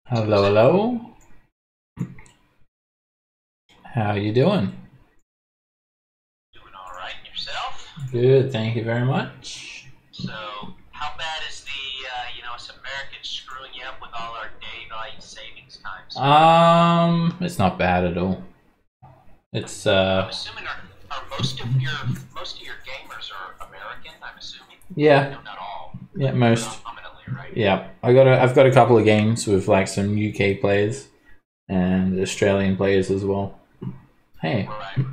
Hello, hello. How you doing? Doing all right. Yourself? Good, thank you very much. So, how bad is the, us Americans screwing you up with all our daylight savings times? It's not bad at all. It's I'm assuming are most of your gamers are American. I'm assuming. Yeah. No, not all. Yeah, most. Predominantly, right? Yeah, I've got a couple of games with like some UK players and Australian players as well. Hey. Right.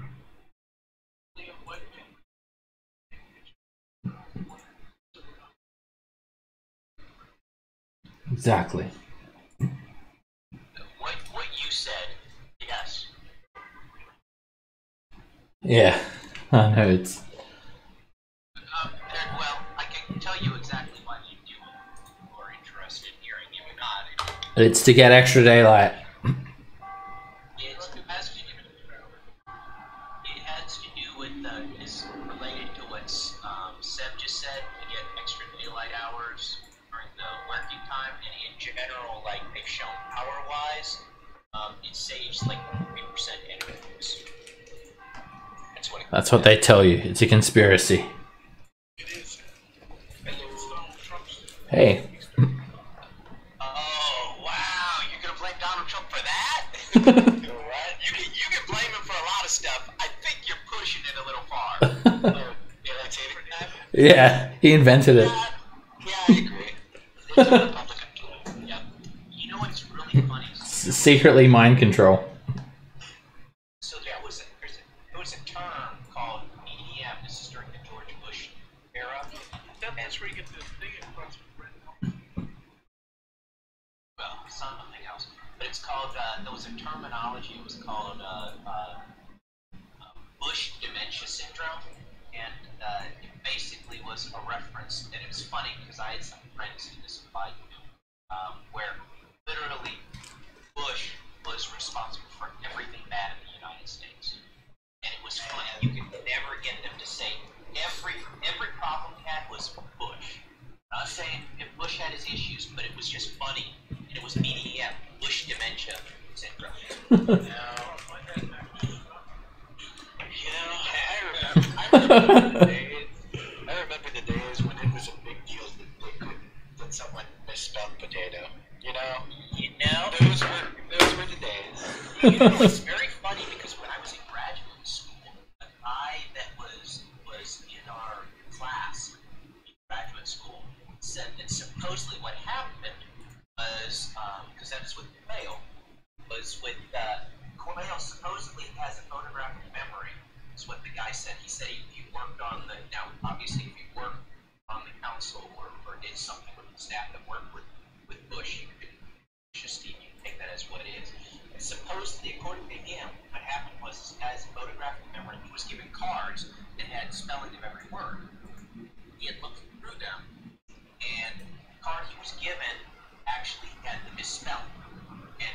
Exactly. What you said? Yes. Yeah, I know it's. Well, I can tell you exactly why you do it. Or interested in hearing you or not. It's to get extra daylight. It has to do with is related to what Seb just said. You get extra daylight hours during the working time, and in general, like they've shown power-wise, it saves like 3% energy use. That's what they tell you. It's a conspiracy. Hey. Oh wow! You're gonna blame Donald Trump for that? You can blame him for a lot of stuff. I think you're pushing it a little far. Yeah, he invented it. Yeah, I agree. There's a Republican tool. Yep. You know what's really funny? Secretly mind control. So there was a term called EDM. This is during the George Bush era. That's where you get the thing across the well, something else. But it's called, there was a terminology, it was called Bush dementia syndrome. And it basically was a reference, and it was funny because I had some friends who this applied to, where literally Bush was responsible for everything bad in the United States. And it was funny. You could never get them to say every problem he had was Bush. I'm not saying if Bush had his issues, but it was just funny. And it was BDM, Bush dementia syndrome. I remember the days when it was a big deal that someone misspelled potato. Those were the days. It's very funny because when I was in graduate school, a guy that was in our class in graduate school said that supposedly what happened was because that's with quail was with quail supposedly has a photographic memory. Is what the guy said. He said if you worked on obviously if you worked on the council or did something with the staff that worked with Bush, you could just you can take that as what it is. And supposedly, according to him, what happened was this guy's photographic memory. He was given cards that had spelling of every word. He had looked through them, and the card he was given actually had the misspelling.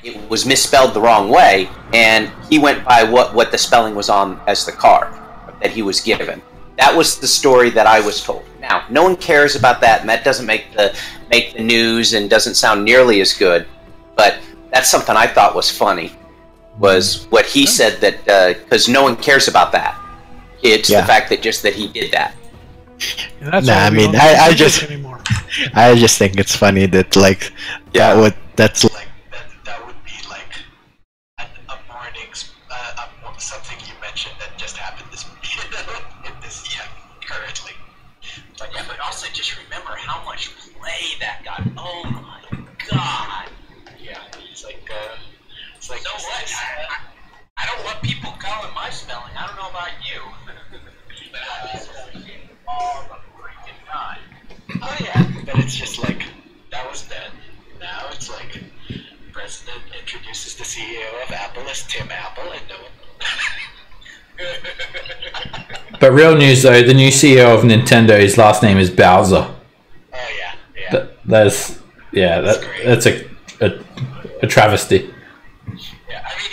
It was misspelled the wrong way, and he went by what the spelling was on as the card that he was given. That was the story that I was told. Now, no one cares about that, and that doesn't make the news and doesn't sound nearly as good. But that's something I thought was funny, was what he said that because no one cares about that. It's the fact that he did that. I mean, I just think it's funny that that would be like a morning something you mentioned that just happened currently. But also just remember how much play that got. Oh my god! Yeah, it's like so what? I don't want people calling my spelling. I don't know about you, but I was all the freaking time. Oh yeah, but it's just like that was then. Now it's like president introduces the CEO of Apple as Tim Apple, and no one. But real news though, the new CEO of Nintendo, his last name is Bowser. Oh yeah. That's a travesty. Yeah, I mean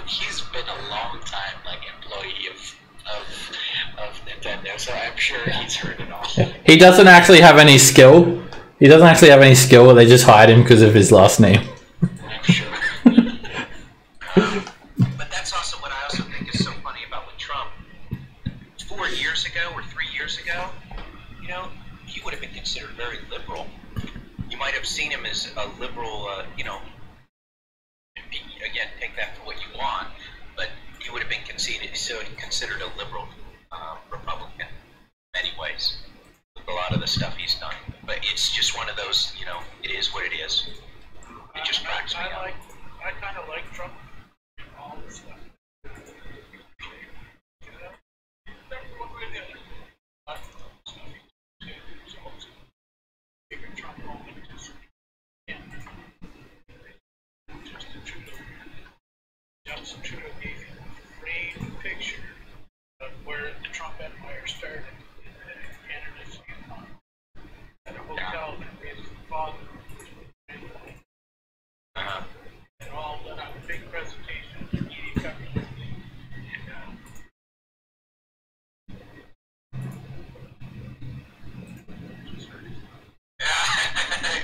he's been a long time employee of Nintendo, so I'm sure he's heard it all. He doesn't actually have any skill, He doesn't actually have any skill. They just hired him because of his last name. I'm sure. But that's also what I also think is so funny about with Trump. 4 years ago or 3 years ago, you know, he would have been considered very liberal. You might have seen him as a liberal, you know, again, take that for what you want, but he would have been considered a liberal Republican in many ways with a lot of the stuff he's done. But it's just one of those, you know, it is what it is. It just cracks me up. I kind of like Trump and all this stuff. Justin Trudeau gave you a framed picture of where the Trump empire started in Canada's Yukon. At a hotel that his father was and all done a big presentation, media coverage.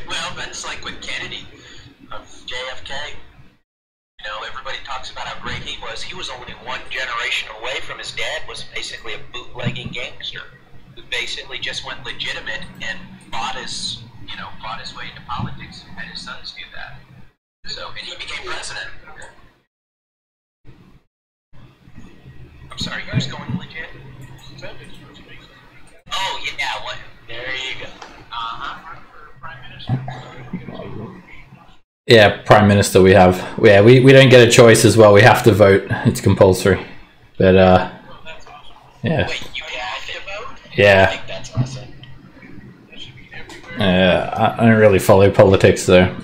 Well, that's like with Kennedy of JFK. You know, everybody talks about how great he was. He was only one generation away from his dad was basically a bootlegging gangster who basically just went legitimate and fought his way into politics and had his sons do that. So, and he became president. I'm sorry, who's going legit? Oh, yeah, what? There you go. Yeah, Prime Minister we have. Yeah, we don't get a choice as well. We have to vote. It's compulsory. But, yeah. Wait, you have to vote? Yeah. I think that's awesome. I don't really follow politics, though.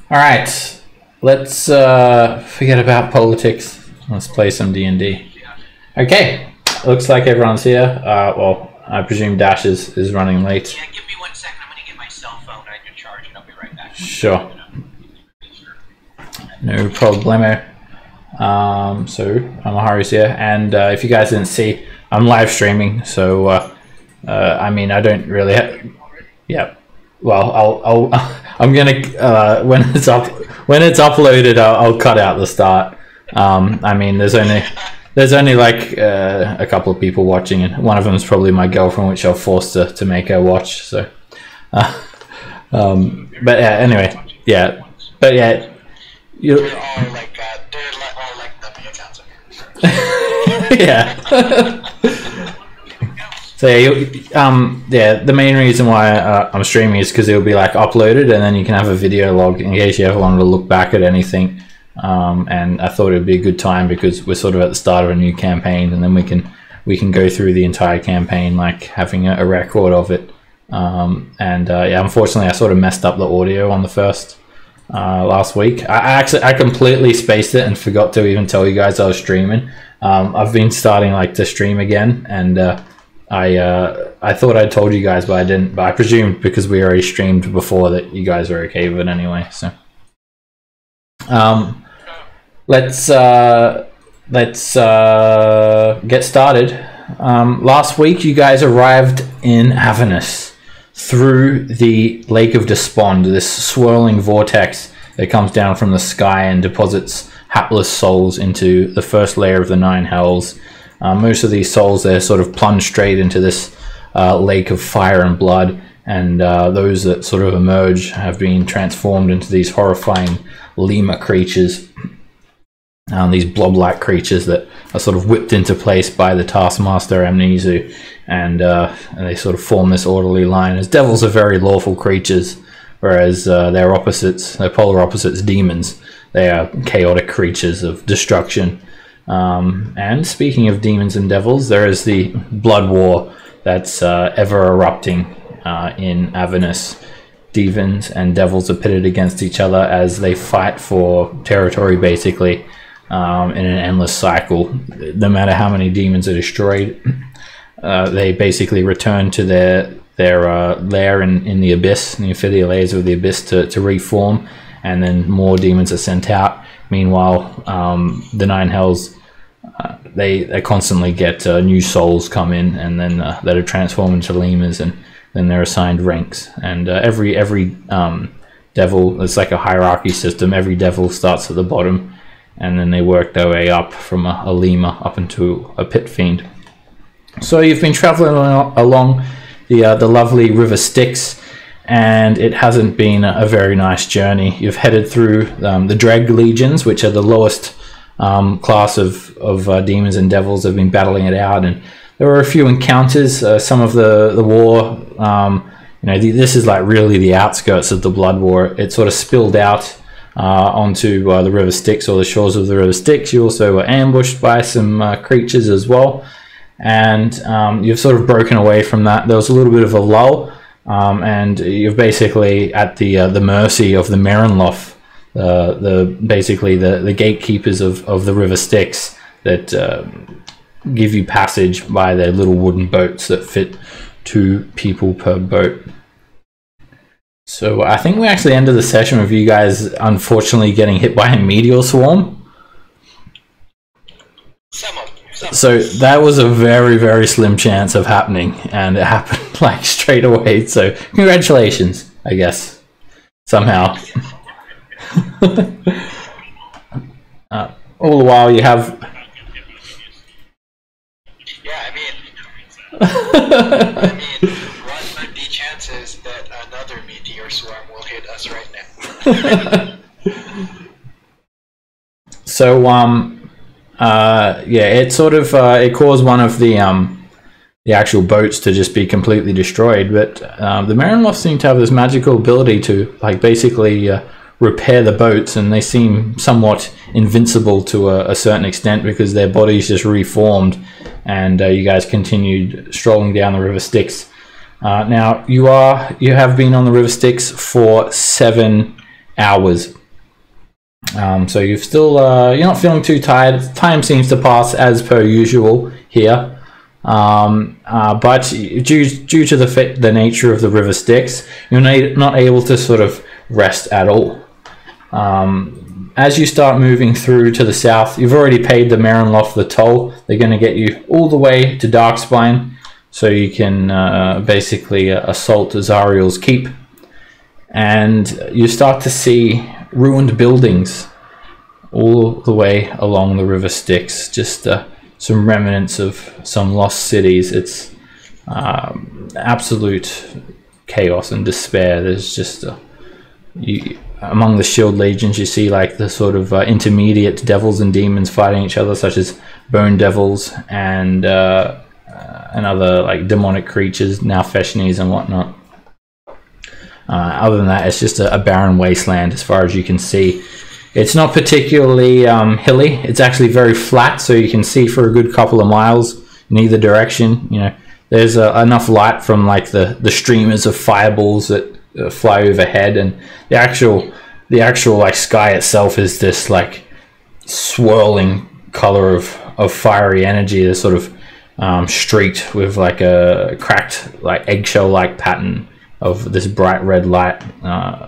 Alright. Let's forget about politics. Let's play some D&D. Okay. Looks like everyone's here. Well, I presume Dash is running late. Yeah, give me 1 second. I'm going to get my cell phone. I can charge it. I'll be right back. Sure. No problemo. So Amaharu's here, and if you guys didn't see, I'm live streaming. So I mean, I don't really. Yeah. Well, I'm gonna when it's uploaded, I'll cut out the start. I mean, there's only like a couple of people watching, and one of them is probably my girlfriend, which I'll force to make her watch. So, but yeah. Anyway, yeah. But yeah. They're all like the accounts of yeah. So yeah, the main reason why I'm streaming is because it'll be like uploaded, and then you can have a video log in case you ever wanted to look back at anything. And I thought it'd be a good time because we're sort of at the start of a new campaign, and then we can go through the entire campaign, like having a record of it. Yeah, unfortunately, I sort of messed up the audio on the first last week. I completely spaced it and forgot to even tell you guys I was streaming. I've been starting like to stream again, and I thought I told you guys, but I didn't. But I presumed because we already streamed before that you guys are okay with it anyway. So let's get started. Last week you guys arrived in Avernus through the Lake of Despond, this swirling vortex that comes down from the sky and deposits hapless souls into the first layer of the Nine Hells. Most of these souls, they're sort of plunged straight into this lake of fire and blood, and those that sort of emerge have been transformed into these horrifying lemur creatures, these blob-like creatures that are sort of whipped into place by the Taskmaster Amnesu, and they sort of form this orderly line. As devils are very lawful creatures, whereas their polar opposites, demons, they are chaotic creatures of destruction. And speaking of demons and devils, there is the blood war that's ever erupting in Avernus. Demons and devils are pitted against each other as they fight for territory, basically, in an endless cycle. No matter how many demons are destroyed, they basically return to their lair in the abyss, the infinity layers of the abyss, to reform, and then more demons are sent out. Meanwhile, the Nine Hells they constantly get new souls come in, and then that are transformed into lemurs, and then they're assigned ranks. And every devil, it's like a hierarchy system. Every devil starts at the bottom, and then they work their way up from a lemur up into a pit fiend. So you've been traveling along the lovely River Styx, and it hasn't been a very nice journey. You've headed through the Dreg Legions, which are the lowest class of demons and devils. Have been battling it out, and there were a few encounters. Some of the war, this is like really the outskirts of the Blood War. It sort of spilled out onto the River Styx, or the shores of the River Styx. You also were ambushed by some creatures as well, and you've sort of broken away from that. There was a little bit of a lull, and you're basically at the mercy of the Merenloth, basically the gatekeepers of the River Styx, that give you passage by their little wooden boats that fit 2 people per boat. So I think we actually ended the session with you guys unfortunately getting hit by a meteor swarm. So that was a very, very slim chance of happening, and it happened like straight away. So congratulations, I guess, somehow. All the while you have... Yeah, I mean, what might be chances that another meteor swarm will hit us right now? So, yeah, it sort of it caused one of the actual boats to just be completely destroyed. But the Merenloth seem to have this magical ability to like basically repair the boats, and they seem somewhat invincible to a certain extent because their bodies just reformed. And you guys continued strolling down the River Styx. Now you have been on the River Styx for 7 hours. So you've still you're not feeling too tired. Time seems to pass as per usual here. But due to the nature of the River Styx, you're not able to sort of rest at all. As you start moving through to the south, you've already paid the Merenloth the toll. They're going to get you all the way to Darkspine, so you can basically assault Azariel's keep. And you start to see ruined buildings all the way along the River Styx, just some remnants of some lost cities. It's absolute chaos and despair. There's just among the shield legions, you see like the sort of intermediate devils and demons fighting each other, such as bone devils and other like demonic creatures, now Feshnis and whatnot. Other than that, it's just a barren wasteland as far as you can see. It's not particularly hilly. It's actually very flat, so you can see for a good couple of miles in either direction. You know, there's enough light from like the streamers of fireballs that fly overhead, and the actual like sky itself is this like swirling color of fiery energy. That's sort of streaked with like a cracked like eggshell like pattern of this bright red light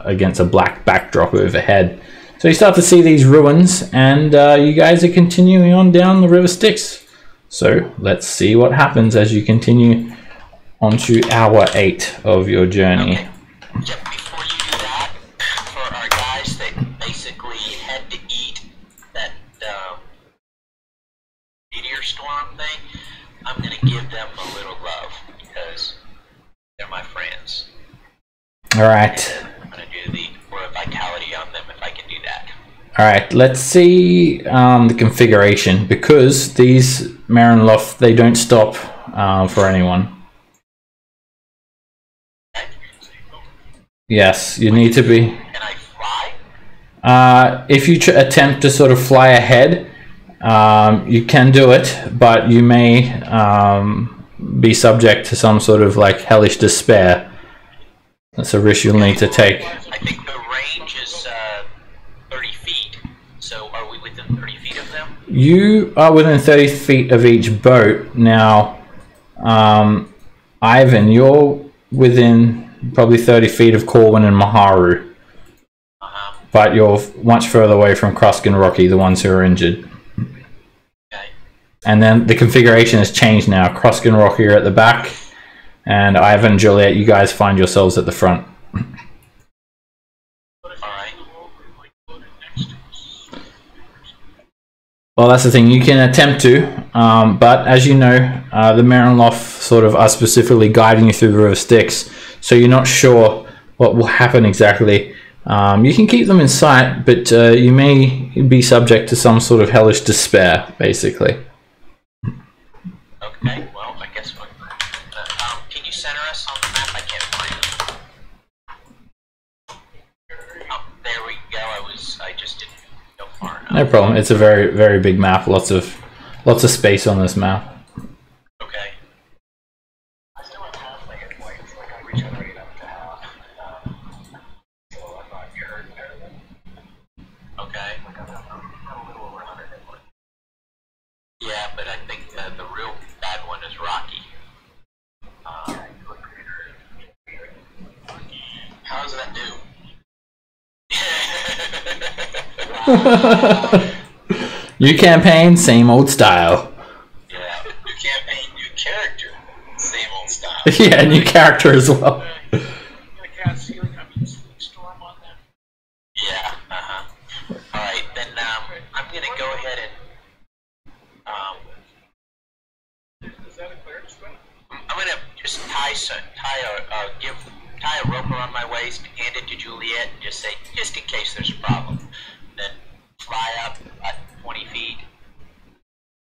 against a black backdrop overhead. So you start to see these ruins, and you guys are continuing on down the River Styx. So let's see what happens as you continue onto hour 8 of your journey. Okay. Yep, before you do that, for our guys that basically had to eat that meteor storm thing, I'm going to give them a little love because they're my friends. Alright. I'm going to do the Aura Vitality on them if I can do that. Alright, let's see the configuration, because these Merenloth, they don't stop for anyone. Yes, you need to be... Can I fly? If you attempt to sort of fly ahead, you can do it, but you may be subject to some sort of like hellish despair. That's a risk you'll need to take. I think the range is 30 feet, so are we within 30 feet of them? You are within 30 feet of each boat. Now, Ivan, you're within probably 30 feet of Corwin and Maharu. But you're much further away from Krusk and Rocky, the ones who are injured. Okay. And then the configuration has changed now. Kroskin and Rocky are at the back, and Ivan and Juliet, you guys find yourselves at the front. Well, that's the thing. You can attempt to, but as you know, the Marinloth sort of are specifically guiding you through the river Styx, so you're not sure what will happen exactly. You can keep them in sight, but you may be subject to some sort of hellish despair, basically. Okay, well, I guess what... can you center us on the map? I can't find it. Oh, there we go. I just didn't go far enough. No problem. It's a very, very big map. Lots of space on this map. Okay. I still have half my hit points, like I regenerate up to half. So I'm not hurt there. Okay. Like I'm a little over 100 hit points. Yeah, but I think the real bad one is Rocky. How's that do? New campaign, same old style. Yeah, new campaign, new character, same old style. Yeah, new character as well. I can't see like I'm in storm on them. Yeah, Alright, then I'm gonna go ahead and Is that a clearance spell? I'm gonna just tie a rope around my waist, hand it to Juliet, and just say, just in case there's a problem. Then fly up at 20 feet.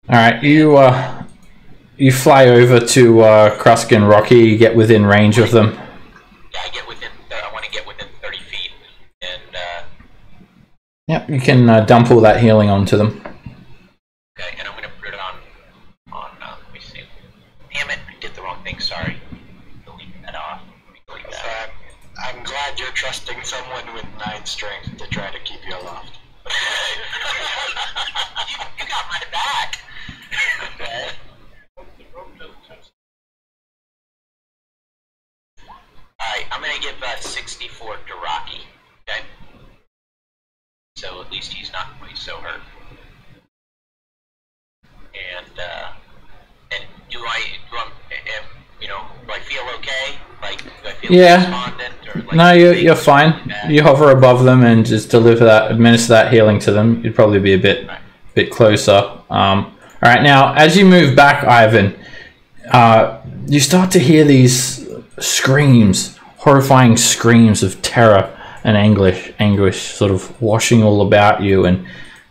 Alright, you fly over to Kroskin and Rocky, you get within range of them. Yeah, I want to get within 30 feet. And, Yep, you can dump all that healing onto them. okay, and I'm gonna put it on, let me see. Damn it, I did the wrong thing, sorry. Delete that off. Delete that. I'm glad you're trusting someone with 9 strength to try to keep you aloft. you got my back. Okay. The rope doesn't touch. Alright, I'm gonna give 64 to Rocky. Okay? So at least he's not quite so hurt. And do I feel okay? Like, do I feel despondent? Or like No, you're fine. You hover above them and just administer that healing to them. You'd probably be a bit closer. Alright, now, as you move back, Ivan, you start to hear these screams, horrifying screams of terror and anguish sort of washing all about you, and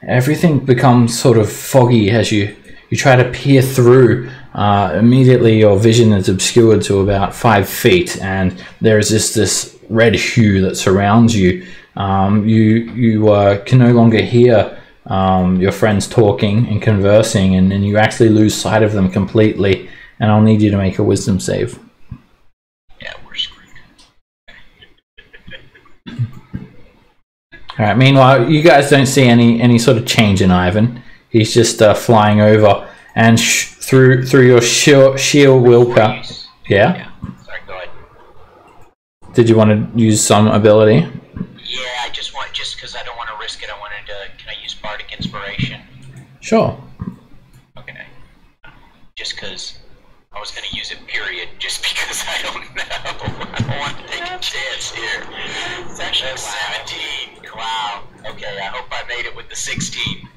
everything becomes sort of foggy as you try to peer through. Immediately your vision is obscured to about 5 feet, and there is this red hue that surrounds you. You can no longer hear your friends talking and conversing, and then you actually lose sight of them completely, and I'll need you to make a wisdom save. Yeah, we're screwed. Alright, meanwhile, you guys don't see any sort of change in Ivan. He's just flying over, and through your sheer willpower. Yeah? Sorry, go ahead. Did you want to use some ability? Yeah, just because I don't want to risk it, can I use Bardic Inspiration? Sure. Okay. Just because I was going to use it, period, just because I don't know. I don't want to take a chance here. It's actually 17. Wow. Okay, I hope I made it with the 16.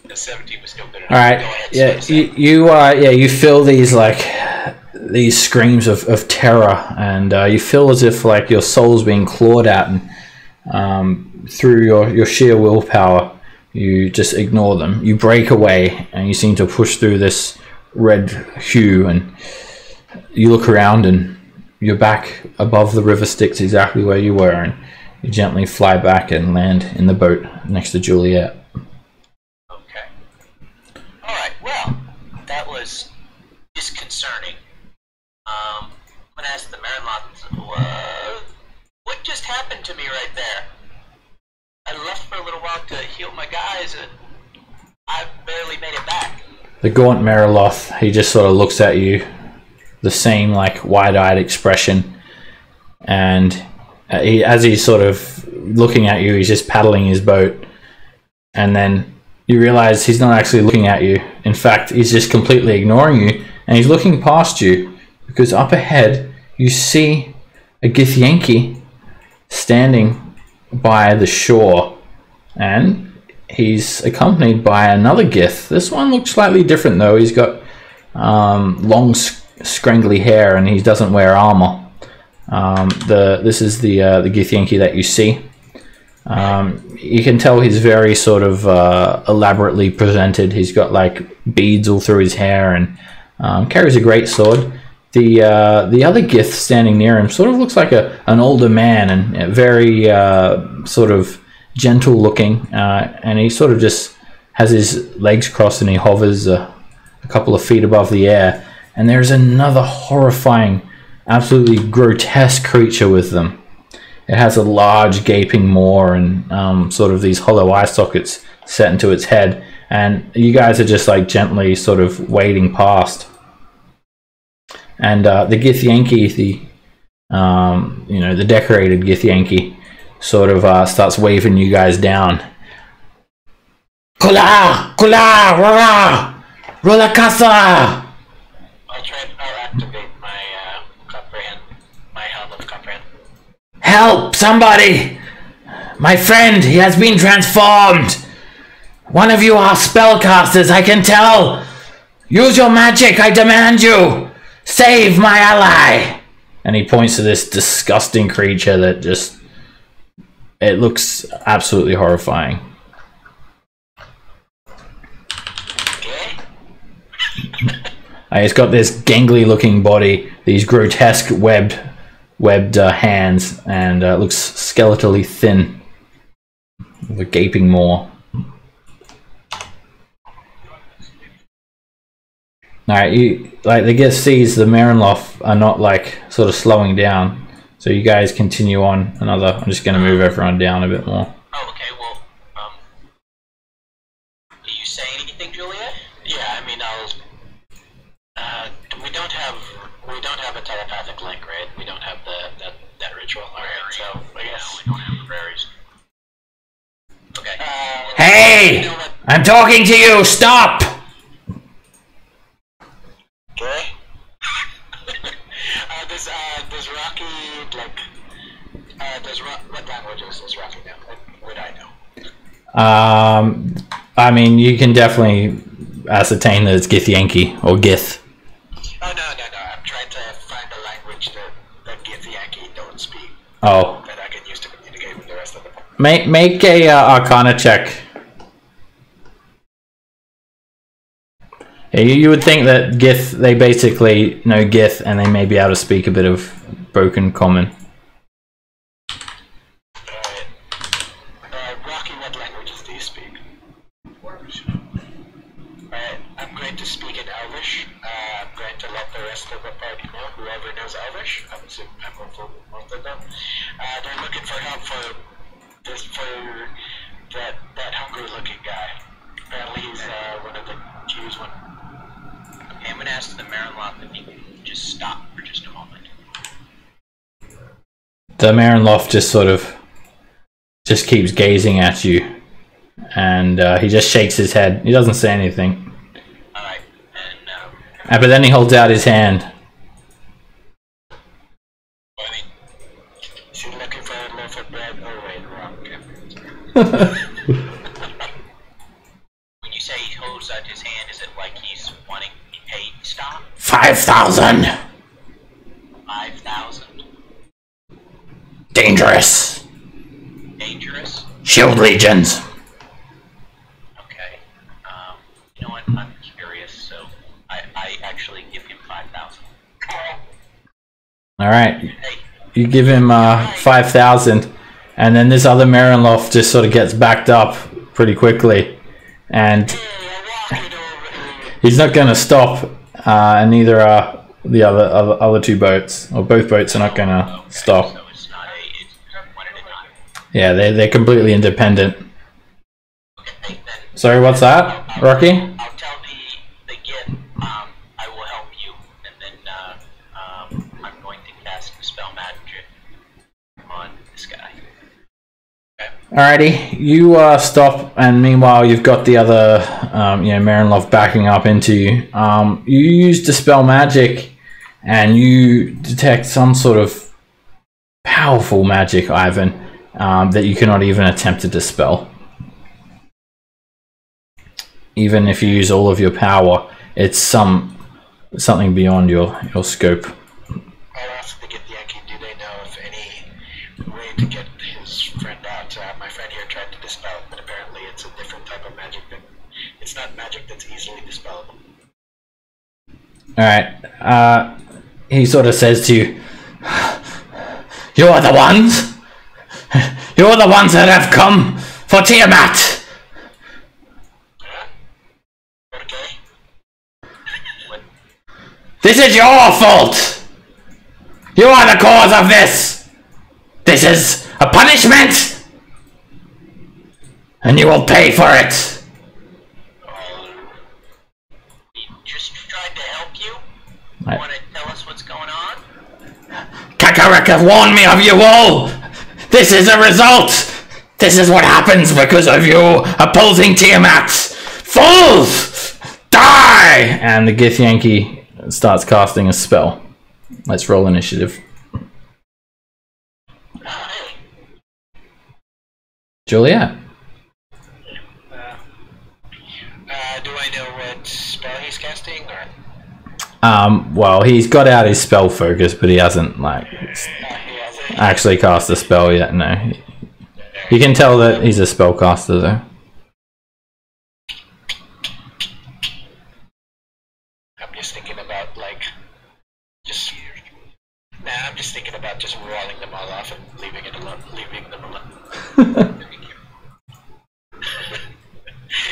The 17 was still good enough. All right. Yeah, you feel these screams of terror, and you feel as if like your soul's being clawed at, and through your sheer willpower, you just ignore them. You break away, and you seem to push through this red hue, and you look around, and you're back above the river Styx, exactly where you were, and you gently fly back and land in the boat next to Juliet. Alright, well, that was disconcerting. I'm gonna ask the Marinloth, what just happened to me right there? I left for a little while to heal my guys, and I barely made it back. The gaunt Marinloth, he just sort of looks at you, the same like wide-eyed expression, and as he's sort of looking at you, he's just paddling his boat, and then you realize he's not actually looking at you. In fact, he's just completely ignoring you, and he's looking past you, because up ahead you see a Githyanki standing by the shore, and he's accompanied by another Gith. This one looks slightly different though. He's got long scrangly hair, and he doesn't wear armor. This is the Githyanki that you see. You can tell he's very sort of elaborately presented. He's got like beads all through his hair, and carries a great sword. The other Gith standing near him sort of looks like an older man, and very sort of gentle looking, and he sort of just has his legs crossed, and he hovers a couple of feet above the air. And there's another horrifying, absolutely grotesque creature with them. It has a large gaping maw and sort of these hollow eye sockets set into its head, and you guys are just like gently sort of wading past. And the Githyanki, the decorated Githyanki, sort of starts waving you guys down. Kula! Kula! Rara! Rola casa! I'll activate my comprehend, my helm of comprehend. Help! Somebody! My friend, he has been transformed! One of you are spellcasters, I can tell! Use your magic, I demand you! Save my ally! And he points to this disgusting creature that just... it looks absolutely horrifying. Okay. It's got this gangly looking body, these grotesque webbed hands, and looks skeletally thin, with a gaping maw. Alright, the Gith sees the Marinloth are not like sort of slowing down, so you guys continue on another. I'm just going to move everyone down a bit more. Oh, okay. Well, do you say anything, Julia? Yeah, I mean, we don't have a telepathic link, right? We don't have that ritual. All right, so I guess we don't have the prairies. Okay. Hey! You know what? I'm talking to you! Stop! Okay. Does Rocky what languages does Rocky know? What would I know? I mean, you can definitely ascertain that it's Githyanki, or Gith. Oh, no. I'm trying to find a language that Githyanki don't speak. Oh. That I can use to communicate with the rest of the party. Make a Arcana check. Yeah, you would think that Gith, they basically know Gith, and they may be able to speak a bit of broken common. Rocky, what languages do you speak? Alright, I'm going to speak in Elvish. I'm going to let the rest of the party know, whoever knows Elvish. I'm hopeful most of them. They're looking for help for that hungry looking guy. Apparently he's one of the Jews one. Okay, I'm gonna ask the Marinloth if he can just stop for just a moment. The Marinloth just sort of keeps gazing at you, and he just shakes his head. He doesn't say anything. Alright, and But then he holds out his hand. I mean, is he looking for a loaf of bread? Oh wait, wrong camera. When you say he holds out his hand, is it like he's wanting to pay stop? 5,000! 5,000? Dangerous! Dangerous? Shield legions! Okay. You know what? I'm curious, so I actually give him 5,000. Alright. Hey, You give him 5,000, and then this other Marinloth just sort of gets backed up pretty quickly, and I'm walking over here. he's not going to stop, and neither are the other two boats, or both boats are not going to stop. So it's not it's one at a time. Yeah, they're completely independent. Okay, then. Sorry, what's that, Rocky? I'll tell the Gith, I will help you, and then I'm going to cast the spell magic on this guy. Okay. Alrighty, you stop, and meanwhile you've got the other, Marinlov backing up into you. You use Dispel Magic, and you detect some sort of powerful magic, Ivan, that you cannot even attempt to dispel. Even if you use all of your power, it's something beyond your scope. I'll ask the Yankee, do they know of any way to get his friend out? My friend here tried to dispel it, but apparently it's a different type of magic. It's not magic that's easily dispellable. Alright, he sort of says to you, You're the ones that have come for Tiamat! Okay. This is your fault! You are the cause of this! This is a punishment! And you will pay for it! We just tried to help you? Right. Want to tell us what's going on? Kakarek have warned me of you all! This is a result! This is what happens because of you opposing Tiamat! Fools! Die! And the Githyanki starts casting a spell. Let's roll initiative. Hey. Juliet. Do I know what spell he's casting, or? Well, he's got out his spell focus, but he hasn't, actually cast a spell yet, no. You can tell that he's a spellcaster, though. I'm just thinking about, I'm just thinking about just rolling them all off and leaving them alone.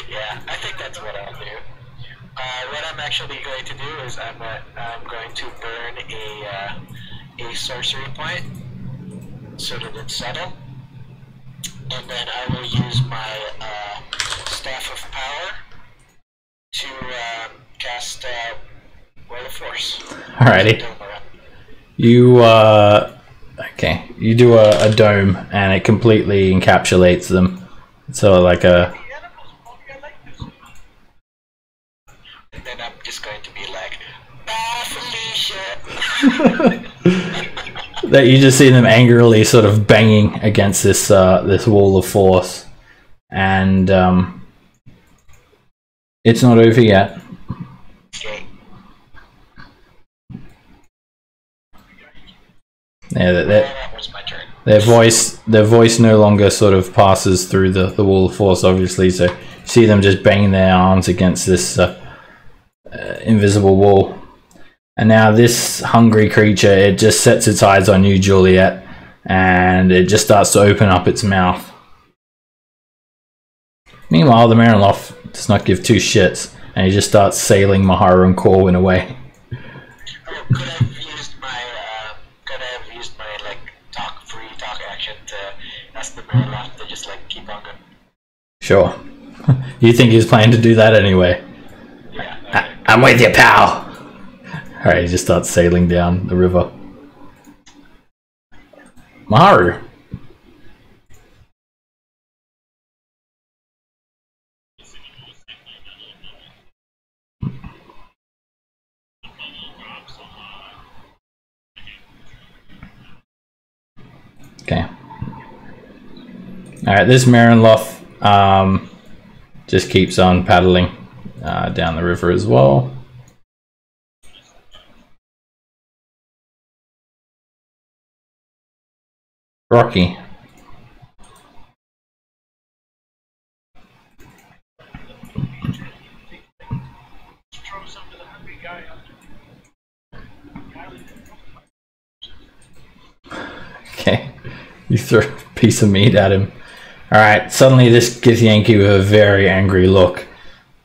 Yeah, I think that's what I'll do. What I'm actually going to do is I'm going to burn a sorcery point so that it's subtle, and then I will use my Staff of Power to cast Word of Force. Alrighty. You you do a dome, and it completely encapsulates them. So like a. And then I'm just going to be like, Felicia! That you just see them angrily sort of banging against this this wall of force, and it's not over yet. Okay. Yeah, That was my turn. their voice no longer sort of passes through the wall of force, obviously. So you see them just banging their arms against this invisible wall. And now this hungry creature, it just sets its eyes on you, Juliet, and it just starts to open up its mouth. Meanwhile, the Marinlof does not give two shits, and he just starts sailing Maharu and Corwin away. Oh, could I have used my free talk action to ask the Marilyn to just keep on going? Sure. You think he's planning to do that anyway? Yeah. Okay. I'm with you, pal. Alright, he just starts sailing down the river. Maharu. Okay. Alright, this Marinlof just keeps on paddling down the river as well. Rocky. Throw some to the hungry guy Okay. You throw a piece of meat at him. Alright, suddenly this Githyanki with a very angry look.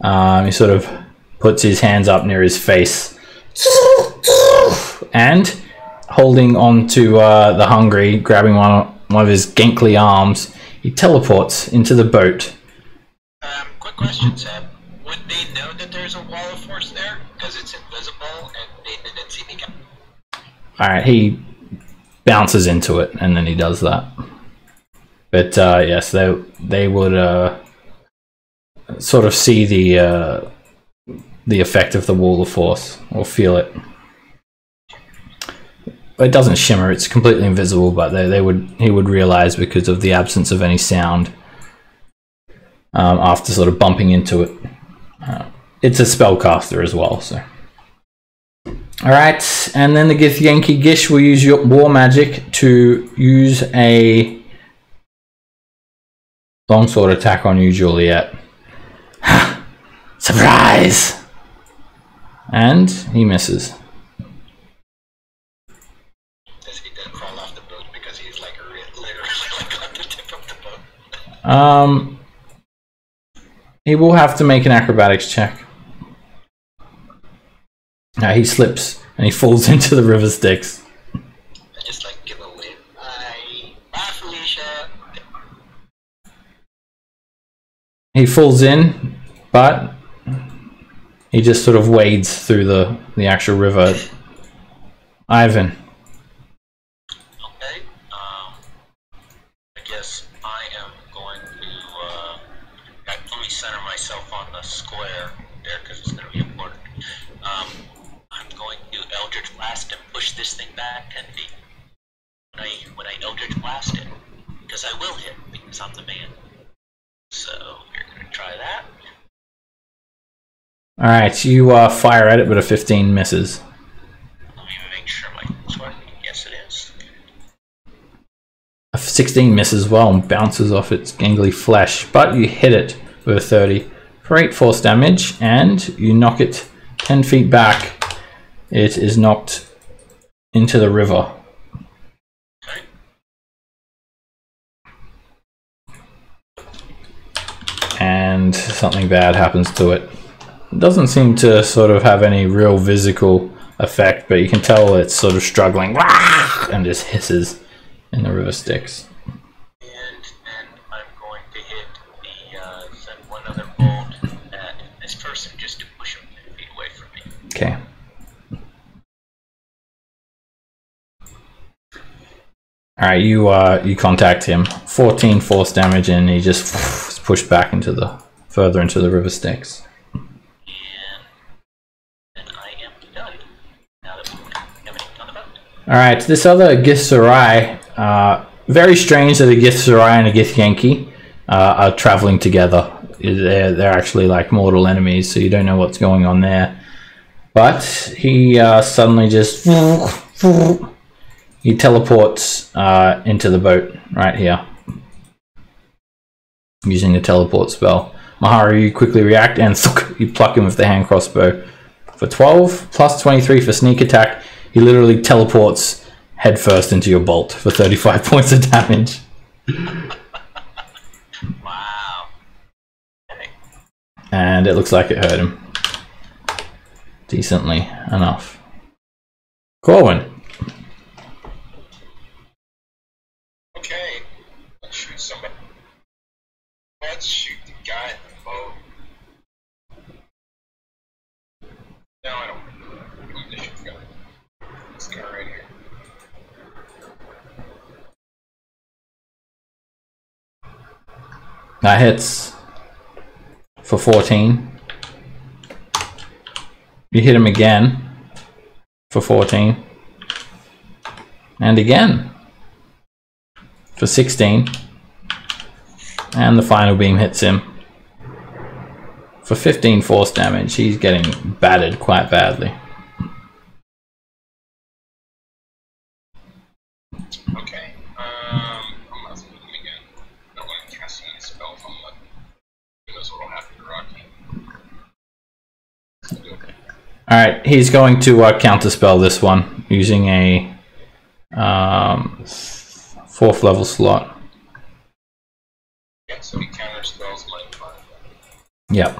He sort of puts his hands up near his face. And holding on to the hungry, grabbing one of his ginkly arms, he teleports into the boat. Quick question, Sam. Would they know that there's a wall of force there? Because it's invisible and they didn't see me come. Alright, he bounces into it and then he does that. But yes, they would sort of see the effect of the wall of force or feel it. It doesn't shimmer; it's completely invisible. But he would realize because of the absence of any sound after sort of bumping into it. It's a spellcaster as well, so. Alright, and then the Githyanki Gish will use your war magic to use a longsword attack on you, Juliet. Surprise! And he misses. Does he then crawl off the boat because he's like literally like on the tip of the boat? He will have to make an acrobatics check. Now he slips and he falls into the river Styx. I just like give a wave. Bye, Felicia. He falls in, but he just sort of wades through the actual river. Ivan. Okay. I guess I am going to let me center myself on the square there because it's going to be important. I'm going to Eldritch Blast and push this thing back 10 feet. When I Eldritch Blast it, because I will hit because I'm the man. So we're going to try that. Alright, you fire at it, but a 15 misses. Let me make sure my swear. Yes, it is. A 16 misses well and bounces off its gangly flesh, but you hit it with a 30 for 8 force damage, and you knock it 10 feet back. It is knocked into the river. Okay. And something bad happens to it. It doesn't seem to sort of have any real physical effect, but you can tell it's sort of struggling and just hisses in the river Styx. And then I'm going to hit send one other bolt at this person just to push him 10 feet away from me. Okay. Alright, you contact him. 14 force damage, and he just is pushed back into further into the river Styx. And then I am done. Now that we have anything on the boat. Alright, this other Githzerai, very strange that a Githzerai and a Githyanki are traveling together. They're actually like mortal enemies, so you don't know what's going on there. But he suddenly just he teleports into the boat right here using the teleport spell. Maharu, you quickly react and you pluck him with the hand crossbow. For 12 plus 23 for sneak attack, he literally teleports headfirst into your bolt for 35 points of damage. Wow. Okay. And it looks like it hurt him decently enough. Corwin. Okay, let's shoot somebody. Let's shoot the guy in the boat. No, I don't. We need to shoot the guy. This guy right here. That hits for 14. You hit him again for 14. And again for 16. And the final beam hits him for 15 force damage. He's getting battered quite badly. Okay, I'm not spooking him again. I don't want to cast any spell from the. Who knows what'll happen to Rocky. Alright, he's going to counterspell this one using a 4th level slot. Yeah, so he counterspells my 5. Yep.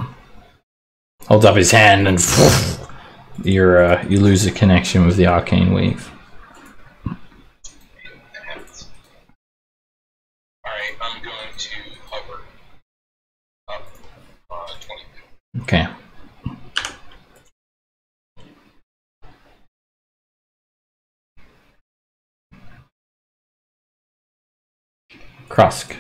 Holds up his hand and you lose the connection with the arcane weave. That happens. Alright, I'm going to hover up 20. Okay. Krusk.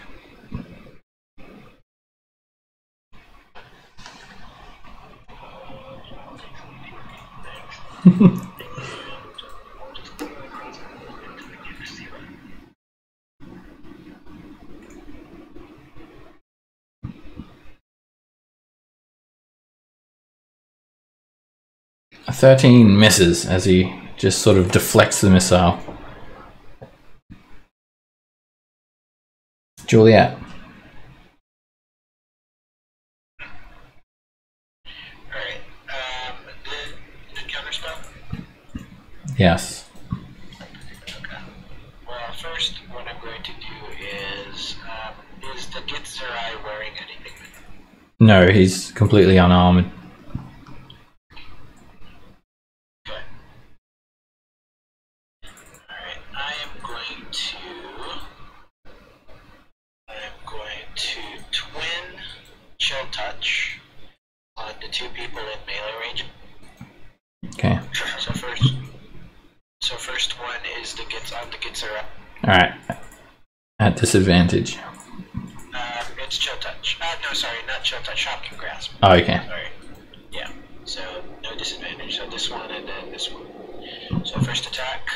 A 13 misses as he just sort of deflects the missile. Juliet. Alright, the counterspell? Yes. Okay. Well, first, what I'm going to do is the Gitzerai wearing anything? No, he's completely unarmed. Okay. Alright, I am going to twin chill touch on the two people in melee range. Okay. So first one is the Gitzerai. Alright. At disadvantage. It's chill touch. No, sorry, not chill touch. Shopkin grasp. Oh, okay. Sorry. Yeah. So no disadvantage. So this one and then this one. So first attack.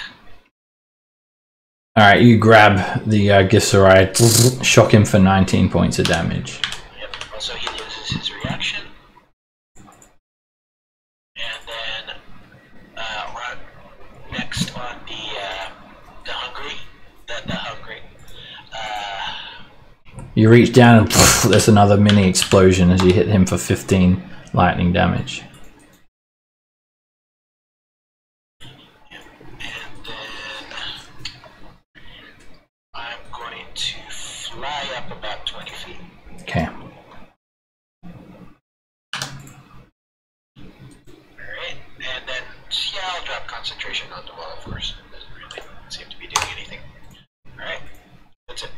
Alright, you grab the Gitzerai, shock him for 19 points of damage. Yep. Also, he loses his reaction. And then next on the hungry. The hungry. You reach down and there's another mini explosion as you hit him for 15 lightning damage. And then I'm going to fly up about 20 feet. Okay. Alright, and then, yeah, I'll drop concentration on the wall, of course. Doesn't really seem to be doing anything. Alright, that's it.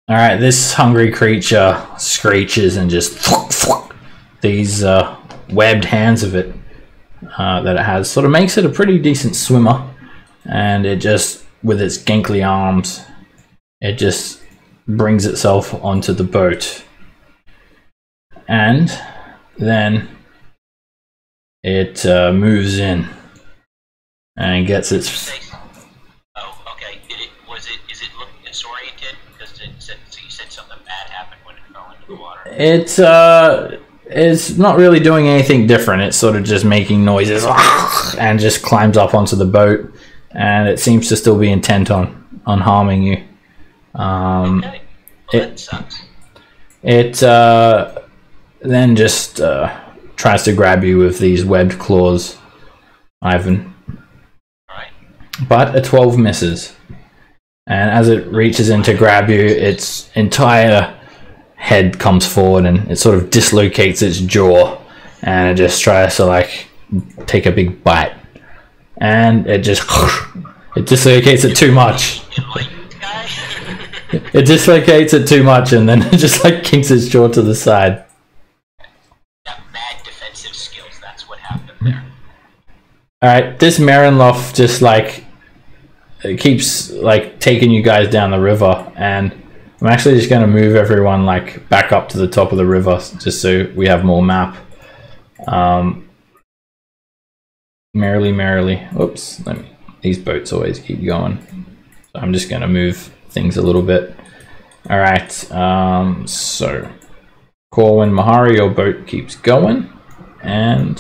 Alright, this hungry creature screeches and just these webbed hands of it that it has sort of makes it a pretty decent swimmer, and it just, with its gankly arms, it just brings itself onto the boat, and then it moves in and gets its. Oh, okay. Is it looking disoriented? Because you said something bad happened when it fell into the water. It's not really doing anything different. It's sort of just making noises and just climbs up onto the boat, and it seems to still be intent on harming you. Okay. Well, that sucks. It then just tries to grab you with these webbed claws, Ivan. Alright. But a 12 misses. And as it reaches in to grab you, its entire head comes forward and it sort of dislocates its jaw, and it just tries to like take a big bite, and it just it dislocates it too much. It dislocates it too much, and then it just like kinks its jaw to the side. Got mad defensive skills, that's what happened there. Alright, this Marinlof just like it keeps like taking you guys down the river, and I'm actually just going to move everyone like back up to the top of the river just so we have more map. Merrily. Oops, these boats always keep going. So I'm just going to move things a little bit. Alright, so Corwin, Mahari, your boat keeps going, and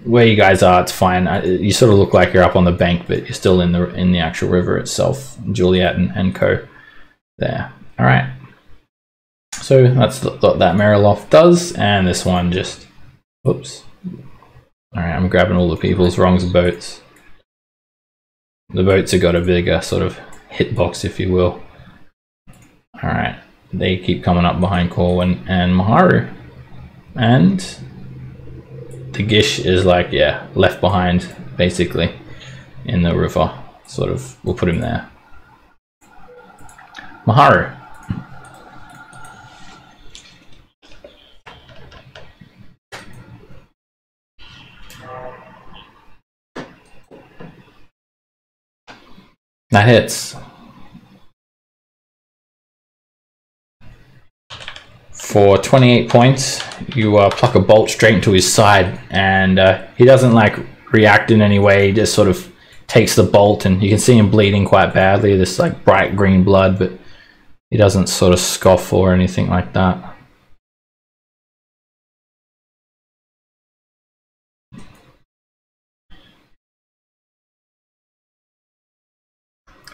where you guys are, it's fine. You sort of look like you're up on the bank, but you're still in the actual river itself. Juliet and co. There. All right. So that's what that Mariloff does, and this one just. Oops. All right, I'm grabbing all the people's wrongs boats. The boats have got a bigger sort of hitbox, if you will. All right. They keep coming up behind Corwin and Maharu, and the Gish is like, yeah, left behind, basically, in the river. Sort of, we'll put him there. Maharu. That hits. For 28 points, you pluck a bolt straight into his side, and he doesn't like react in any way. He just sort of takes the bolt, and you can see him bleeding quite badly. This like bright green blood, but he doesn't sort of scoff or anything like that.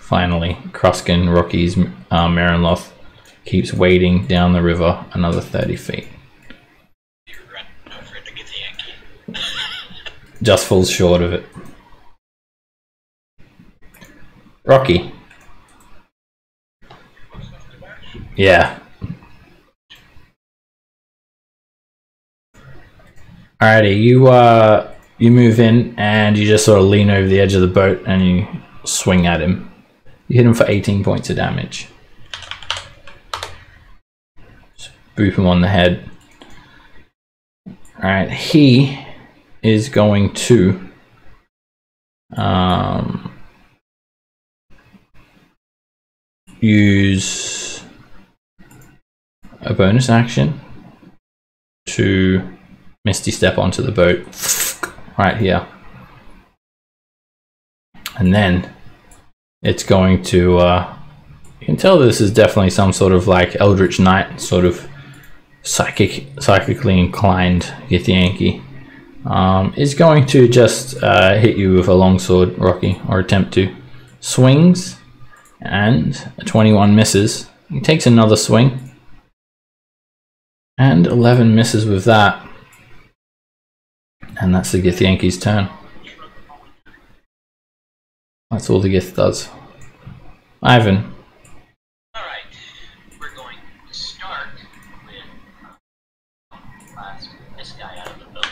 Finally, Kruskin Rocky's Marinloth keeps wading down the river another 30 feet. You're running over to get the Yankee. Just falls short of it. Rocky. Yeah. Alrighty, you move in and you just sort of lean over the edge of the boat and you swing at him. You hit him for 18 points of damage. Just boop him on the head. Alright, he is going to use a bonus action to Misty Step onto the boat right here. And then it's going to, you can tell this is definitely some sort of like Eldritch Knight, sort of psychically inclined Githyanki. Is going to just hit you with a longsword, Rocky, or attempt to. Swings, and a 21 misses. He takes another swing, and 11 misses with that. And that's the Githyanki's turn. That's all the Gith does. Ivan. Alright, we're going to start with blast this guy out of the boat.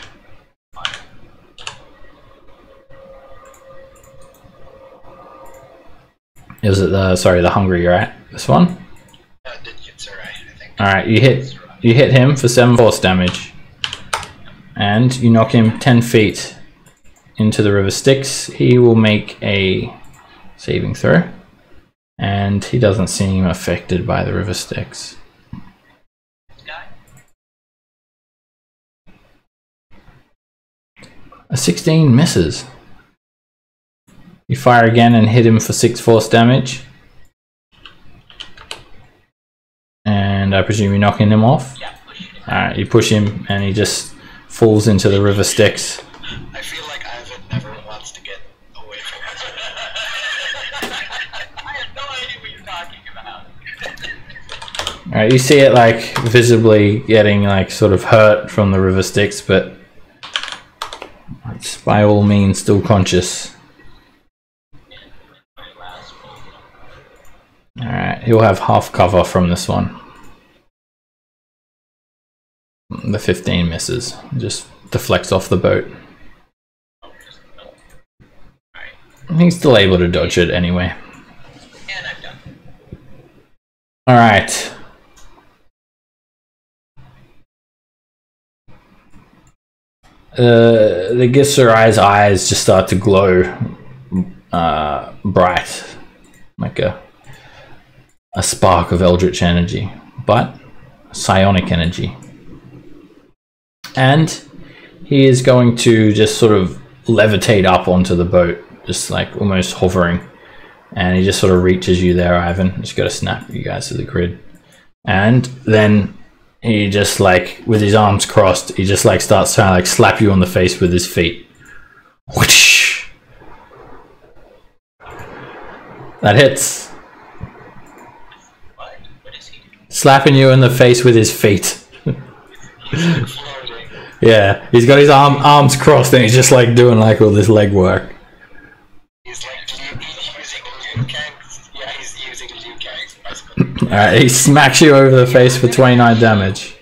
Is it the hungry you're at? This one? It's alright, I think. Alright, you hit him for 7 force damage. And you knock him 10 feet into the river Styx. He will make a saving throw. And he doesn't seem affected by the river Styx. A 16 misses. You fire again and hit him for 6 force damage. And I presume you're knocking him off? Yeah, push him. Alright, you push him and he just falls into the river Styx. I feel like Ivan never wants to get away from us. I have no idea what you're talking about. Alright, you see it like visibly getting like sort of hurt from the river Styx, but it's by all means still conscious. Alright, he'll have half cover from this one. The 15 misses. Just deflects off the boat. He's still able to dodge it anyway. And I'm done. Alright. The Githserai's eyes just start to glow bright. Like a spark of eldritch energy. But psionic energy. And he is going to just sort of levitate up onto the boat, just like almost hovering. And he just sort of reaches you there, Ivan. Just got to snap you guys to the grid. And then he just like, with his arms crossed, he just like starts trying to like slap you on the face with his feet. Whoosh! That hits. What? What is he doing? Slapping you in the face with his feet. Yeah, he's got his arms crossed and he's just like doing like all this leg work. He's like using Liu Kang. Yeah, he's using Liu Kang. Alright, he smacks you over the face for 29 damage.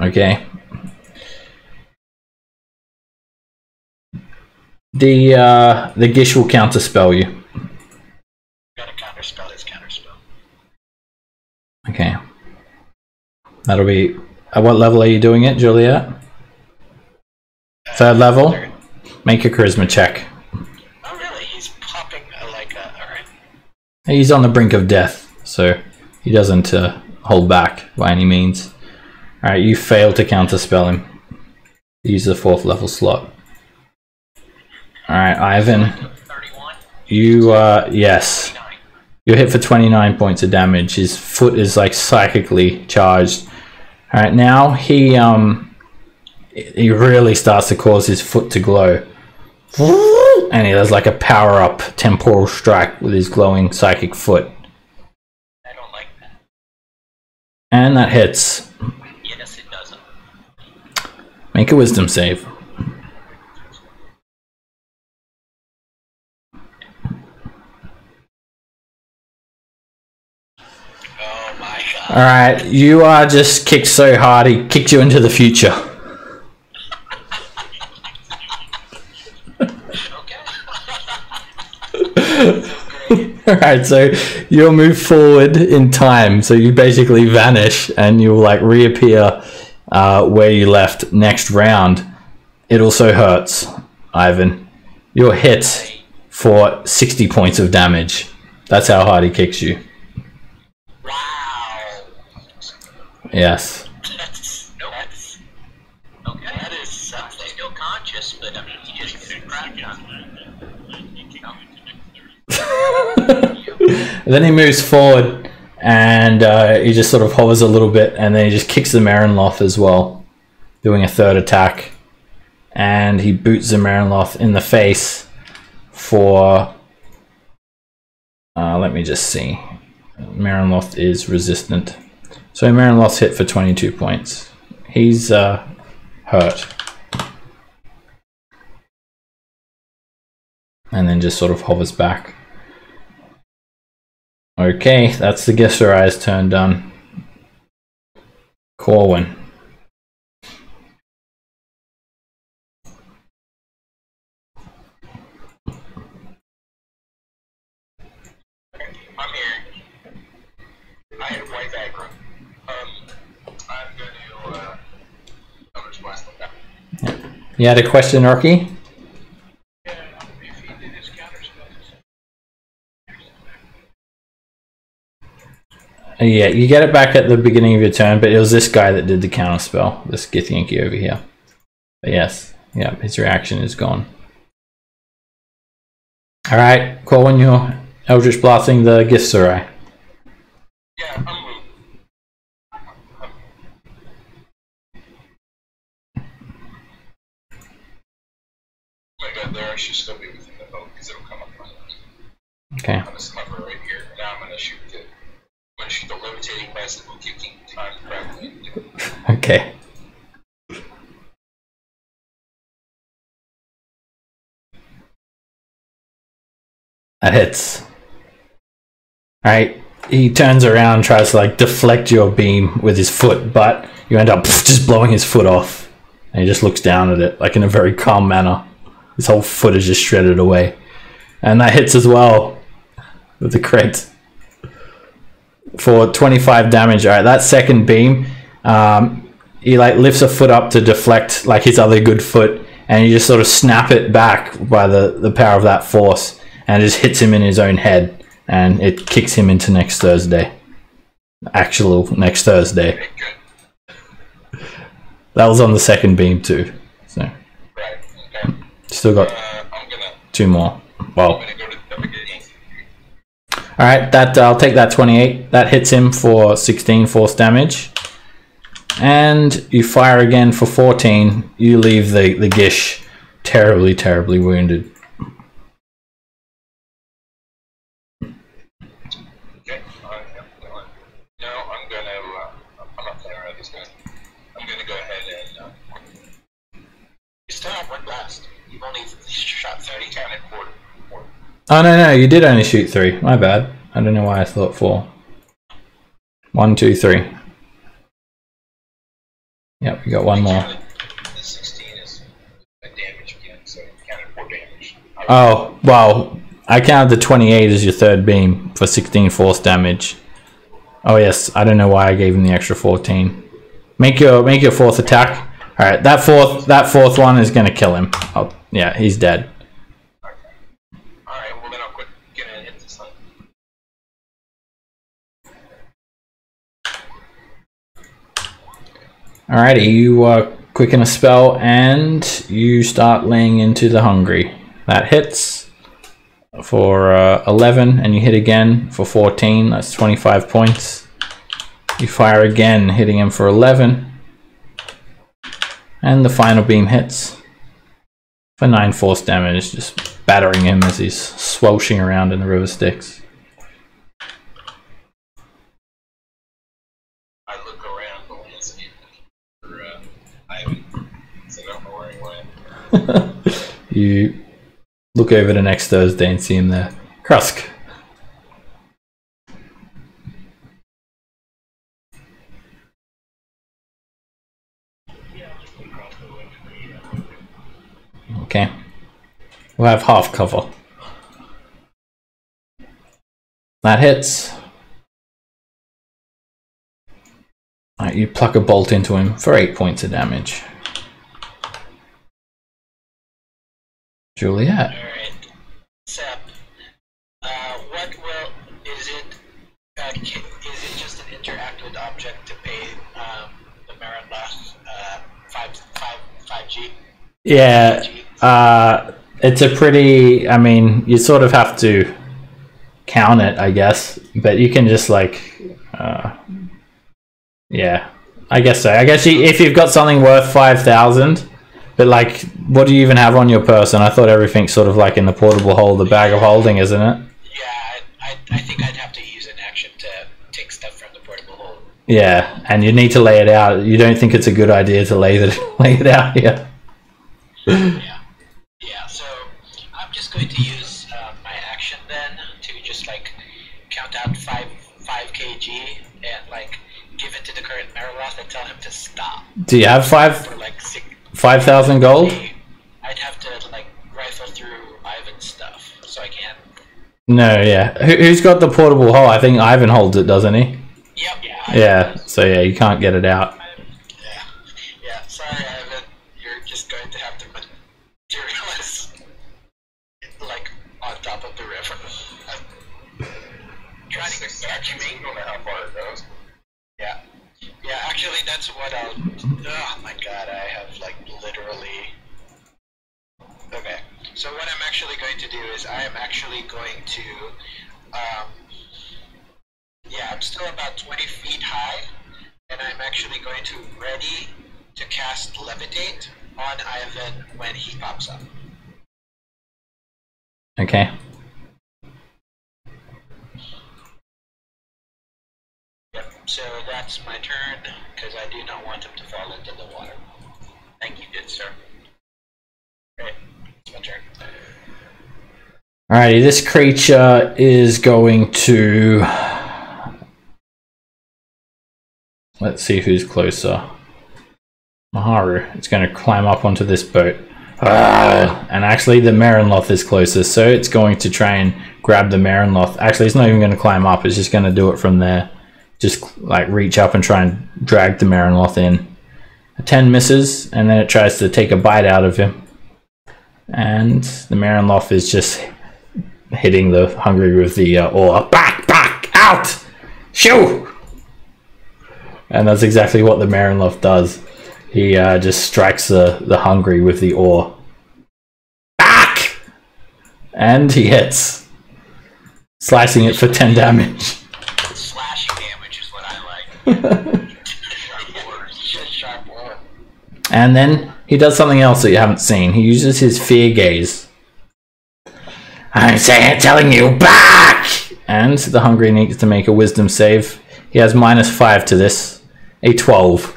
Okay. The Gish will counterspell you. Gotta counterspell his counterspell. Okay. That'll be... At what level are you doing it, Juliet? 3rd level? Make a charisma check. Oh really? He's popping alright. He's on the brink of death, so he doesn't hold back by any means. Alright, you fail to counterspell him. Use the 4th level slot. Alright, Ivan. 31. You, yes. 29. You're hit for 29 points of damage. His foot is like psychically charged. Alright, now he really starts to cause his foot to glow. And he does like a power-up temporal strike with his glowing psychic foot. I don't like that. And that hits. Yes, it doesn't. Make a wisdom save. Oh my god. Alright, you are just kicked so hard, he kicked you into the future. Alright, so you'll move forward in time, so you basically vanish and you'll like reappear where you left next round. It also hurts, Ivan. You're hit for 60 points of damage. That's how hard he kicks you. Wow. Yes. That's okay. That is something. Still conscious, but I mean, he just couldn't crack on. Then he moves forward and he just sort of hovers a little bit and then he just kicks the Marinloth as well, doing a 3rd attack. And he boots the Marinloth in the face for... let me just see. Marinloth is resistant. So Marinloth's hit for 22 points. He's hurt. And then just sort of hovers back. Okay, that's the Gisserai's turn done. Corwin. I'm here. I had white aggro. I'm gonna Eldritch Blast them down. You had a question, Rocky? Yeah, if he did his counterspell. Yeah, you get it back at the beginning of your turn, but it was this guy that did the counterspell, this Githyanki over here. But yes, yeah, his reaction is gone. Alright, Corwin, you're Eldritch Blasting the Githzerai. Yeah, I'm moving. Oh my god, there I should still be within the boat because it'll come up my left. Okay. I'm gonna hover right here. Now I'm gonna shoot the levitating bicycle kicking time traveling. Okay. That hits. Alright, he turns around, tries to like deflect your beam with his foot, but you end up just blowing his foot off. And he just looks down at it, like in a very calm manner. His whole foot is just shredded away. And that hits as well with the crit. For 25 damage. Alright, that second beam, he like lifts a foot up to deflect like his other good foot, and you just sort of snap it back by the power of that force, and it just hits him in his own head, and it kicks him into next Thursday. Actual next Thursday. Okay, good. That was on the second beam too. So Right, okay. still got I'm gonna 2 more. Well, go to the beginning. alright, that I'll take that 28. That hits him for 16 force damage. And you fire again for 14. You leave the Gish terribly, terribly wounded. Okay, no, I'm gonna, I'm not playing around this guy. I'm gonna go ahead and, You still have one blast. You've only shot 30 counted quarter. Oh no, you did only shoot 3. My bad. I don't know why I thought 4. 1, 2, 3. Yep, you got one more. The 16 is a damage again, so you counted 4 damage. Oh, well, I counted the 28 as your third beam for 16 force damage. Oh yes, I don't know why I gave him the extra 14. Make your fourth attack. Alright, that fourth one is gonna kill him. Yeah, he's dead. Okay. Alright, well then I'll quit gonna hit this one. Alrighty, you quicken a spell and you start laying into the hungry. That hits for 11, and you hit again for 14. That's 25 points. You fire again, hitting him for 11. And the final beam hits for 9 force damage, just battering him as he's swelshing around in the river Styx. I look around the landscape for Ivan, so I don't know where he went. You look over to next Thursday and see him there. Krusk. Okay. We'll have half cover. That hits. Alright, you pluck a bolt into him for 8 points of damage. Juliet. Alright. Sep, is it just an interactive object to pay the Marinloth 5G? Yeah, it's a pretty, I mean, you sort of have to count it, I guess, but you can just like, yeah, I guess so. I guess if you've got something worth 5,000, but like, what do you even have on your person? I thought everything's sort of like in the portable hold, the bag of holding, isn't it? Yeah, I think I'd have to use an action to take stuff from the portable hold. Yeah, and you need to lay it out. You don't think it's a good idea to lay it out here? Yeah, so I'm just going to use my action then to just like count out 5 kg and like give it to the current Mariloth and tell him to stop. Do you have For like 5,000 gold? I'd have to like rifle through Ivan's stuff, so I can't. No, yeah. Who's got the portable hole? I think Ivan holds it, doesn't he? Yep. Yeah, so yeah, you can't get it out. Yeah. Sorry, Ivan. You're just going to have to materialize like on top of the river. I'm trying to catch me. I don't know how far it goes. Yeah. Actually, that's what I'll. Oh my God, I have like literally. Okay. So what I'm actually going to do is I am actually going to. I'm still about 20 feet high, and I'm actually going to ready to cast Levitate on Ivan when he pops up. Okay. Yep, so that's my turn, because I do not want him to fall into the water. Thank you, good sir. Great, it's my turn. Alrighty, this creature is going to... Let's see who's closer. Maharu. It's going to climb up onto this boat. And actually the Marinloth is closest, so it's going to try and grab the Marinloth. Actually, it's not even going to climb up, it's just going to do it from there. Just like reach up and try and drag the Marinloth in. A 10 misses, and then it tries to take a bite out of him. And the Marinloth is just hitting the hungry with the oar. Back, out! Shoo! And that's exactly what the Marinloth does. He just strikes the hungry with the oar. Back! And he hits. Slicing it for 10 damage. Slashing damage is what I like. Sharp oar. And then he does something else that you haven't seen. He uses his fear gaze. I'm telling you, back! And the hungry needs to make a wisdom save. He has -5 to this. A 12.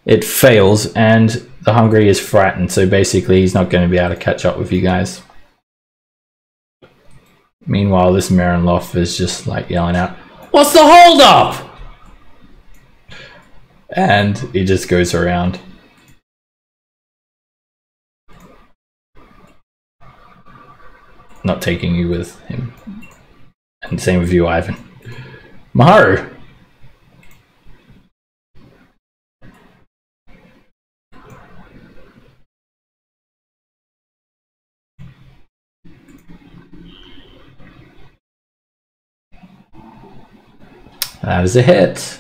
It fails, and the hungry is frightened, so basically he's not going to be able to catch up with you guys. Meanwhile, this Marinloth is just like yelling out, "What's the hold up?" And he just goes around. Not taking you with him. And same with you, Ivan. Maharu. That is a hit.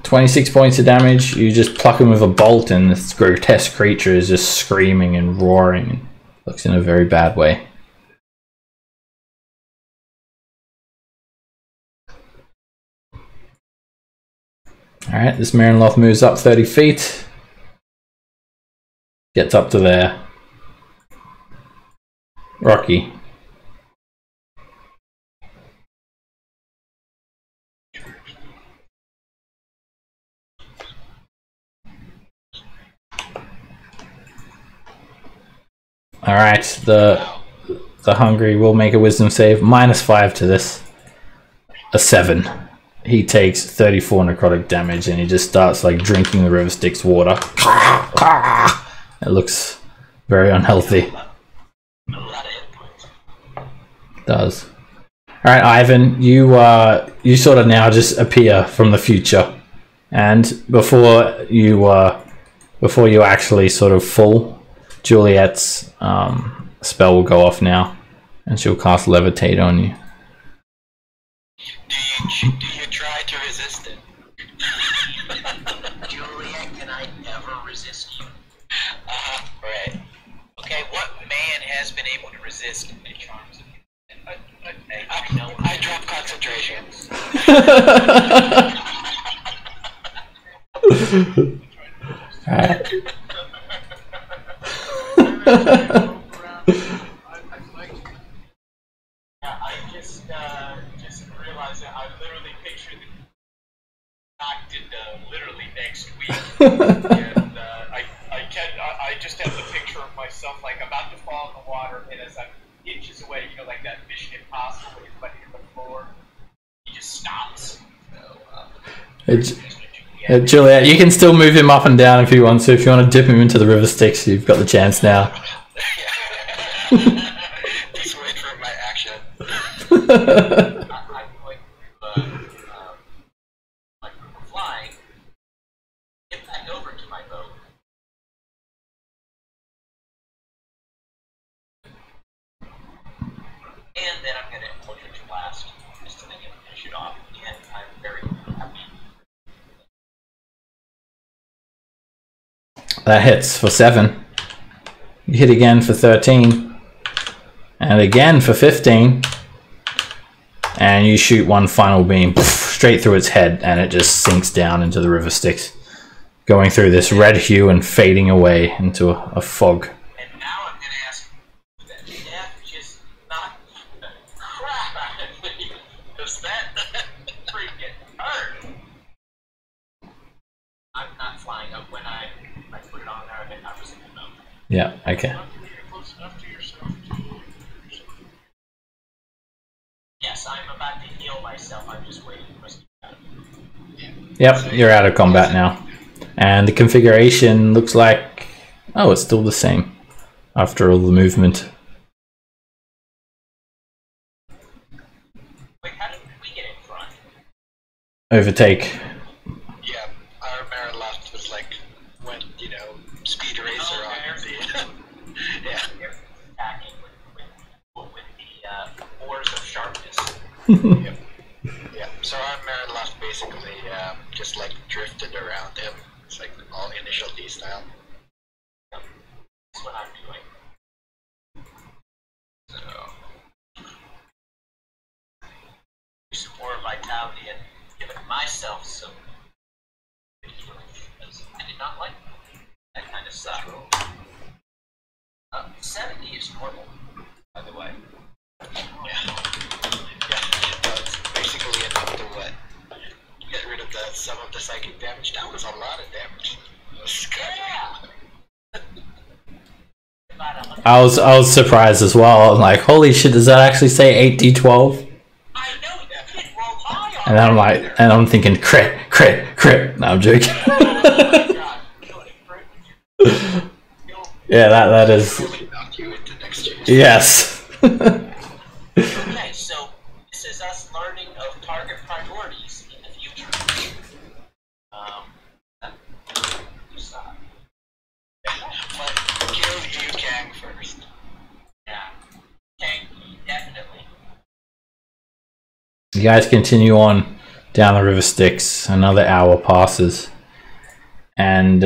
26 points of damage. You just pluck him with a bolt and this grotesque creature is just screaming and roaring and looks in a very bad way. Alright, this Marinloth moves up 30 feet. Gets up to there. Rocky. Alright, the Hungry will make a wisdom save. -5 to this. A 7. He takes 34 necrotic damage and he just starts like drinking the river Styx water. It looks very unhealthy. It does. Alright, Ivan, you sort of now just appear from the future. And before you actually sort of fall, Juliet's spell will go off now, and she'll cast Levitate on you. Do you try to resist it? Juliet, can I ever resist you? Right. Okay, what man has been able to resist the charms of you? I drop concentration. I just realized that I literally pictured knocked into literally next week, and I just have the picture of myself like about to fall in the water, and as I'm inches away, you know, like that Mission Impossible where you're putting the floor, he just stops. Juliet, you can still move him up and down if you want. So if you want to dip him into the river Styx, you've got the chance now. Just wait for my action. I'm going to, like flying, get back over to my boat. And then I'm going to Eldritch Blast, just to finish it off. And I'm very happy. That hits for 7. You hit again for 13. And again for 15. And you shoot one final beam straight through its head, and it just sinks down into the river Styx, going through this red hue and fading away into a fog. And now I'm going to ask that death just knock the crap out of me. Does that freaking hurt? I'm not flying up when I put it on there. I was in the boat. Yeah, okay. Close enough to yourself to Yes, I'm about to heal myself. I'm just waiting for us to get out. Yep, you're out of combat now. And the configuration looks like... Oh, it's still the same after all the movement. Wait, how did we get in front? Overtake. Yeah, our Mara left was like when, you know, Speed Racer on the yeah. You're attacking with the oars of sharpness. Yep. Yeah. So our Mara left basically just like drifted around him. It's like all initial D style. That's what I'm doing. So use some more vitality and giving myself some healing because I did not like that kind of suck. 70 is normal, by the way. Yeah. That's basically enough to what? Get rid of some of the psychic damage. That was a lot of damage. I was surprised as well. I'm like, holy shit, does that actually say 8d12? I know that did roll high on And I'm like, and I'm thinking crit, crit, crit. No, I'm joking. Yeah, that is. Really knocked you into next year's. Yes. Okay, so this is us learning of target priorities in the future. But kill you Kang first. Yeah, Kang, definitely. You guys continue on down the river Styx. Another hour passes, and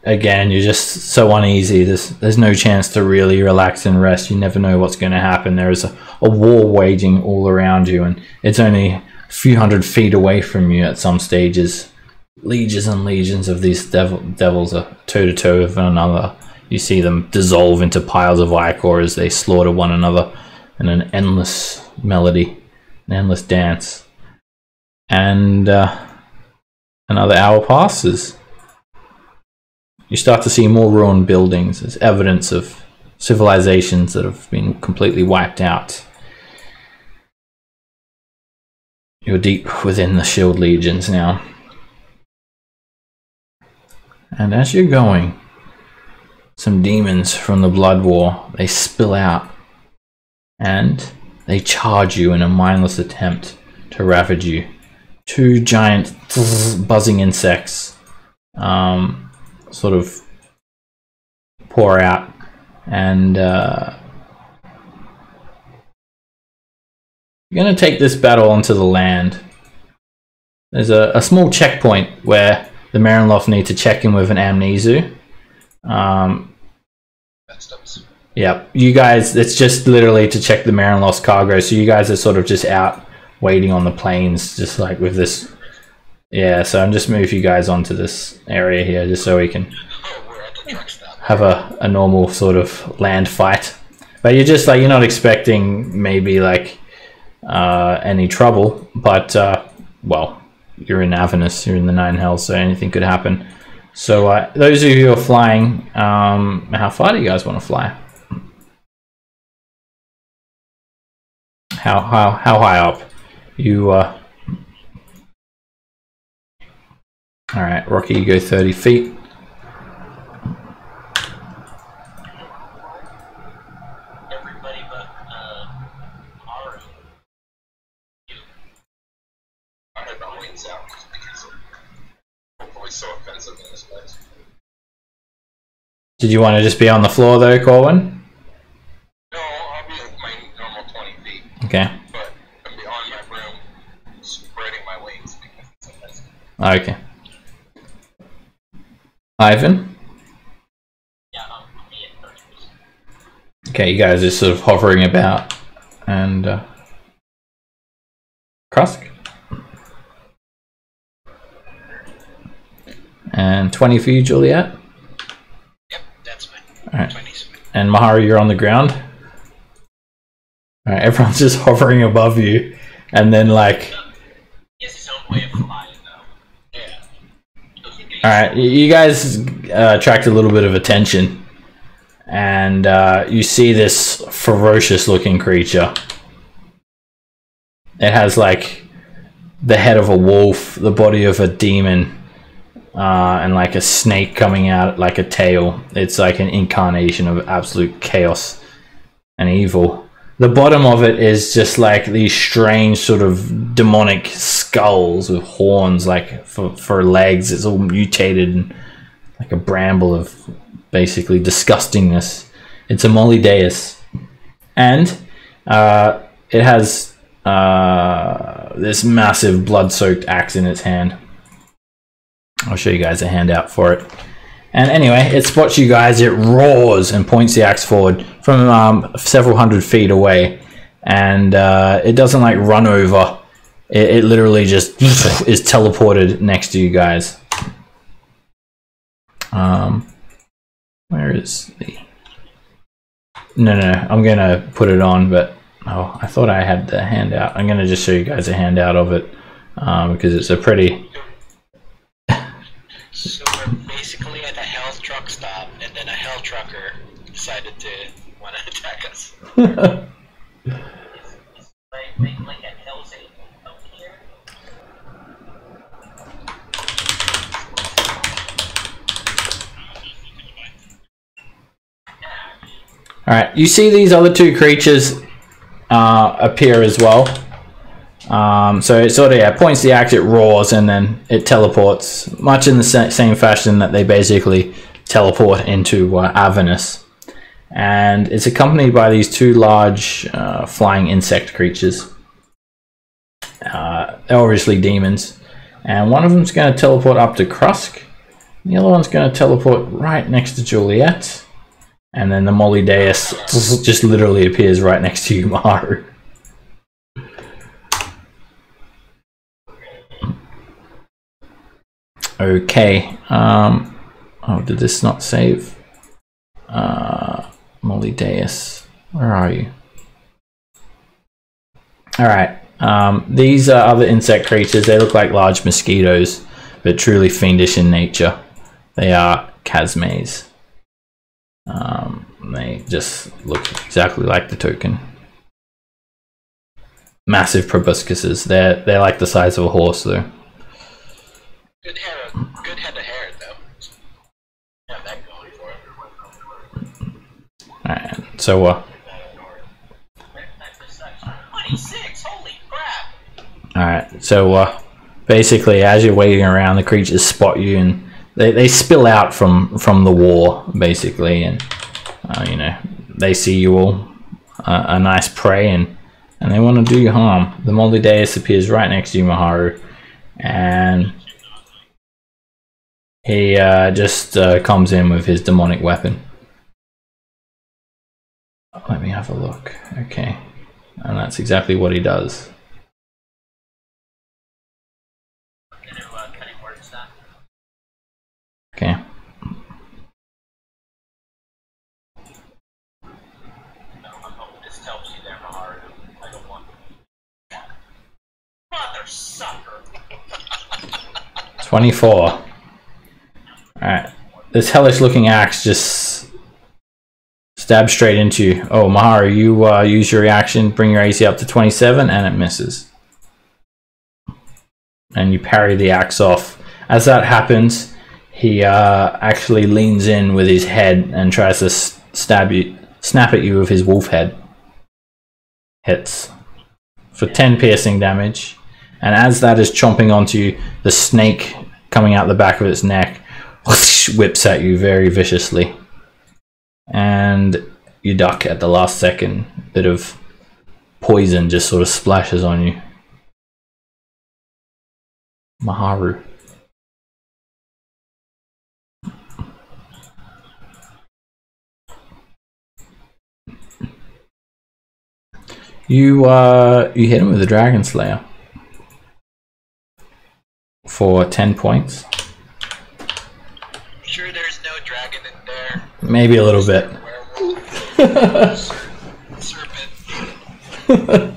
again, you're just so uneasy. There's no chance to really relax and rest. You never know what's going to happen. There is a war waging all around you, and it's only a few hundred feet away from you at some stages. Legions and legions of these devils are toe-to-toe with one another. You see them dissolve into piles of ichor as they slaughter one another in an endless melody, an endless dance. And another hour passes. You start to see more ruined buildings as evidence of civilizations that have been completely wiped out. You're deep within the shield legions now. And as you're going, some demons from the Blood War, they spill out and they charge you in a mindless attempt to ravage you. Two giant buzzing insects sort of pour out, and you're going to take this battle onto the land. There's a small checkpoint where the Marinloft need to check in with an Amnesu. Yeah, you guys, it's just literally to check the Marinloft's cargo, so you guys are sort of just out waiting on the plains, just like with this. Yeah, so I'm just moving you guys onto this area here, just so we can have a normal sort of land fight. But you're just like, you're not expecting maybe like any trouble, but well, you're in Avernus, you're in the Nine Hells, so anything could happen. So those of you who are flying, how far do you guys want to fly? How high up? You alright, Rocky, you go 30 feet. Everybody but Haru. I had my wings out just because of always so offensive in this place. Did you want to just be on the floor though, Corwin? No, I'll be like my normal 20 feet. Okay. But I'm beyond my room, spreading my wings because it's offensive. Okay. Ivan? Yeah, me at 30%. Okay, you guys are sort of hovering about. And Krusk? And 20 for you, Juliet? Yep, that's fine. Alright. 20's fine. And Maharu, you're on the ground? Alright, everyone's just hovering above you. And then like... He has his own way of flying, though. Yeah. Alright, you guys attract a little bit of attention. And you see this ferocious looking creature. It has like the head of a wolf, the body of a demon, and like a snake coming out like a tail. It's like an incarnation of absolute chaos and evil. The bottom of it is just like these strange sort of demonic skulls with horns like for legs. It's all mutated and like a bramble of basically disgustingness. It's a Mollideus. And it has this massive blood-soaked axe in its hand. I'll show you guys a handout for it. And anyway, it spots you guys, it roars and points the axe forward from several hundred feet away. And it doesn't like run over. It literally just is teleported next to you guys. Where is the... No, I'm gonna put it on, but oh, I thought I had the handout. I'm gonna just show you guys a handout of it because it's a pretty... So we're basically at a health truck stop, and then a health trucker decided to want to attack us. It's like at Hell's Angel up here. Alright, you see these other two creatures appear as well. So it sort of points the axe, it roars, and then it teleports, much in the same fashion that they basically teleport into Avernus. And it's accompanied by these two large flying insect creatures. They're obviously demons. And one of them's going to teleport up to Krusk. The other one's going to teleport right next to Juliet. And then the Molly Deus just literally appears right next to you, Maharu. Okay. Oh, did this not save? Molly Deus. Where are you? Alright. These are other insect creatures. They look like large mosquitoes, but truly fiendish in nature. They are Chasmes. They just look exactly like the token. Massive proboscises. They're like the size of a horse, though. Good head of hair, though. Yeah, that going for it. Alright, so 26, holy crap! Alright, so basically as you're waiting around, the creatures spot you and they spill out from the war, basically, and you know, they see you all a nice prey and they want to do you harm. The Moldy Deus appears right next to you, Maharu, and he just comes in with his demonic weapon. Let me have a look. Okay, and that's exactly what he does. Okay. This helps you there, Maharu. I don't want mother sucker. 24. Alright. This hellish looking axe just stabs straight into you. Oh, Maharu, you use your reaction, bring your AC up to 27, and it misses. And you parry the axe off. As that happens, he actually leans in with his head and tries to snap at you with his wolf head. Hits for 10 piercing damage, and as that is chomping onto you, the snake coming out the back of its neck whips at you very viciously, and you duck at the last second. A bit of poison just sort of splashes on you. Maharu. You hit him with a Dragon Slayer for 10 points. Sure, there's no dragon in there. Maybe a little bit. Serpent.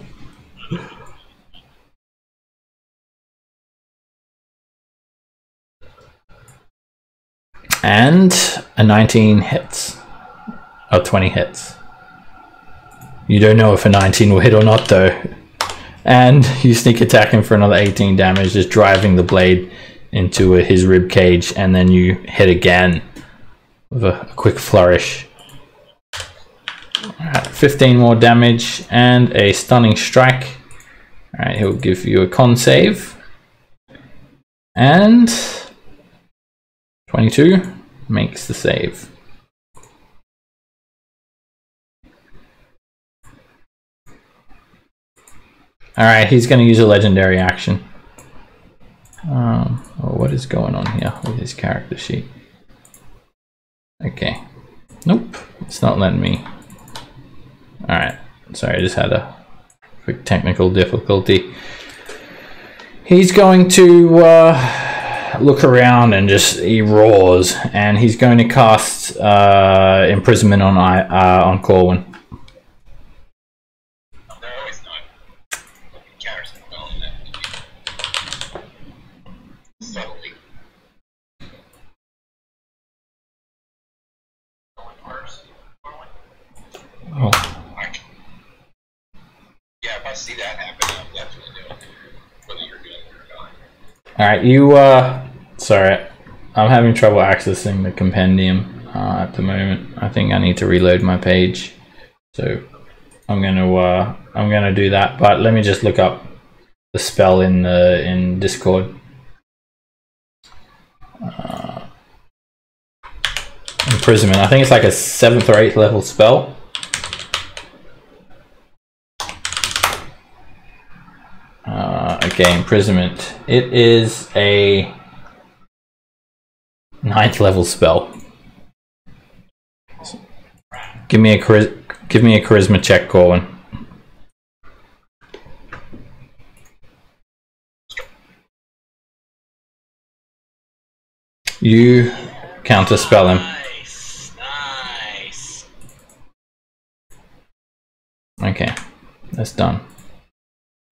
And a 19 hits. Or 20 hits. You don't know if a 19 will hit or not, though. And you sneak attack him for another 18 damage, just driving the blade into his rib cage, and then you hit again with a quick flourish. Alright, 15 more damage and a stunning strike. Alright, he'll give you a con save. And 22 makes the save. Alright, he's going to use a legendary action. Oh, what is going on here with his character sheet? Okay. Nope, it's not letting me. Alright, sorry, I just had a quick technical difficulty. He's going to look around and he roars, and he's going to cast imprisonment on Corwin. Oh. Yeah, if I see that happen, I'll definitely do it. Whether you're doing it or not. Alright, you, sorry, I'm having trouble accessing the compendium at the moment. I think I need to reload my page. So I'm gonna do that, but let me just look up the spell in Discord. Imprisonment, I think it's like a 7th or 8th level spell. Okay, imprisonment. It is a 9th level spell. Give me a charisma check, Corwin. You counterspell him. Nice. Okay, that's done.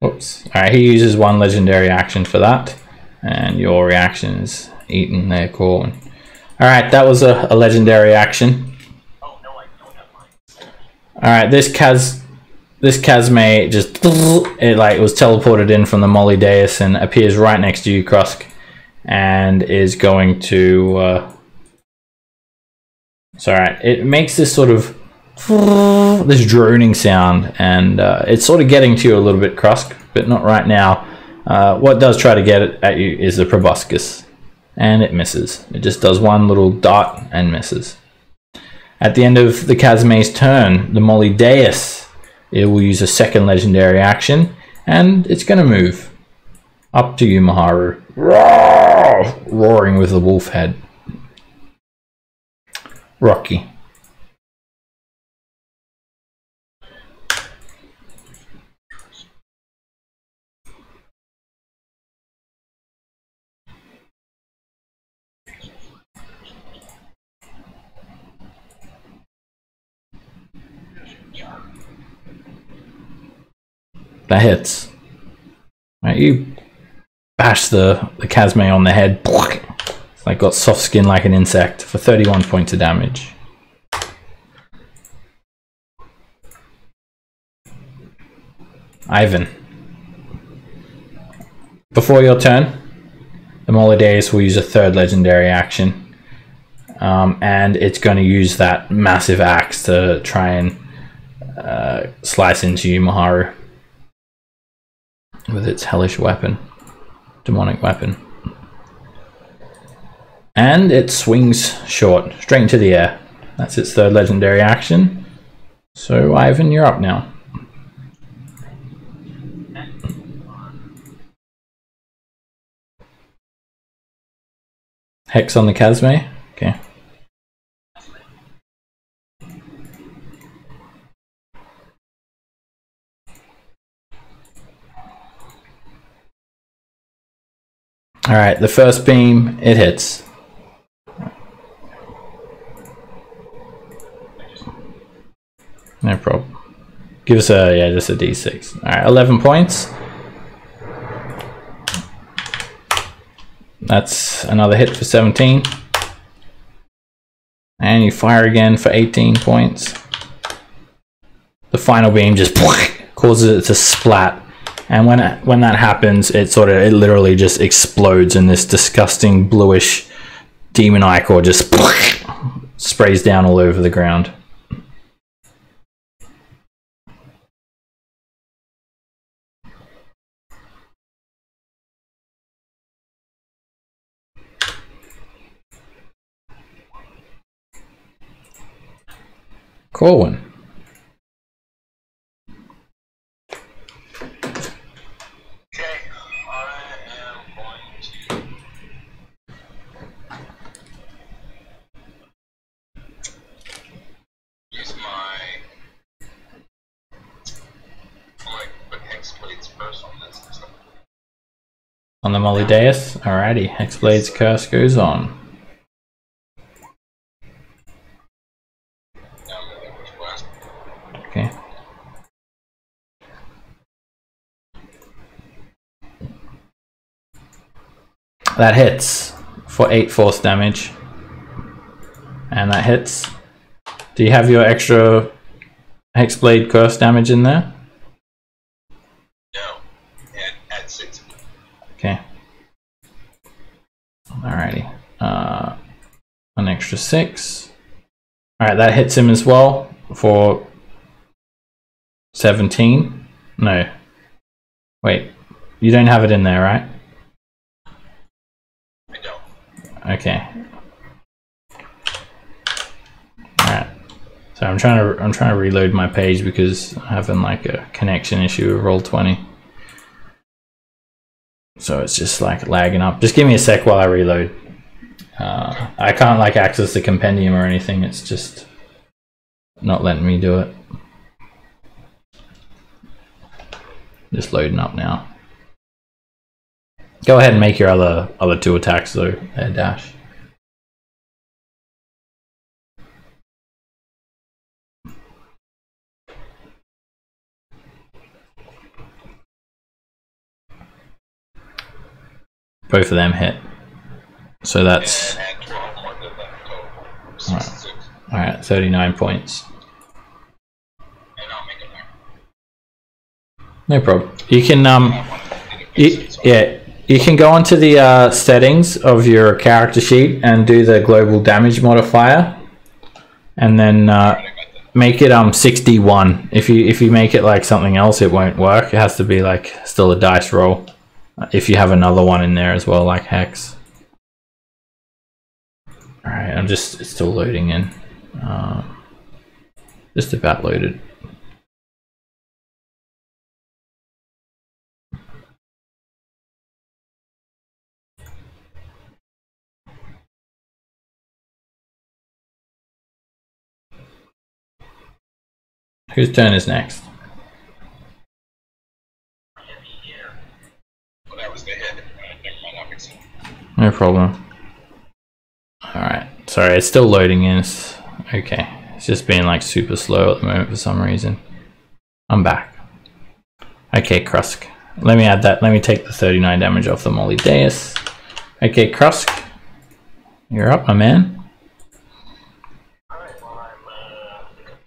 Oops. Alright, he uses 1 legendary action for that. And your reaction is eaten there, Corwin. Alright, that was a legendary action. Oh no, I don't have mine. Alright, this Kazme just it was teleported in from the Molly Deus and appears right next to you, Krusk, and is going to it makes this sort of this droning sound, and it's sort of getting to you a little bit, Krusk, but not right now. What does try to get at you is the proboscis, and it misses. It just does 1 little dot and misses. At the end of the Kazme's turn, the Molly Deus, it will use a 2nd legendary action, and it's going to move up to you, Maharu, roaring with the wolf head. Rocky. That hits. Right, you bash the Kazme on the head. It's like got soft skin like an insect for 31 points of damage. Ivan. Before your turn, the Molideus will use a 3rd legendary action. And it's going to use that massive axe to try and slice into you, Maharu, with its hellish weapon, demonic weapon. And it swings short, straight into the air. That's its 3rd legendary action. So Ivan, you're up now. Hex on the Kazme? Okay. Alright, the first beam, it hits. No problem. Give us just a d6. Alright, 11 points. That's another hit for 17. And you fire again for 18 points. The final beam just causes it to splat. And when that happens, it literally just explodes, and this disgusting bluish demon ichor just sprays down all over the ground. Corwin. Okay, I am going to use my. I'm going to put Hex Blades first on this. On the Molideus? Alrighty, Hexblade's curse goes on. Okay. That hits for 8 force damage. And that hits. Do you have your extra Hexblade curse damage in there? No, add 6. Okay. Alrighty. An extra 6. Alright, that hits him as well for 17. No. Wait. You don't have it in there, right? I don't. Okay. Alright. So I'm trying to reload my page because I'm having like a connection issue with Roll20. so it's just like lagging up. Just give me a sec while I reload. I can't like access the compendium or anything. It's just not letting me do it. Just loading up now. Go ahead and make your other two attacks though, there, Dash. Both of them hit. So that's alright, 39 points. No problem. You can you can go onto the settings of your character sheet and do the global damage modifier, and then make it 61. If you make it like something else, it won't work. It has to be like still a dice roll. If you have another one in there as well, like hex. Alright, it's still loading in. Just about loaded. Whose turn is next? Well, that was the hit. Never mind, that makes sense. No problem. Alright, sorry, it's still loading in. Okay, it's just being like super slow at the moment for some reason. I'm back. Okay, Krusk. Let me add that. Let me take the 39 damage off the Molly Deus. Okay, Krusk. You're up, my man. Alright, well, I'm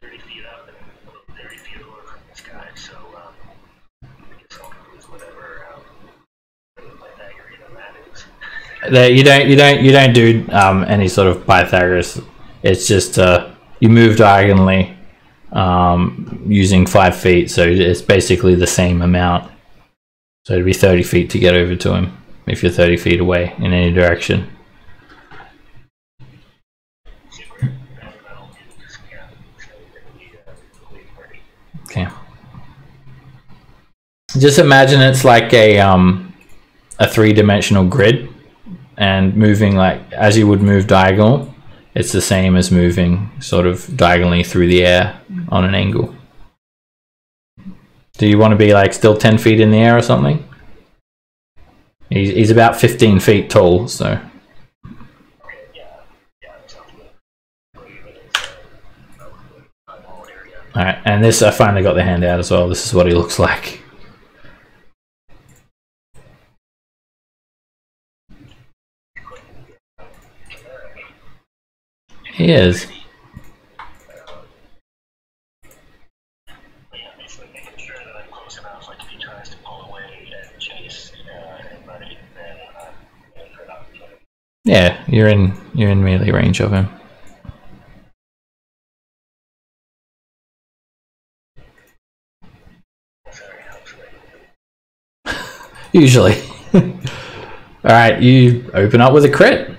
30 feet up and 30 feet away from this guy, so I guess I'll use whatever Pythagorean that is. You don't do any sort of Pythagoras. It's just you move diagonally using 5 feet, so it's basically the same amount. So it'd be 30 feet to get over to him if you're 30 feet away in any direction. Okay. Just imagine it's like a 3-dimensional grid, and moving like as you would move diagonal, it's the same as moving sort of diagonally through the air on an angle. Do you want to be like still 10 feet in the air or something? He's about 15 feet tall, so. Alright, and this, I finally got the handout as well. This is what he looks like. He is. Yeah, you're in melee range of him. Usually. Alright, you open up with a crit.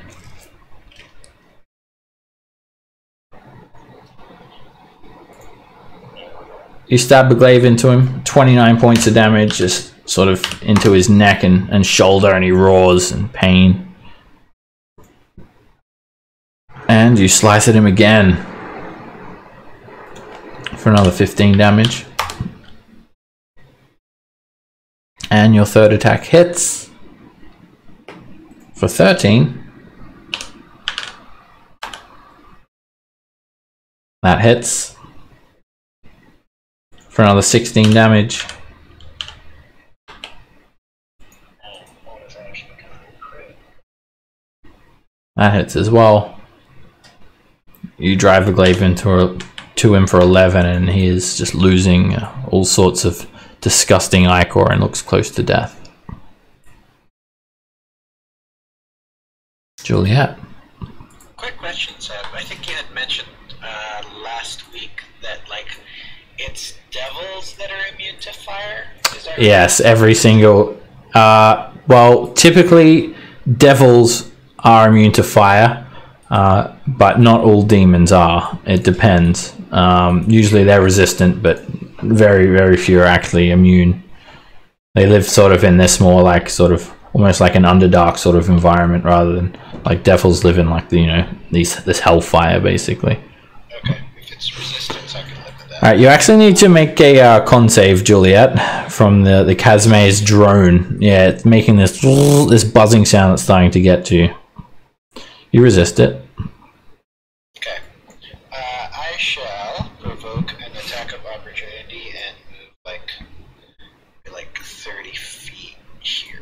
You stab the glaive into him, 29 points of damage, just sort of into his neck and shoulder, and he roars in pain. And you slice at him again for another 15 damage. And your third attack hits for 13. That hits for another 16 damage. That hits as well. You drive the glaive to him for 11, and he is just losing all sorts of disgusting ichor and looks close to death. Juliet. Quick question, Sam. I think you had mentioned last week that like it's devils that are immune to fire. Is that yes, right? Every single. Well, typically devils are immune to fire. But not all demons are. It depends. Usually they're resistant, but very, very few are actually immune. They live sort of in this more like sort of almost like an Underdark sort of environment rather than like devils live in like the, you know, this hellfire basically. Okay, if it's resistance, I can live with that. All right, you actually need to make a con save, Juliet, from the Casme's drone. Yeah, it's making this buzzing sound that's starting to get to you. You resist it. Okay. I shall provoke an attack of opportunity and move like 30 feet here.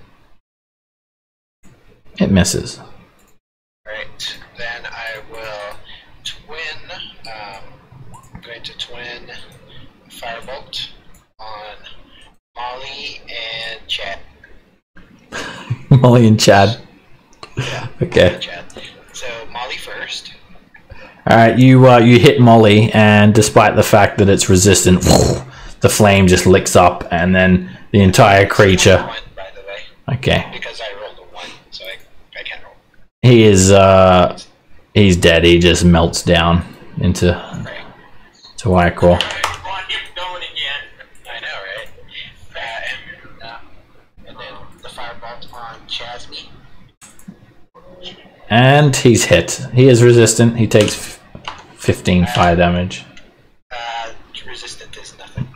It misses. Alright, then I will twin, I'm going to twin Firebolt on Molly and Chad. Molly and Chad. Yeah, Okay. Chad. So Molly first. Alright, you hit Molly, and despite the fact that it's resistant, the flame just licks up, and then the entire creature... One, by the way, Okay. because I rolled a 1, so I can't roll. He is, he's dead. He just melts down into Right. Ichor. I know, right? And then the Firebolt on Chasme. And he's hit. He is resistant. He takes 15 fire damage. Resistant is nothing.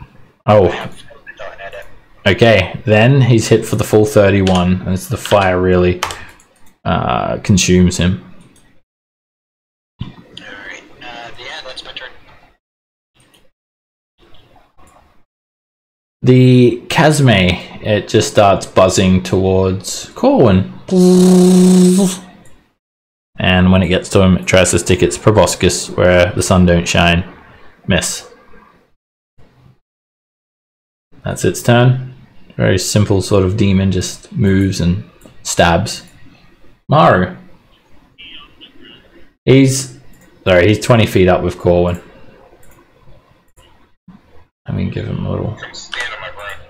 Oh, I have done at it. okay. Then he's hit for the full 31, and it's the fire really consumes him. Alright, yeah, that's my turn. The Casme, it just starts buzzing towards Corwin. And when it gets to him, it tries to stick its proboscis where the sun don't shine. Miss. That's its turn. Very simple sort of demon, just moves and stabs. Maru. He's 20 feet up with Corwin. I mean, give him a little... I'm standing my ground.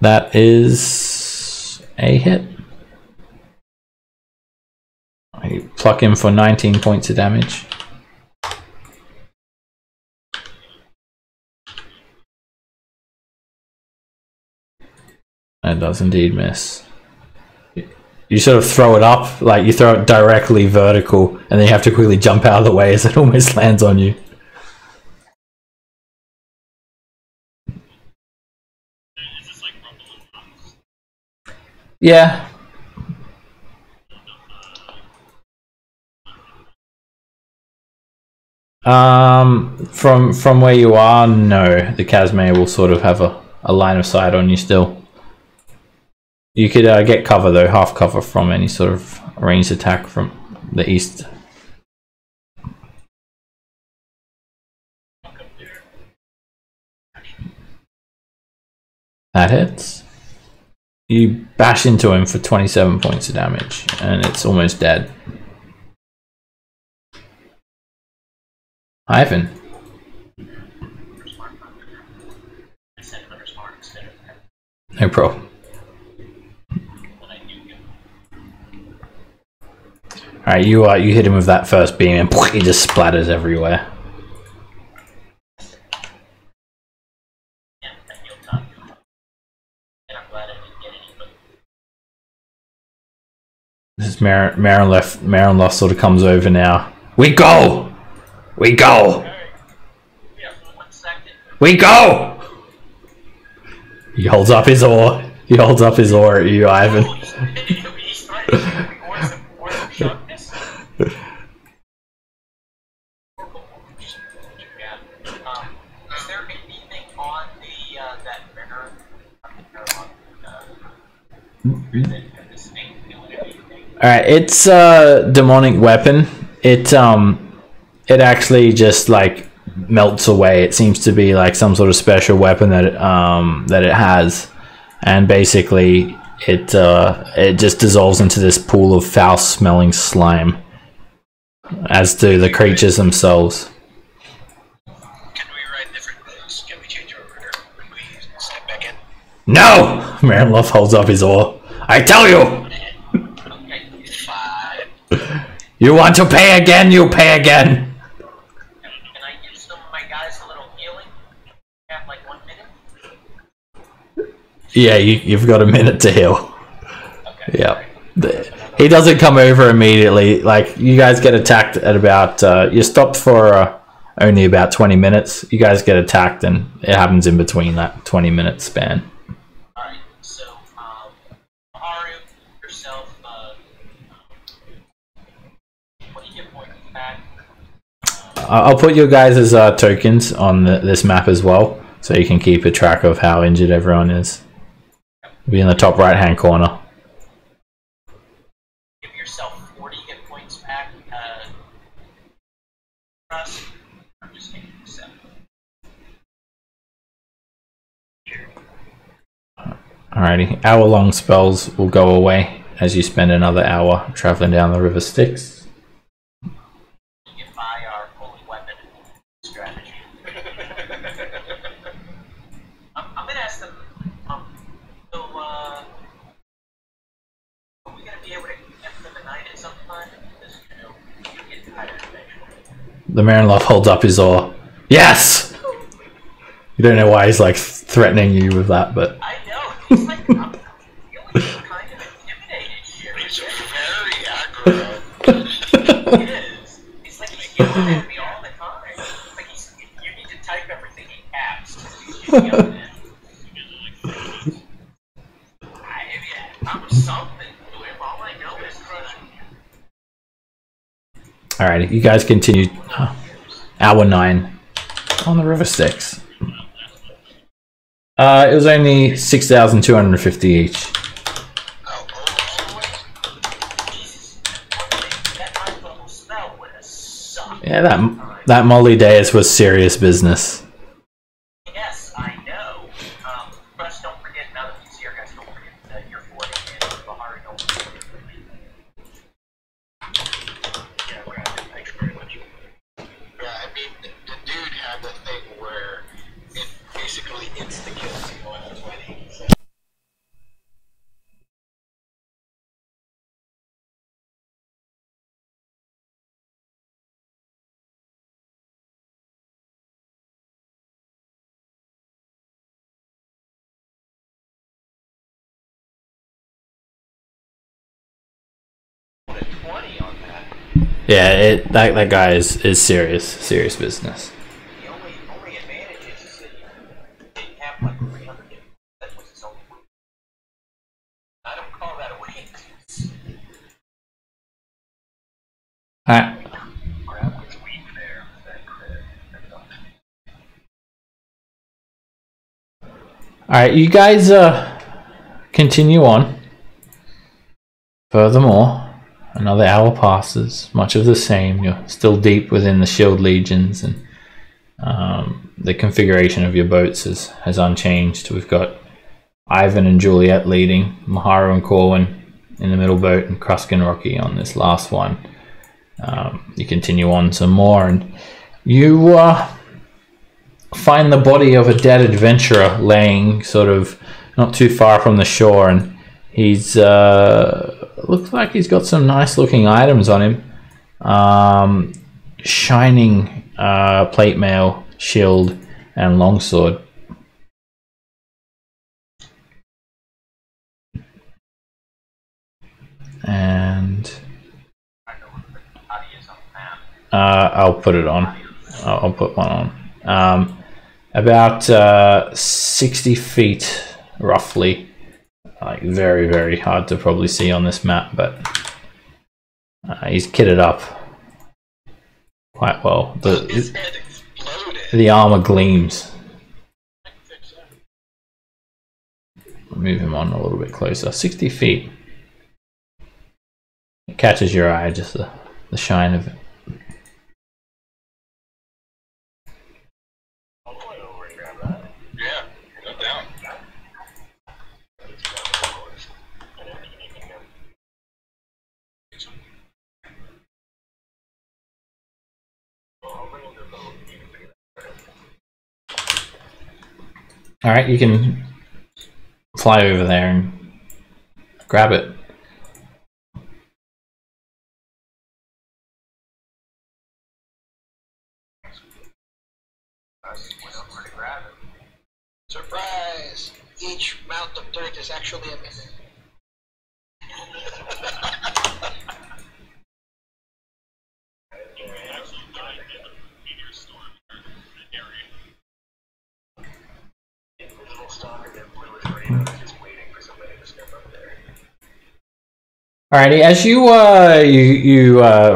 That is a hit. I pluck him for 19 points of damage. That does indeed miss. You sort of throw it up, like you throw it directly vertical, and then you have to quickly jump out of the way as it almost lands on you. Yeah. From where you are, no. The Casme will sort of have a line of sight on you still. You could get cover though, half cover from any sort of ranged attack from the east. That hits. You bash into him for 27 points of damage, and it's almost dead. Ivan. No problem. Alright, you hit him with that first beam, and he just splatters everywhere. This is Marin sort of comes over now. We go! We go! We go! He holds up his oar. He holds up his oar at you, Ivan. Is there anything on that mirror? Alright, it's a demonic weapon. It actually just like melts away. It seems to be like some sort of special weapon that it has, and basically it just dissolves into this pool of foul-smelling slime, as do the creatures themselves. Can we ride different boats? Can we change our order when we step back in? No! Marinloth holds up his oar. I tell you! Okay, 5. You want to pay again, you pay again! Yeah, you've got a minute to heal. Okay. Yeah. He doesn't come over immediately. Like, you guys get attacked at about... you're stopped for only about 20 minutes. You guys get attacked, and it happens in between that 20-minute span. Alright, so, Haru, yourself, what do you get points back? I'll put your guys as tokens on this map as well, so you can keep a track of how injured everyone is. It'll be in the top right-hand corner. Give yourself 40 hit points back, Russ. I'm just making this up. Alrighty, hour-long spells will go away as you spend another hour traveling down the River Styx. You can buy our holy weapon strategy. I'm gonna ask them, so, are we gonna be able to get them a night at some time? Because, you get tired eventually. The Marinlove holds up his oar. Yes! You don't know why he's like threatening you with that, but... I know, he's like, I'm feeling kind of intimidated here. He's very aggro. He is. He's like, he's yelling at me all the time. Like, you need to type everything in caps. He's yelling at me. I'm something to him. All I know is Alright, you guys continue. Hour 9 on the River Styx. It was only 6,250 each. Jesus, that high level spell would have sucked. Yeah, that Molly Deus was serious business. Yes, I know. But don't forget, now that he's here, guys, don't forget that you're 40 and Bahari don't forget. Yeah, Brad, thanks very much. Yeah, I mean, the dude had the thing where it basically insta-kills you on 20. So. Yeah, that guy is serious business. The only advantage is that you didn't have like 300 hit. That was his only move. I don't call that a weakness. Alright. Brad was weak there with that crit. Alright, you guys continue on. Furthermore, another hour passes, much of the same. You're still deep within the shield legions, and the configuration of your boats has unchanged. We've got Ivan and Juliet leading, Maharu and Corwin in the middle boat, and Krusk and Rocky on this last one. You continue on some more, and you find the body of a dead adventurer laying sort of not too far from the shore, and he's looks like he's got some nice looking items on him. Shining plate mail, shield, and longsword. And I'll put it on. I'll put one on. About 60 feet roughly. Like very, very hard to probably see on this map, but he's kitted up quite well. His head exploded. The armor gleams. Move him on a little bit closer. 60 feet. It catches your eye, just the shine of it. Yeah, no doubt. Alright, you can fly over there and grab it. Surprise! Each mount of dirt is actually a minute. Invisible stalker that blew his radar, just waiting for somebody to step up there. Alrighty, as you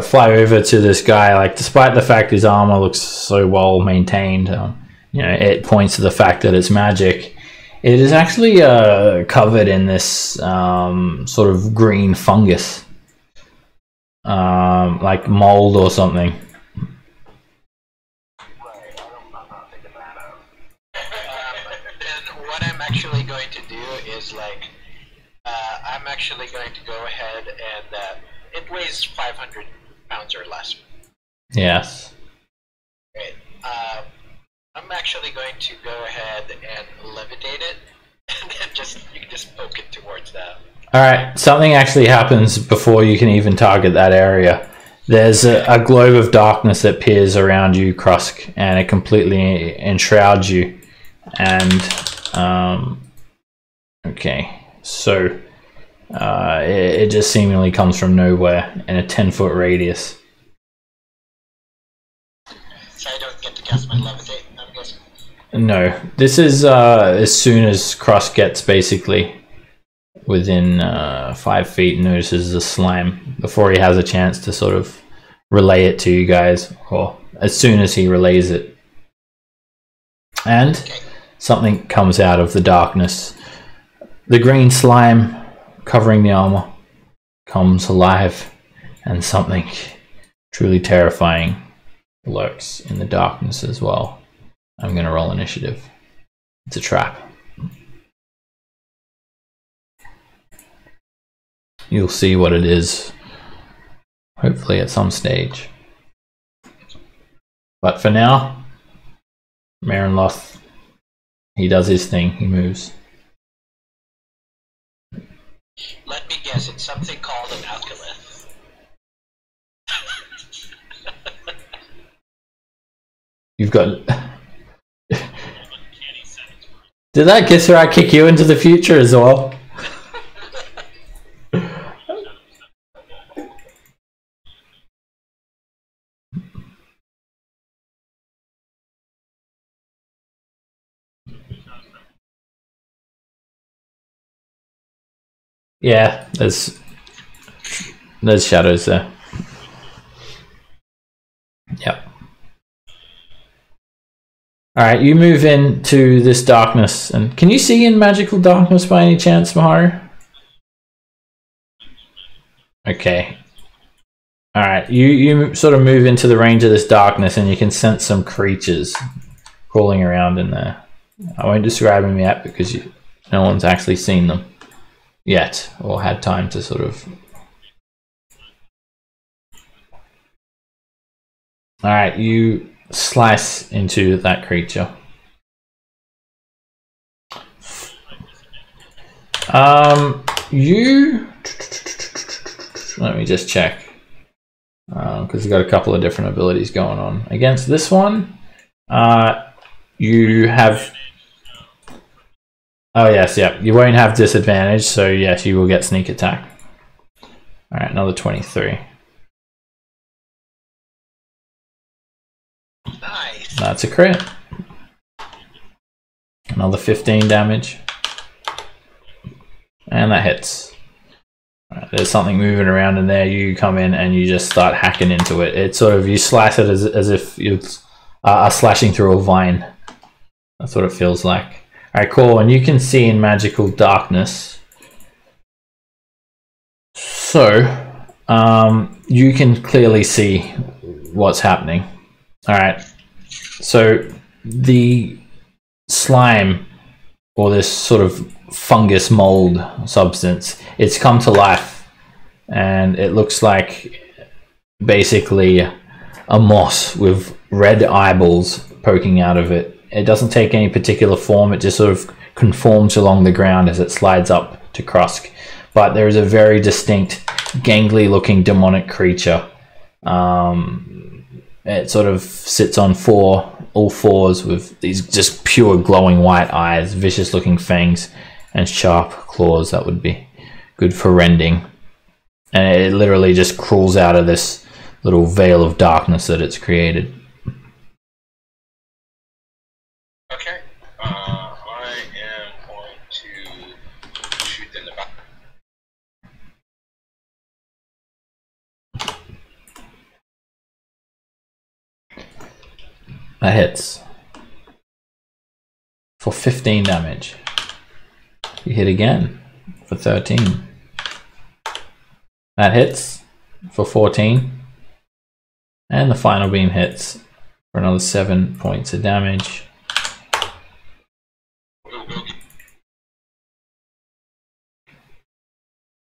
fly over to this guy, like despite the fact his armor looks so well maintained, you know, it points to the fact that it's magic. It is actually covered in this sort of green fungus, like mold or something. Right, I'm not thinking that out. Then what I'm actually going to do is like, I'm actually going to go ahead and it weighs 500 pounds or less. Yes. Right. I'm actually going to go ahead and levitate it, and then you can just poke it towards that. Alright, something actually happens before you can even target that area. There's a globe of darkness that appears around you, Krusk, and it completely enshrouds you. And, okay, so it just seemingly comes from nowhere in a 10-foot radius. So I don't get to cast my levitate, I'm guessing. No, this is as soon as Krusk gets basically within 5 feet, notices the slime before he has a chance to sort of relay it to you guys, or as soon as he relays it. And something comes out of the darkness. The green slime covering the armor comes alive, and something truly terrifying lurks in the darkness as well. I'm going to roll initiative. It's a trap. You'll see what it is, hopefully at some stage. But for now, Marinloth, he does his thing, he moves. Let me guess, it's something called an alkylith. You've got... Did that Githrak kick you into the future as well? Yeah, there's shadows there. Yep. Alright, you move into this darkness, and can you see in magical darkness by any chance, Maharu? Okay. Alright, you sort of move into the range of this darkness, and you can sense some creatures crawling around in there. I won't describe them yet because no one's actually seen them yet, or had time to sort of... Alright, you slice into that creature. Let me just check, because we've got a couple of different abilities going on. Against this one, you have... Oh yes, yeah, you won't have disadvantage, so yes, you will get sneak attack. Alright, another 23. Nice. That's a crit. Another 15 damage. And that hits. Right, there's something moving around in there. You come in and you just start hacking into it. It's sort of, you slice it as if you are slashing through a vine. That's what it feels like. Alright, cool. And you can see in magical darkness. So, you can clearly see what's happening. Alright, so the slime, or this sort of fungus mold substance, it's come to life, and it looks like basically a moss with red eyeballs poking out of it. It doesn't take any particular form, it just sort of conforms along the ground as it slides up to Krusk. But there is a very distinct, gangly looking demonic creature. It sort of sits on 4 all fours with these just pure glowing white eyes, vicious looking fangs, and sharp claws that would be good for rending. And it literally just crawls out of this little veil of darkness that it's created. Okay. I am going to shoot in the back. That hits for 15 damage. You hit again for 13. That hits for 14. And the final beam hits for another 7 points of damage.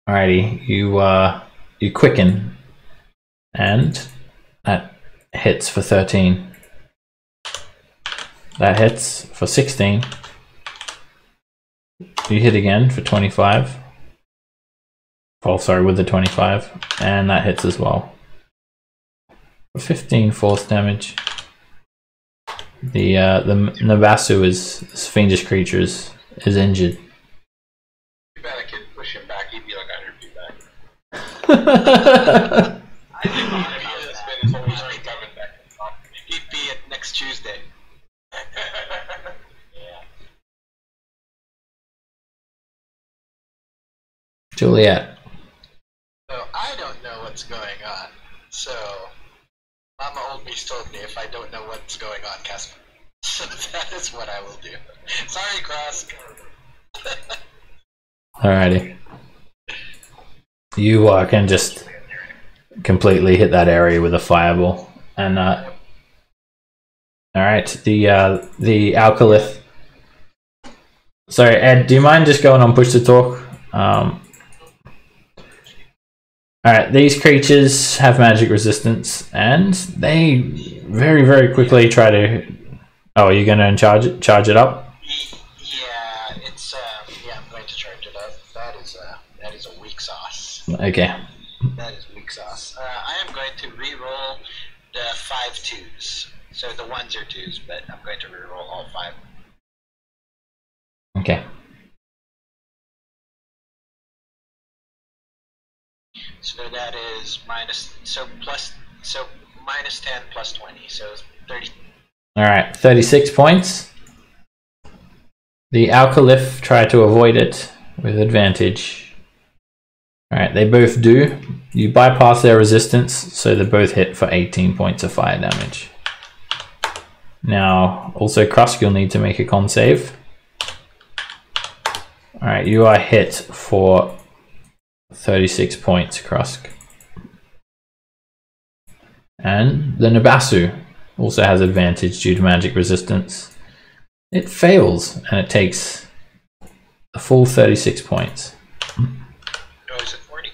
Alrighty, you quicken, and that hits for 13. That hits for 16. You hit again for 25. Oh, sorry, with the 25, and that hits as well. For 15 force damage. The Nabasu this fiendish creature is injured. Too bad I couldn't push him back. He'd be like 100 feet back. I think He'd spend his whole history coming back. he'd be at next Tuesday. Juliet. So I don't know what's going on. So Mama Old Beast told me if I don't know what's going on, Casper. So that is what I will do. Sorry, Cross. Alrighty. You can just completely hit that area with a fireball, and all right, the Alkalith. Sorry, Ed. Do you mind just going on push to talk? All right, these creatures have magic resistance, and they very quickly try to. Oh, are you going to charge it up? Yeah, it's yeah, I'm going to charge it up. That is a weak sauce. Okay. That is weak sauce. I am going to re-roll the 5 2s. So the 1s are 2s, but I'm going to re-roll all 5. Okay. So that is minus 10 plus 20, so it's 30. All right, 36 points. The Alkalith try to avoid it with advantage. All right, they both do. You bypass their resistance, so they both hit for 18 points of fire damage. Now, also Krusk, you'll need to make a con save. All right, you are hit for 36 points, Krusk. And the Nabasu also has advantage due to magic resistance. It fails, and it takes a full 36 points. Oh, is it 40?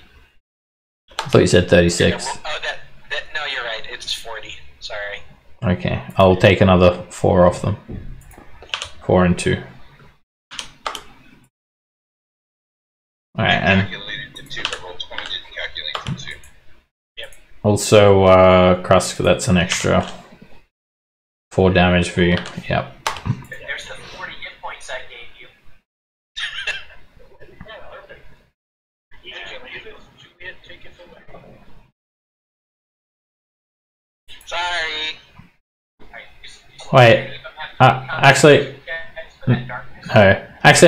I thought you said 36. Yeah, well, no, you're right. It's 40. Sorry. Okay, I'll take another 4 off them. 4 and 2. Alright, and Calculated the 2, but roll 20 didn't calculate the 2. Yep. also Krusk, that's an extra 4 damage for you. Yep. There's the 40 hit points I gave you. Juliet, take it away. Sorry. Wait, actually,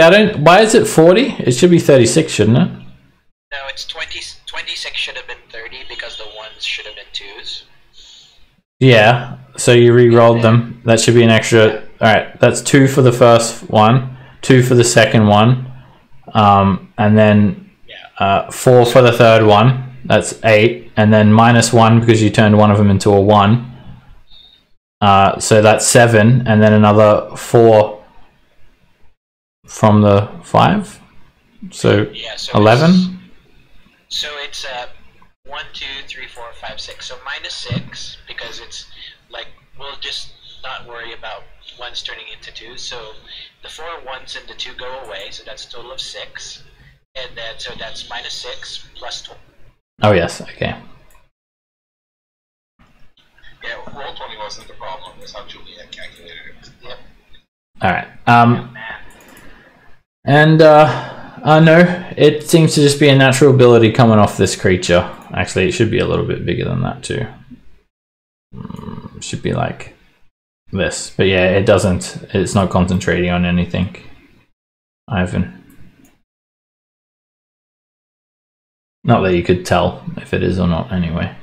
I don't. Why is it 40? It should be 36, shouldn't it? No, it's 20. 26 should have been 30 because the 1s should have been 2s. Yeah, so you re-rolled them. That should be an extra. Alright, that's 2 for the first one, 2 for the second one, and then 4 for the third one. That's 8, and then minus 1 because you turned one of them into a 1. So that's 7, and then another 4 from the 5. So, Yeah, so 11. So it's 1, 2, 3, 4, 5, 6. So minus 6 because it's like we'll just not worry about 1s turning into 2s. So the 4 1s and the 2 go away. So that's a total of 6, and then so that's minus 6 plus 12. Oh yes, okay. Yeah, roll 20 wasn't the problem. It was how Julie had calculated it. Yep. All right. And no, it seems to just be a natural ability coming off this creature. Actually, it should be a little bit bigger than that too. It should be like this, but yeah, it doesn't. It's not concentrating on anything. Ivan. Not that you could tell if it is or not, anyway.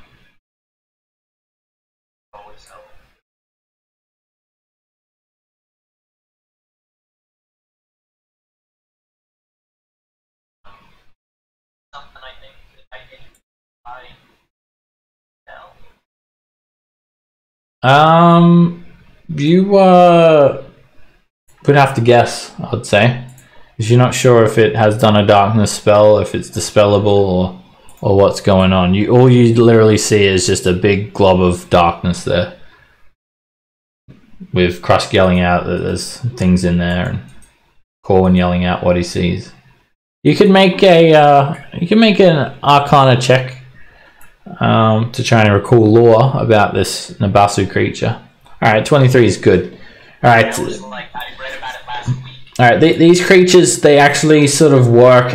Something I think I You would have to guess, I would say. If you're not sure if it has done a darkness spell, if it's dispellable, or what's going on. All you literally see is just a big glob of darkness there, with Krusk yelling out that there's things in there, and Corwin yelling out what he sees. You could make an Arcana check to try and recall lore about this Nabasu creature. All right, 23 is good. All right. I read about it last week. All right, these creatures, they actually sort of work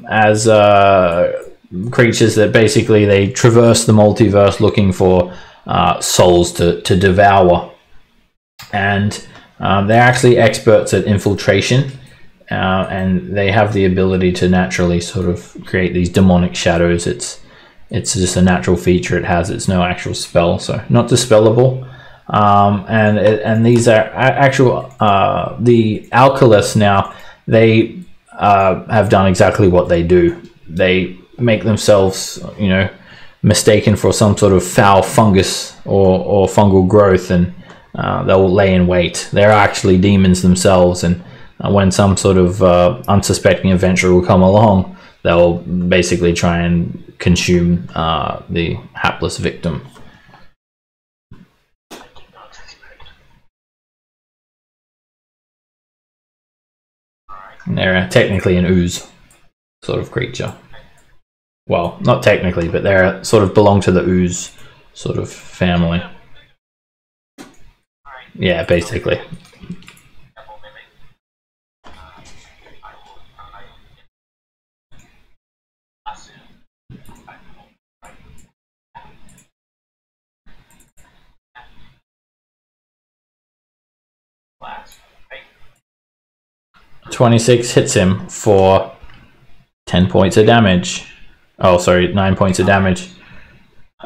as creatures that basically they traverse the multiverse looking for souls to devour, and they're actually experts at infiltration, and they have the ability to naturally sort of create these demonic shadows. It's just a natural feature it has. It's no actual spell, so not dispellable. And these are actual the alkalists now. They have done exactly what they do. They make themselves, mistaken for some sort of foul fungus or fungal growth, and they'll lay in wait. They're actually demons themselves, and when some sort of unsuspecting adventurer will come along, they'll basically try and consume the hapless victim. They're technically an ooze sort of creature. Well, not technically, but they're sort of belong to the ooze sort of family. Yeah, basically. Last. 26 hits him for 10 points of damage. Oh, sorry, 9 points of damage.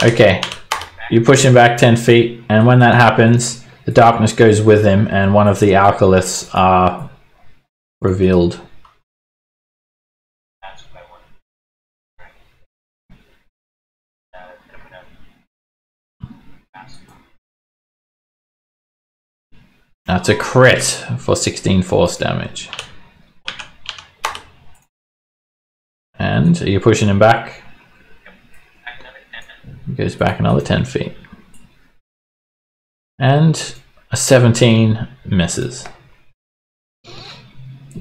Okay, you push him back 10 feet, and when that happens, the darkness goes with him, and one of the alkalists are revealed. That's a crit for 16 force damage. And are you pushing him back? He goes back another 10 feet. And a 17 misses.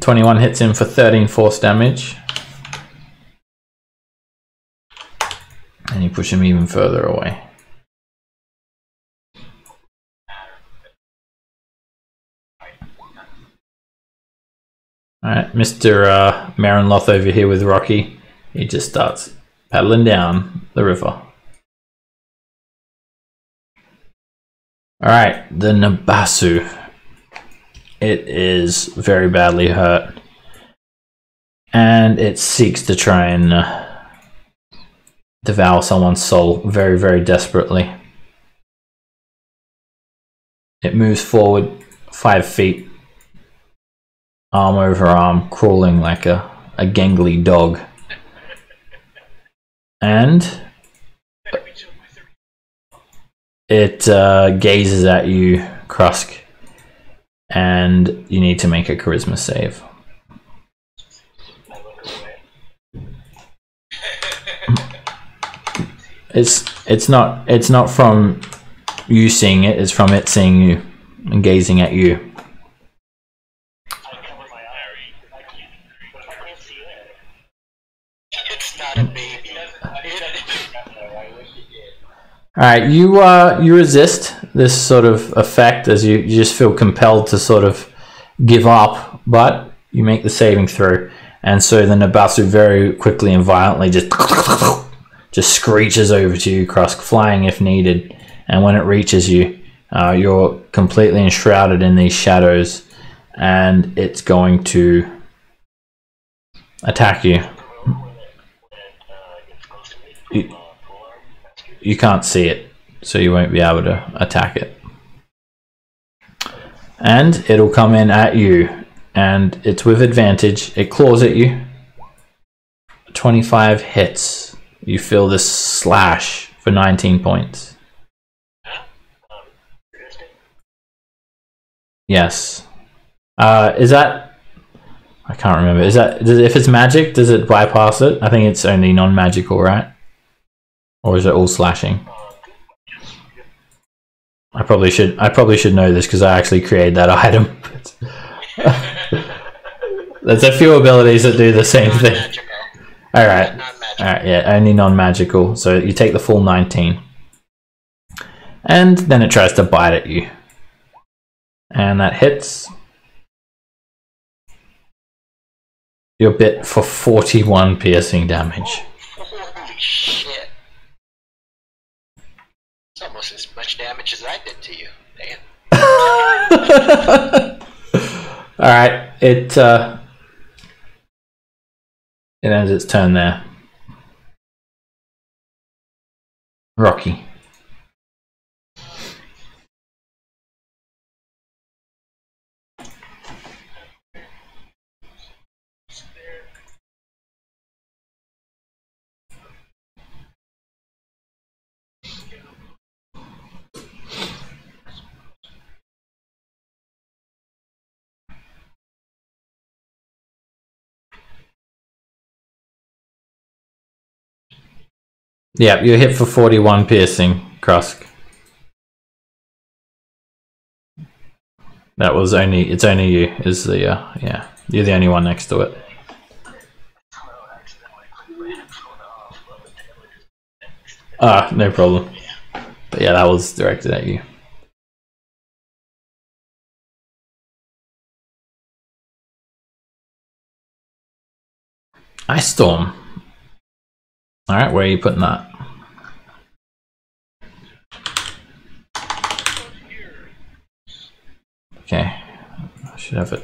21 hits him for 13 force damage. And you push him even further away. Alright, Mr. Marinloth over here with Rocky. He just starts paddling down the river. Alright, the Nabasu. It is very badly hurt. And it seeks to try and devour someone's soul very, very desperately. It moves forward 5 feet. Arm over arm, crawling like a gangly dog. And it gazes at you, Krusk, and you need to make a charisma save. It's not from you seeing it, it's from it seeing you and gazing at you. Alright, you resist this sort of effect as you just feel compelled to sort of give up, but you make the saving throw. And so the Nabasu very quickly and violently just screeches over to you, Krusk, flying if needed. And when it reaches you, you're completely enshrouded in these shadows, and it's going to attack you. You can't see it, so you won't be able to attack it. And it'll come in at you, and it's with advantage. It claws at you. 25 hits. You feel this slash for 19 points. Yes. Is that... I can't remember. Is that... if it's magic, does it bypass it? I think it's only non-magical, right? Or is it all slashing? I probably should know this because I actually created that item. There's a few abilities that do the same thing. Alright. Alright, yeah, only non-magical. So you take the full 19. And then it tries to bite at you. And that hits. You're bit for 41 piercing damage. Holy shit. It's almost as much damage as I did to you. Damn. Alright, it ends its turn there. Rocky. Yeah, you're hit for 41 piercing, Krusk. That was only, it's only you, is the, yeah, you're the only one next to it. Ah, no problem. But yeah, that was directed at you. Ice Storm. Alright, where are you putting that? Okay. I should have a...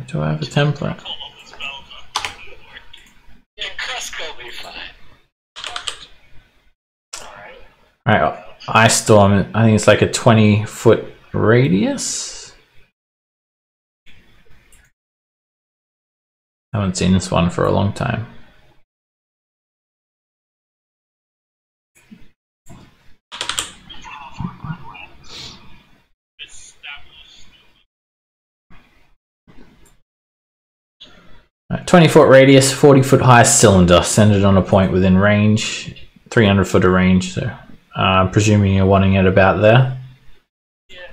do I have a template? Yeah, Krusk will be fine. Alright, Ice Storm, I think it's like a 20-foot radius? I haven't seen this one for a long time. Right, 20-foot radius, 40-foot high cylinder, centered on a point within range, 300 foot of range, so I'm presuming you're wanting it about there. Yeah.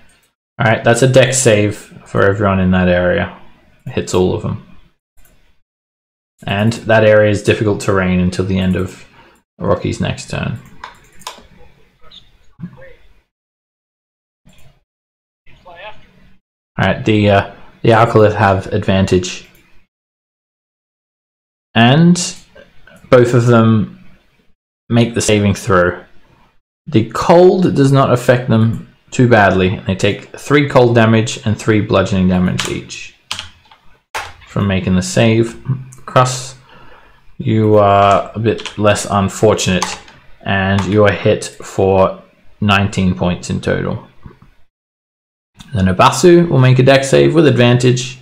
Alright, that's a dex save for everyone in that area. It hits all of them. And that area is difficult terrain until the end of Rocky's next turn. Alright, the Alkalith have advantage. And both of them make the saving throw. The cold does not affect them too badly. They take 3 cold damage and 3 bludgeoning damage each from making the save. Krusk, you are a bit less unfortunate, and you are hit for 19 points in total. The Nabasu will make a dex save with advantage.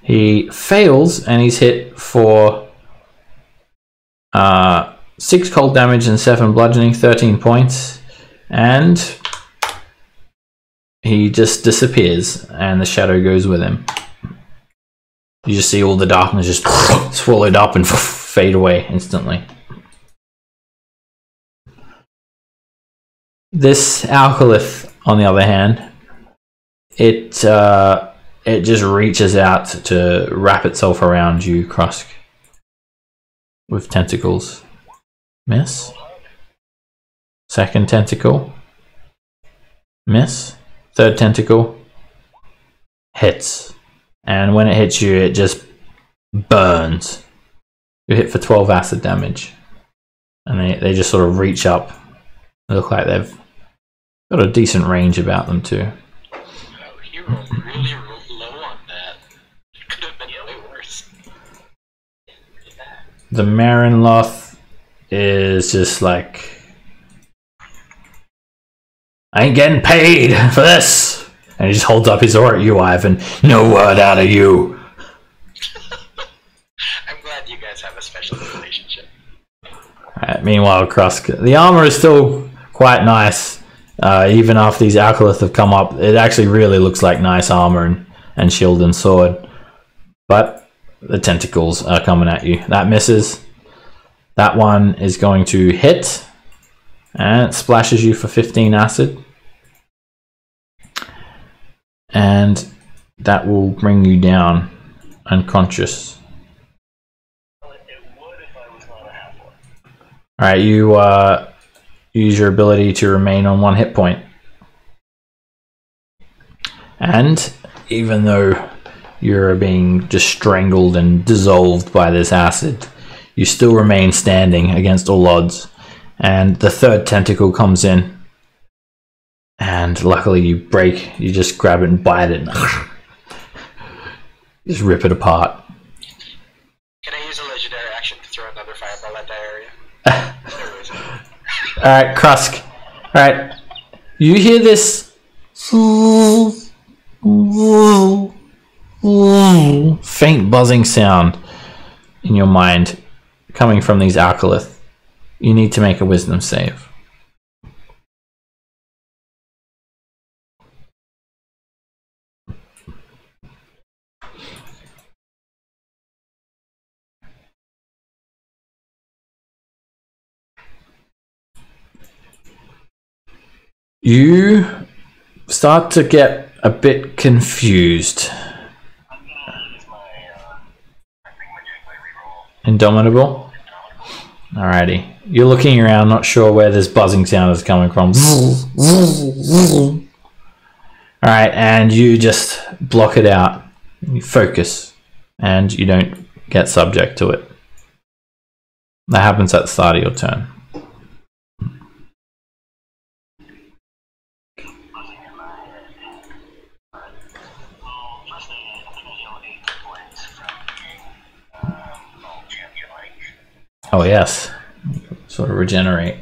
He fails, and he's hit for 6 cold damage and 7 bludgeoning, 13 points, and he just disappears, and the shadow goes with him. You just see all the darkness just swallowed up and fade away instantly. This Alkalith, on the other hand, it just reaches out to wrap itself around you, Krusk, with tentacles. Miss? Second tentacle. Miss. Third tentacle. Hits. And when it hits you, it just burns. You hit for 12 acid damage. And they just sort of reach up. They look like they've got a decent range about them too. Oh, he rolled really low on that. It could have been way worse. The Marinloth is just like, I ain't getting paid for this. And he just holds up his sword at you, Ivan. No word out of you. I'm glad you guys have a special relationship. Alright, meanwhile, Krusk, the armor is still quite nice. Even after these alkalists have come up, it actually really looks like nice armor and shield and sword. But the tentacles are coming at you. That misses. That one is going to hit. And it splashes you for 15 acid. And that will bring you down unconscious. Alright, you use your ability to remain on 1 hit point. And even though you're being just strangled and dissolved by this acid, you still remain standing against all odds. And the third tentacle comes in. And luckily you just grab it and bite it. And just rip it apart. Can I use a legendary action to throw another fireball at that area? Alright, Krusk. Alright. You hear this faint buzzing sound in your mind coming from these alkalists. You need to make a wisdom save. You start to get a bit confused. Indomitable? Alrighty. You're looking around, not sure where this buzzing sound is coming from. Alright, and you just block it out. You focus, and you don't get subject to it. That happens at the start of your turn. Oh yes, sort of regenerate.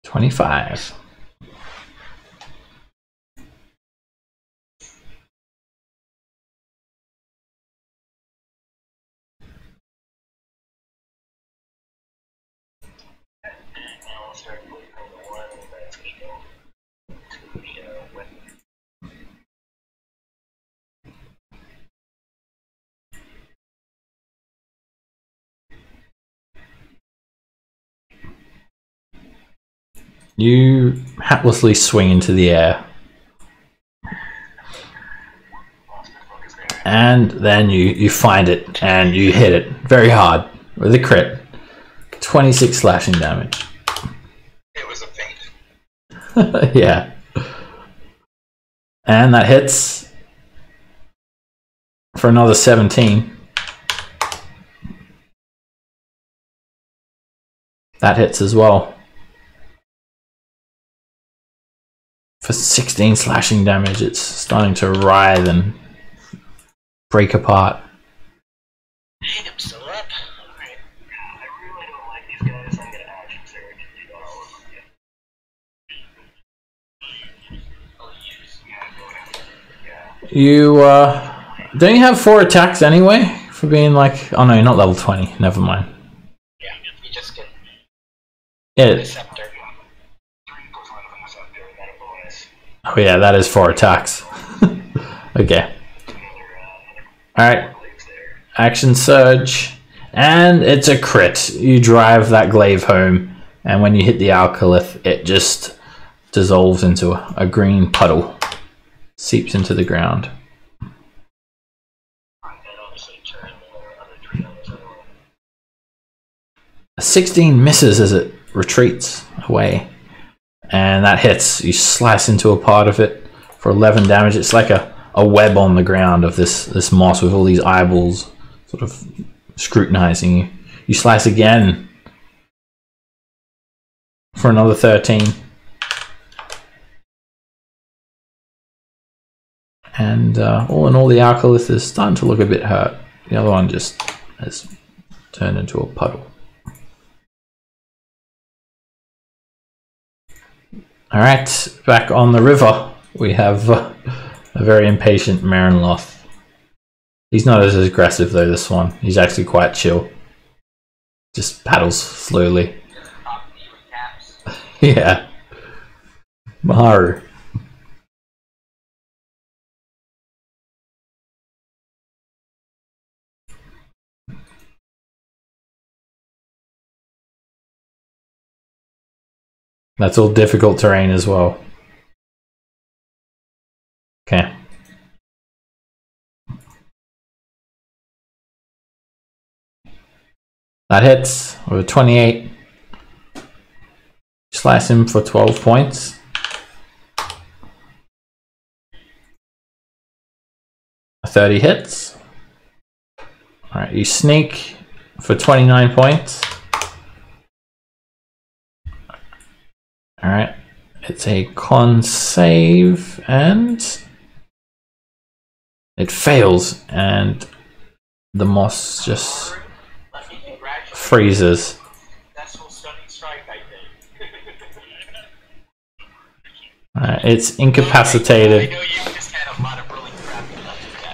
$25. You haplessly swing into the air. And then you find it and you hit it very hard with a crit. 26 slashing damage. It was a feint. Yeah. And that hits for another 17. That hits as well. For 16 slashing damage, it's starting to writhe and break apart. Hey, I'm still up. Alright. I really don't like these guys. I'm gonna action surge and do all of them. You don't you have 4 attacks anyway for being like, oh no, you're not level 20. Never mind. Yeah, you just get Yeah. scepter. 3 plus 1 of the scepter, and then a bonus. Oh yeah, that is 4 attacks. Okay. Alright. Action surge. And it's a crit. You drive that glaive home, and when you hit the alkylith, it just dissolves into a green puddle. Seeps into the ground. 16 misses as it retreats away. And that hits. You slice into a part of it for 11 damage. It's like a web on the ground of this moss with all these eyeballs sort of scrutinizing you. You slice again for another 13. And all in all, the alkylith is starting to look a bit hurt. The other one just has turned into a puddle. Alright, back on the river, we have a very impatient Marinloth. He's not as aggressive though, this one. He's actually quite chill. Just paddles slowly. Yeah. Maharu. That's all difficult terrain as well. Okay. That hits with a 28. Slice him for 12 points. A 30 hits. Alright, you sneak for 29 points. Alright, it's a con save and it fails, and the moss just freezes. It's incapacitated.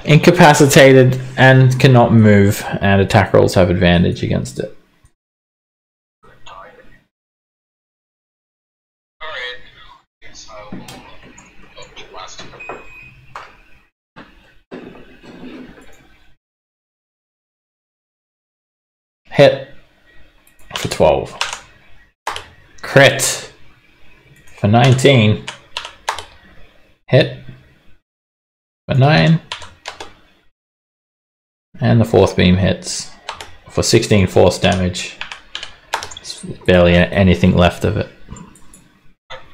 Incapacitated and cannot move, and attack rolls have advantage against it. Hit for 12. Crit for 19. Hit for 9. And the fourth beam hits for 16 force damage. There's barely anything left of it.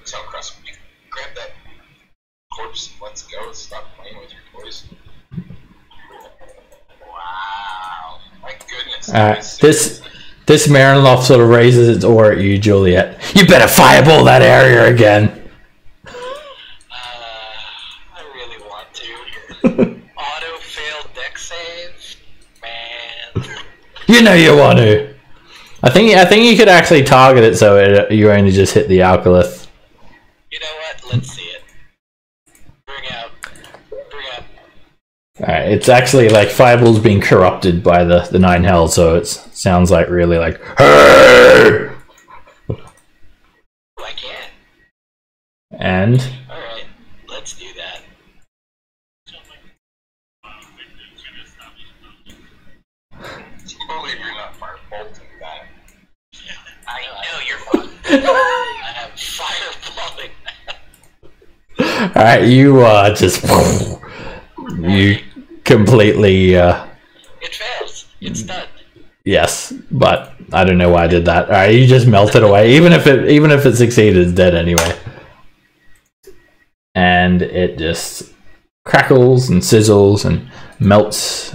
So, Chris, grab that corpse. Let's go. Stop playing with your toys. Wow. My goodness. This Marinloft sort of raises its oar at you, Juliet. You better fireball that area again. I really want to. Auto failed deck save, man. You know you want to. I think you could actually target it so you only just hit the alkylith. You know what? Let's see it. Bring out. Alright, it's actually like Fireball's being corrupted by the 9 hells, so it sounds like really like, hey! I can't. And? Alright, let's do that. Believe you're not firebolting that. I know you're fun. I have fireballing that. Alright, you just you completely it fails. It's done. yes, but I don't know why I did that. Alright, you just melted away. Even if it succeeded, it's dead anyway. And it just crackles and sizzles and melts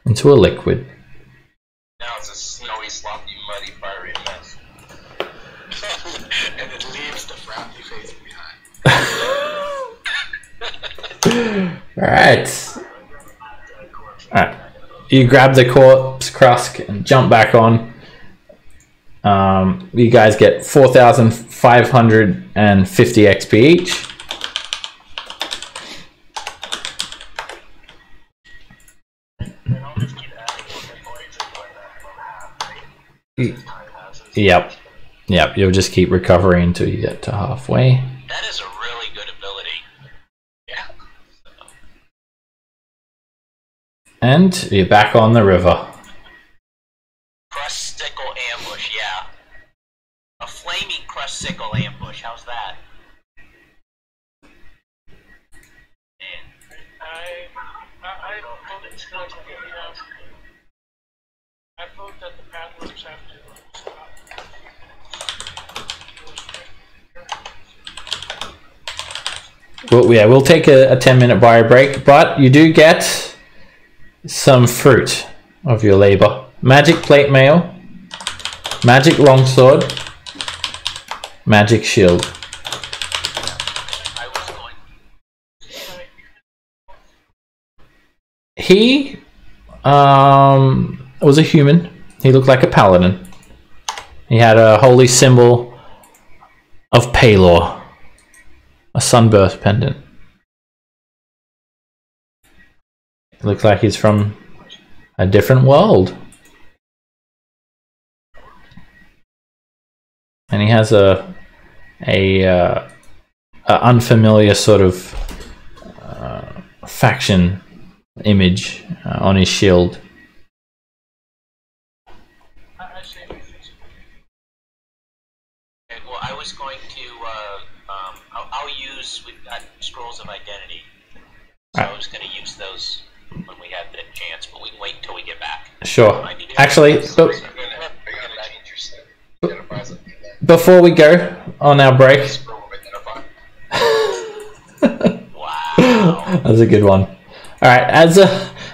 into a liquid. Now it's a snowy, sloppy, muddy, fiery mess. And it leaves the frowny face behind. Alright. Alright. You grab the corpse Krusk and jump back on. You guys get 4,550 XP each. Yep, you'll just keep recovering until you get to halfway. That is a really good ability. Yeah. And you're back on the river. Crust sickle ambush, yeah. A flaming crust sickle ambush, how's that? Man. I don't vote it's not good enough. I vote that the paddlers have to stop. Well, yeah, we'll take a 10-minute bio break, but you do get some fruit of your labor. Magic plate mail, magic longsword, magic shield. I was going. He was a human. He looked like a paladin. He had a holy symbol of Palor, a sunburst pendant. It looks like he's from a different world. And he has a unfamiliar sort of faction image on his shield. I say we fix it. Okay, well, I was going to, I'll use, we've got scrolls of identity. So I was going to use those when we had the chance, but we can wait until we get back. Sure. Actually, before we go on our break, Wow. that's a good one. All right,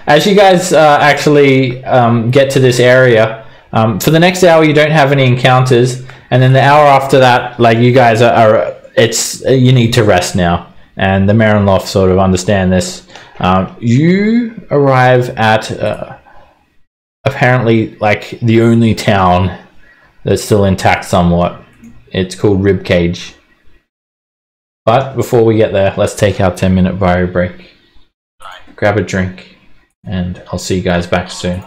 as you guys actually get to this area, for the next hour you don't have any encounters, and then the hour after that, like you guys you need to rest now, and the Marinloft sort of understand this. You arrive at apparently like the only town that's still intact somewhat. It's called Ribcage. But before we get there, let's take our 10-minute bio break. Grab a drink, and I'll see you guys back soon.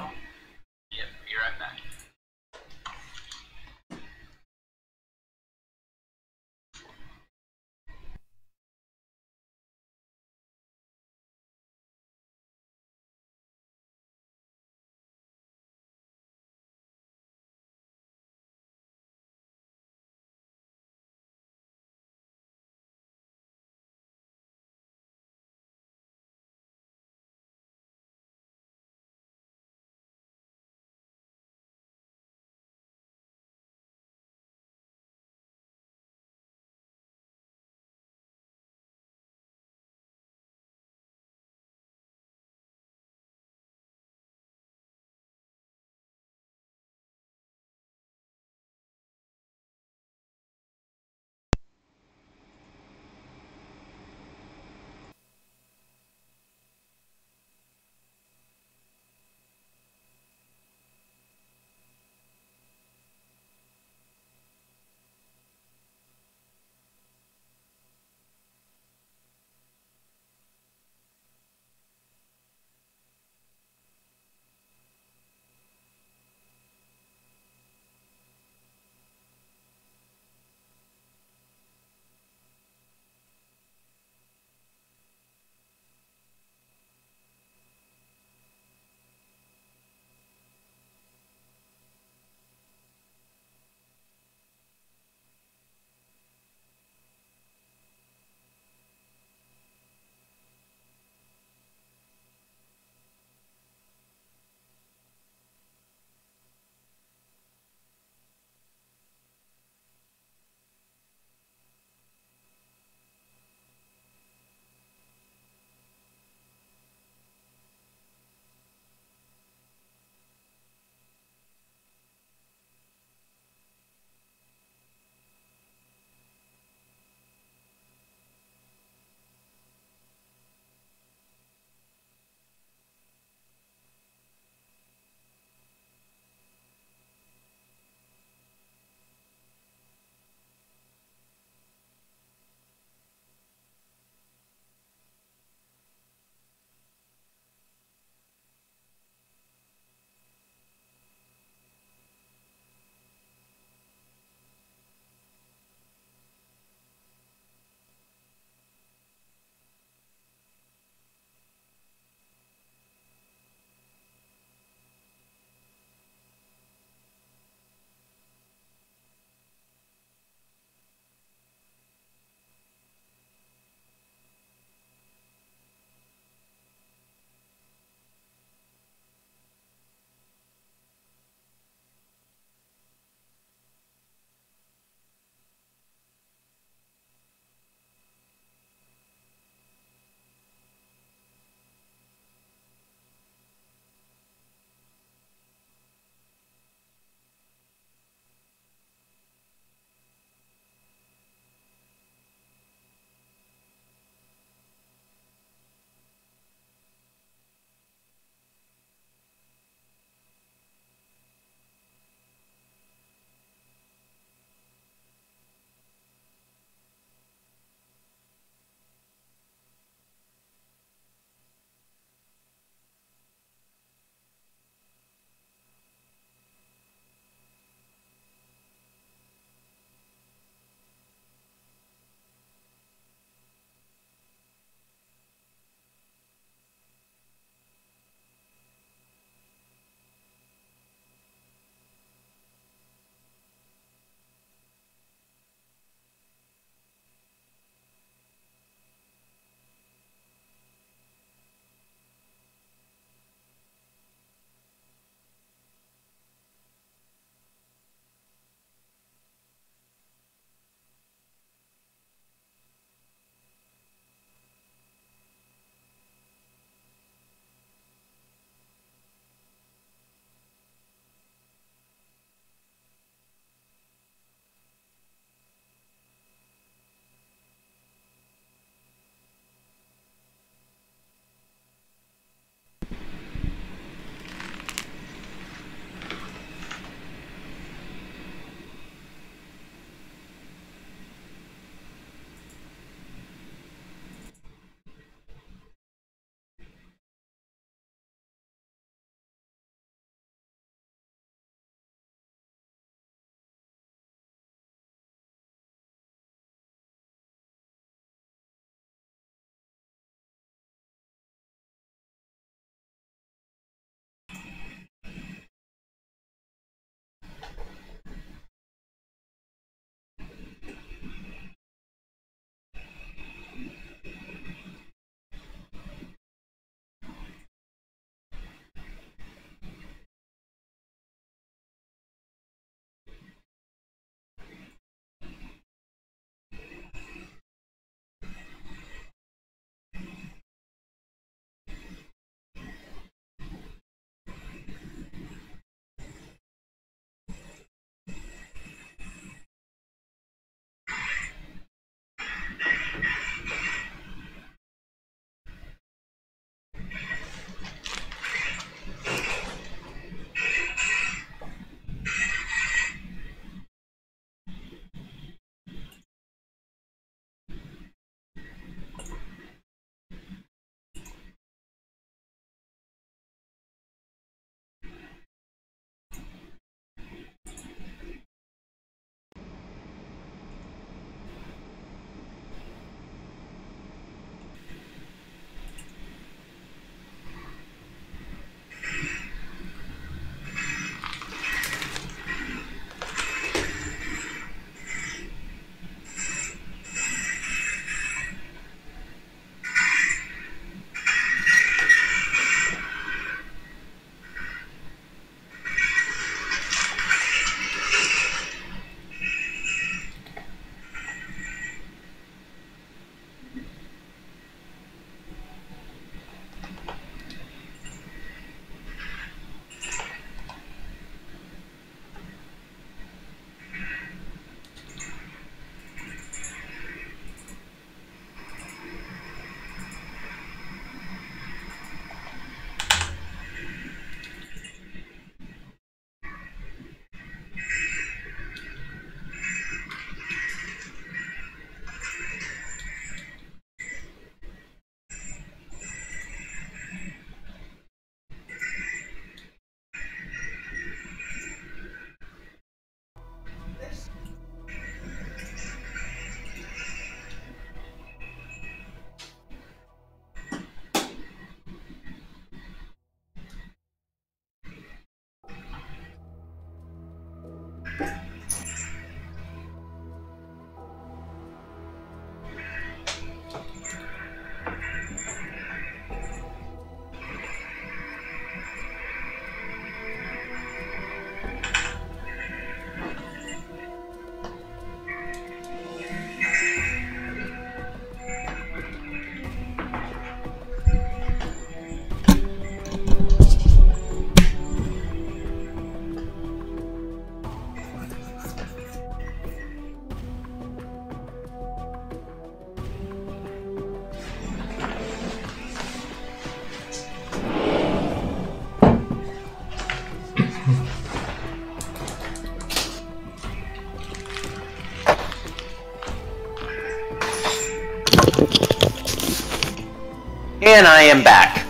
And I am back.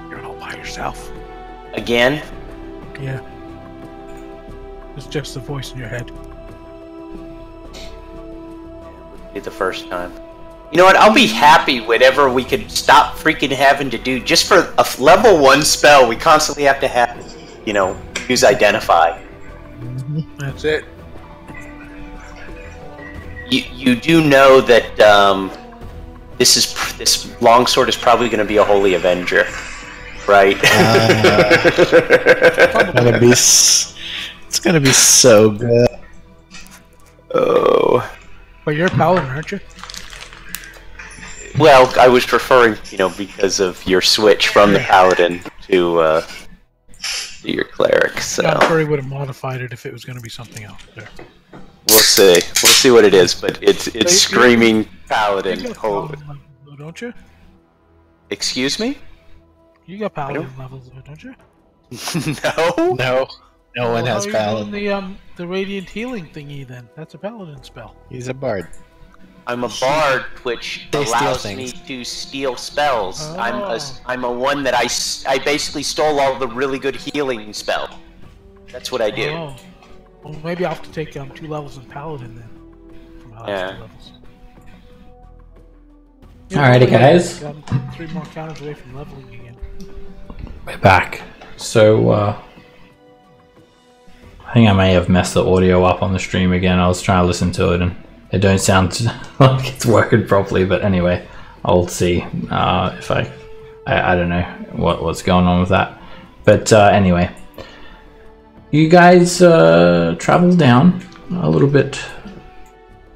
You're all by yourself. Again? Yeah. It's just the voice in your head. It's the first time. You know what? I'll be happy whenever we could stop freaking having to do, just for a level 1 spell, we constantly have to have, you know, use identify. That's it. You do know that this longsword is probably going to be a holy avenger, right? It's gonna be so good. Oh. But you're a paladin, aren't you? Well, I was referring, you know, because of your switch from the paladin to your cleric. So I'm sure he would have modified it if it was going to be something else. There. we'll see. We'll see what it is, but it's screaming paladin. You got paladin levels, don't you? Excuse me? You got paladin levels, don't you? No one has paladin. Doing the radiant healing thingy then. That's a paladin spell. He's a bard. I'm a bard, which They steal allows me things. to steal spells. Oh. I'm a one that I basically stole all the really good healing spell. That's what I do. Oh. Well, maybe I'll have to take 2 levels in paladin then. From my last 2 levels. Alrighty, guys. 3 more counters away from leveling again. We're back. So, I think I may have messed the audio up on the stream again. I was trying to listen to it and it don't sound like it's working properly, but anyway, I'll see if I don't know what's going on with that. But anyway, you guys travel down a little bit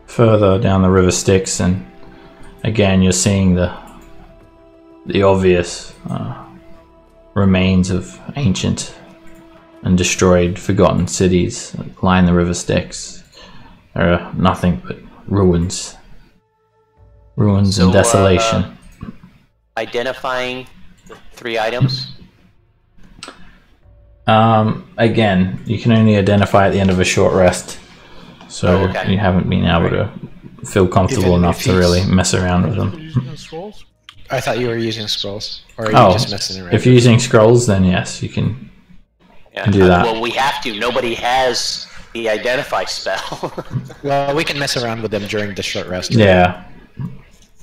further down the river Styx, and again you're seeing the obvious remains of ancient and destroyed, forgotten cities that line the river Styx. There are nothing but ruins and desolation. Identifying the 3 items. Again, you can only identify at the end of a short rest, so you haven't been able to feel comfortable enough to really mess around with them. Scrolls? I thought you were using scrolls, or are you just messing around? If you're using scrolls, then yes, you can do that. Well, we have to. Nobody has the identify spell. Well, we can mess around with them during the short rest. Yeah.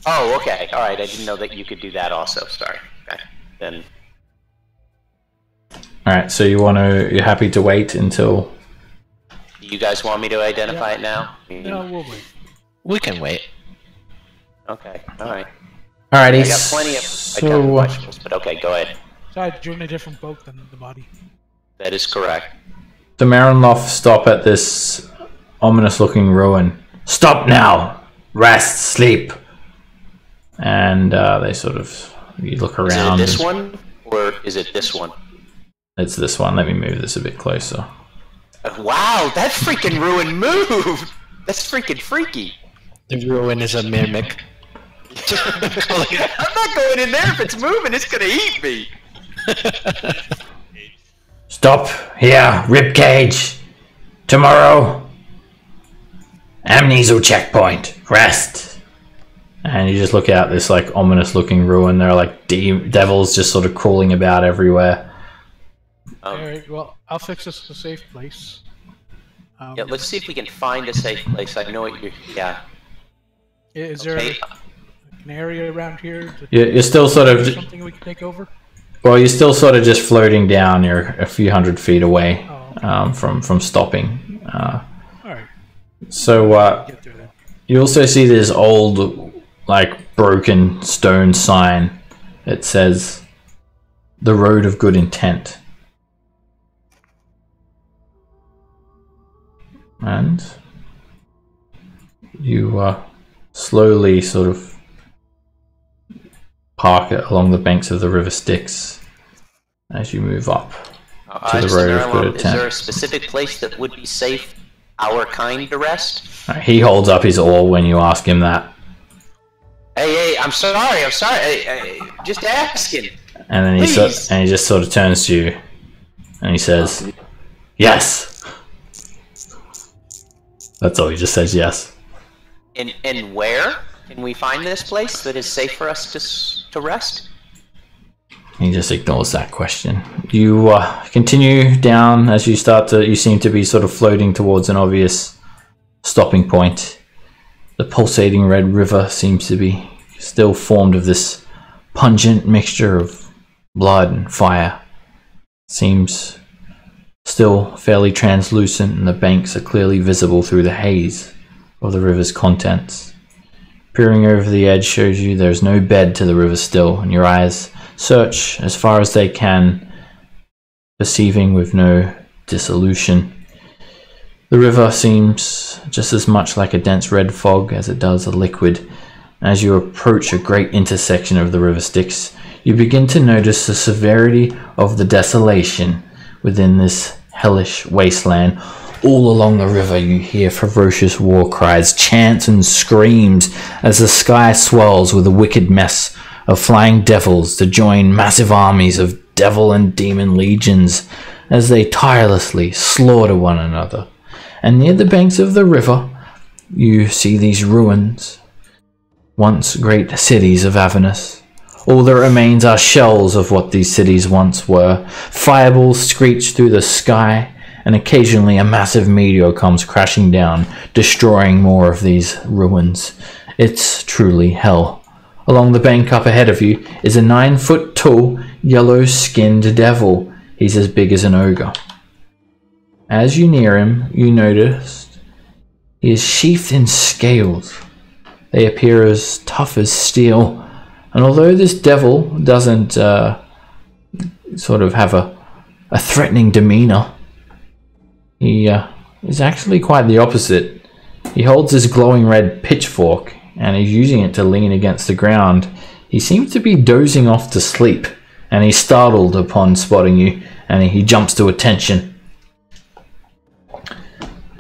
Oh, okay. All right. I didn't know that you could do that also. Sorry. Okay. Then. All right. So you're happy to wait until? You guys want me to identify it now? No, we'll wait. We can wait. Okay. All right. Alrighty. I got plenty of questions, but okay, go ahead. Sorry, you're in a different boat than the body. That is correct. The Marinloft stop at this ominous-looking ruin. Stop now! Rest, sleep! And they sort of, you look around. Is it this one, or is it this one? It's this one. Let me move this a bit closer. Wow, that freaking ruin moved! That's freaking freaky. The ruin is a mimic. I'm not going in there. If it's moving, it's gonna eat me. Stop here, ribcage. Tomorrow, amnesia checkpoint. Rest. And you just look out this like ominous-looking ruin. There are like devils just sort of crawling about everywhere. Alright, well, I'll fix this a safe place. Yeah, let's see if we can find a safe place. I know what you're. Yeah. Is there an area around here? You're still sort of something we can take over? Well, you're still sort of just floating down. You're a few hundred feet away from stopping. Alright. So you also see this old, like, broken stone sign. It says, "The Road of Good Intent." And you slowly sort of park it along the banks of the river Styx as you move up to the Road of Good Intent. Is there a specific place that would be safe, our kind, to rest? He holds up his oar when you ask him that. Hey, I'm sorry. Just asking. And then he just sort of turns to you and he says, "Yes." That's all. He just says yes. And where? Can we find this place that is safe for us to rest? He just ignores that question. You continue down as you seem to be sort of floating towards an obvious stopping point. The pulsating red river seems to be still formed of this pungent mixture of blood and fire. Seems still fairly translucent, and the banks are clearly visible through the haze of the river's contents. Peering over the edge shows you there's no bed to the river still, and your eyes search as far as they can, perceiving with no dissolution. The river seems just as much like a dense red fog as it does a liquid. As you approach a great intersection of the river Styx, you begin to notice the severity of the desolation within this hellish wasteland. All along the river you hear ferocious war cries, chants and screams as the sky swells with a wicked mess of flying devils to join massive armies of devil and demon legions as they tirelessly slaughter one another. And near the banks of the river you see these ruins, once great cities of Avernus. All that remains are shells of what these cities once were. Fireballs screech through the sky, and occasionally a massive meteor comes crashing down, destroying more of these ruins. It's truly hell. Along the bank up ahead of you is a 9-foot tall, yellow-skinned devil. He's as big as an ogre. As you near him, you notice he is sheathed in scales. They appear as tough as steel. And although this devil doesn't sort of have a threatening demeanor, he is actually quite the opposite. He holds his glowing red pitchfork, and he's using it to lean against the ground. He seems to be dozing off to sleep, and he's startled upon spotting you, and he jumps to attention.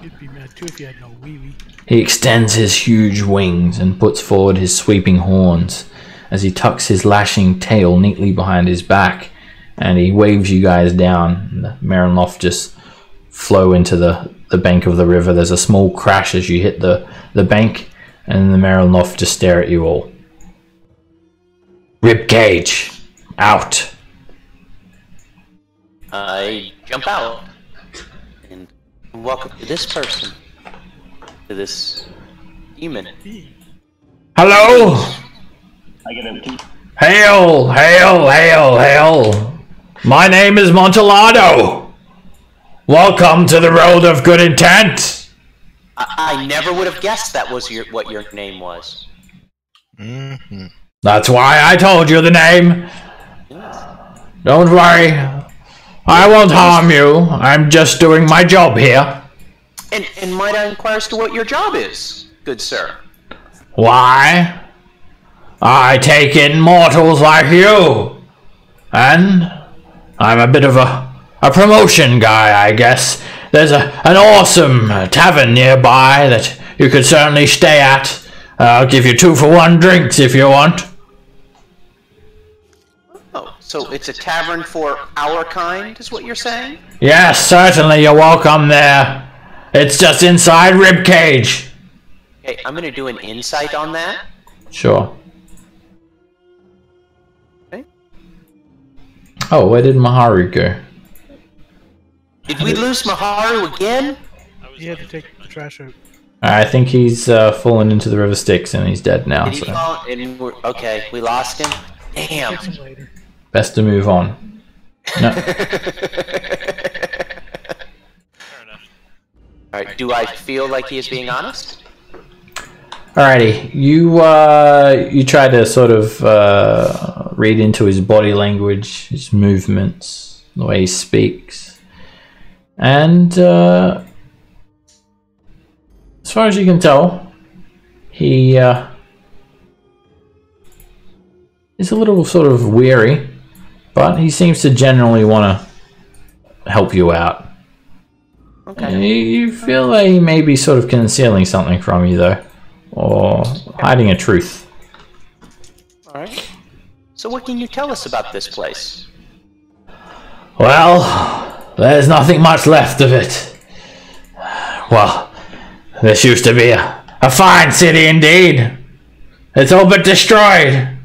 You'd be mad too if you had no wee-wee. He extends his huge wings and puts forward his sweeping horns as he tucks his lashing tail neatly behind his back, and he waves you guys down. And the Marinloft just flow into the bank of the river. There's a small crash as you hit the bank, and the Marinloft just stare at you all. Ribcage, out. I jump out and welcome to this person, to this demon. Hello! I get a Hail, hail, hail, hail! My name is Montalado. Welcome to the Road of Good Intent. I never would have guessed that was what your name was. Mm-hmm. That's why I told you the name. Don't worry. I won't harm you. I'm just doing my job here. And might I inquire as to what your job is, good sir? Why? I take in mortals like you. And I'm a bit of a promotion guy, I guess. There's an awesome tavern nearby that you could certainly stay at. I'll give you 2-for-1 drinks if you want. Oh, so it's a tavern for our kind, is what you're saying? Yes, certainly, you're welcome there. It's just inside Ribcage. Okay, I'm gonna do an insight on that. Sure. Okay. Oh, where did Maharu go? Did we lose Maharu again? He had to take the trash out. I think he's fallen into the river Styx and he's dead now. Did he So fall? Okay, we lost him. Damn. Fix him later. best to move on. No. Alright, do I feel like he is being honest? Alrighty, you try to sort of read into his body language, his movements, the way he speaks, and as far as you can tell, he is a little sort of weary, but he seems to generally want to help you out. Okay. You feel like he may be sort of concealing something from you, though. Or hiding a truth. Alright. So what can you tell us about this place? Well, there's nothing much left of it. Well, this used to be a fine city indeed. It's all but destroyed.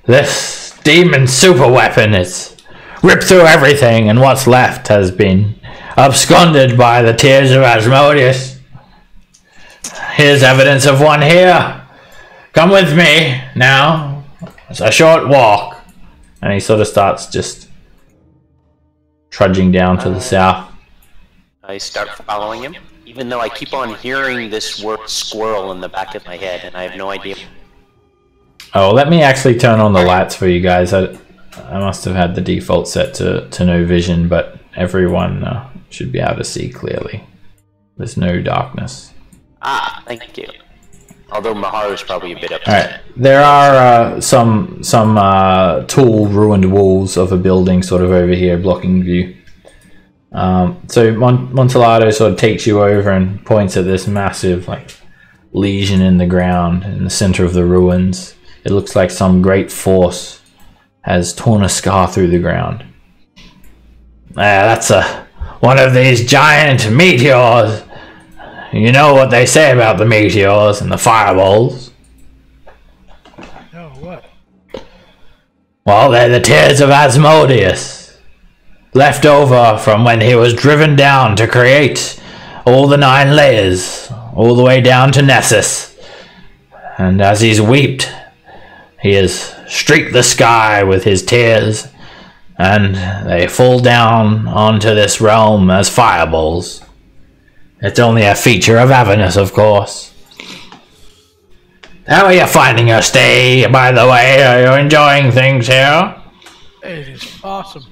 This demon super weapon is ripped through everything, and what's left has been absconded by the tears of Asmodeus. Here's evidence of one here. Come with me now. It's a short walk. And he sort of starts just trudging down to the south. I start following him, even though I keep on hearing this word squirrel in the back of my head, and I have no idea. Oh, let me actually turn on the lights for you guys. I must have had the default set to no vision, but everyone should be able to see clearly. There's no darkness. Ah, thank you. Although Maharu's probably a bit upset. Alright, there are some tall ruined walls of a building sort of over here blocking view. So Montellado sort of takes you over and points at this massive lesion in the ground in the center of the ruins. It looks like some great force has torn a scar through the ground. That's one of these giant meteors. You know what they say about the meteors and the fireballs? No, what? Well, they're the tears of Asmodeus, left over from when he was driven down to create all the 9 layers, all the way down to Nessus. And as he's wept, he has streaked the sky with his tears, and they fall down onto this realm as fireballs. It's only a feature of Avernus, of course. How are you finding your stay, by the way? Are you enjoying things here? It is awesome.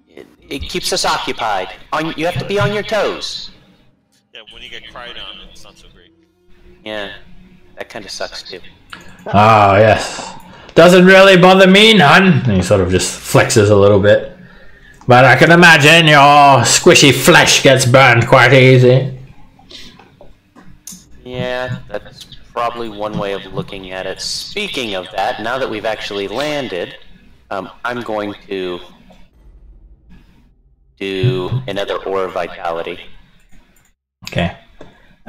It keeps us occupied. You have to be on your toes. Yeah, when you get cried on, it's not so great. Yeah, that kind of sucks too. Oh, yes. Doesn't really bother me none. And he sort of just flexes a little bit. But I can imagine your squishy flesh gets burned quite easy. Yeah, that's probably one way of looking at it. Speaking of that, now that we've actually landed, I'm going to do another Ore of Vitality. Okay.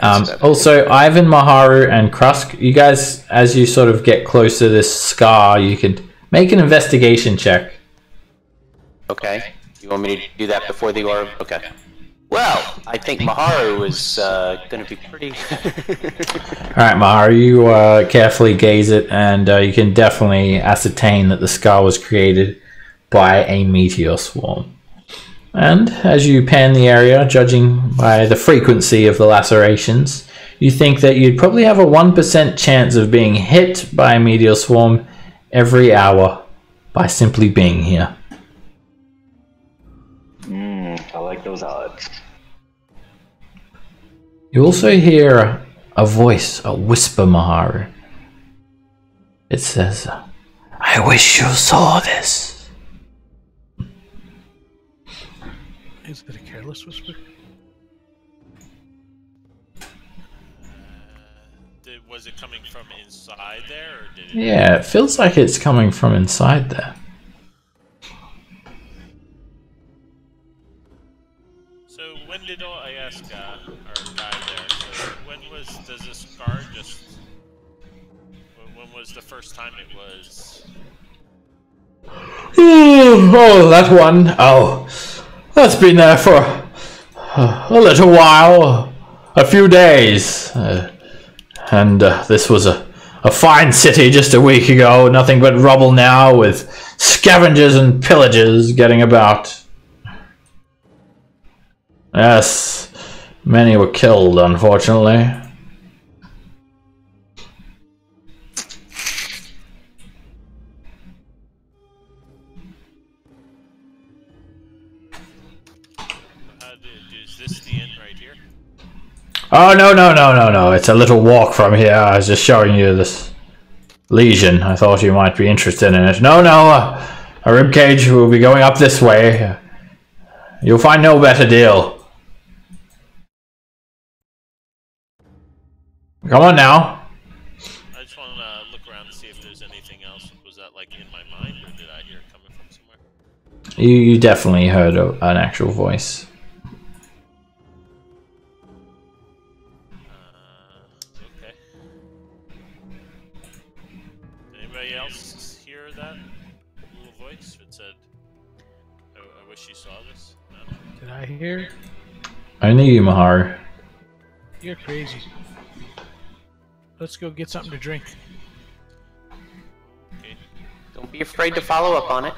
Also, Ivan, Maharu, and Krusk, you guys, as you sort of get closer to this scar, you could make an investigation check. Okay. You want me to do that before the Ore? Okay. Well, I think Maharu is going to be pretty... Alright, Maharu, you carefully gaze it, and you can definitely ascertain that the scar was created by a meteor swarm. And as you pan the area, judging by the frequency of the lacerations, you think that you'd probably have a 1% chance of being hit by a meteor swarm every hour by simply being here. I like those odds. You also hear a voice, a whisper, Maharu. It says, I wish you saw this. Is it a careless whisper? Was it coming from inside there, or did it... Yeah, it feels like it's coming from inside there. So when did I ask our guy there? So does this scar just... When was the first time it was... Oh, that one. Oh, that's been there for a little while, a few days. And this was a fine city just a week ago, nothing but rubble now, with scavengers and pillagers getting about. Yes, many were killed, unfortunately. Is this the end right here? Oh, no. It's a little walk from here. I was just showing you this lesion. I thought you might be interested in it. No. A ribcage will be going up this way. You'll find no better deal. Come on now. I just want to look around and see if there's anything else. Was that like in my mind, or did I hear it coming from somewhere? You definitely heard an actual voice. Okay. voice that said, I wish you saw this? No? Did I hear? Only you, Maharu. You're crazy. Let's go get something to drink. Okay. Don't be afraid to follow up on it.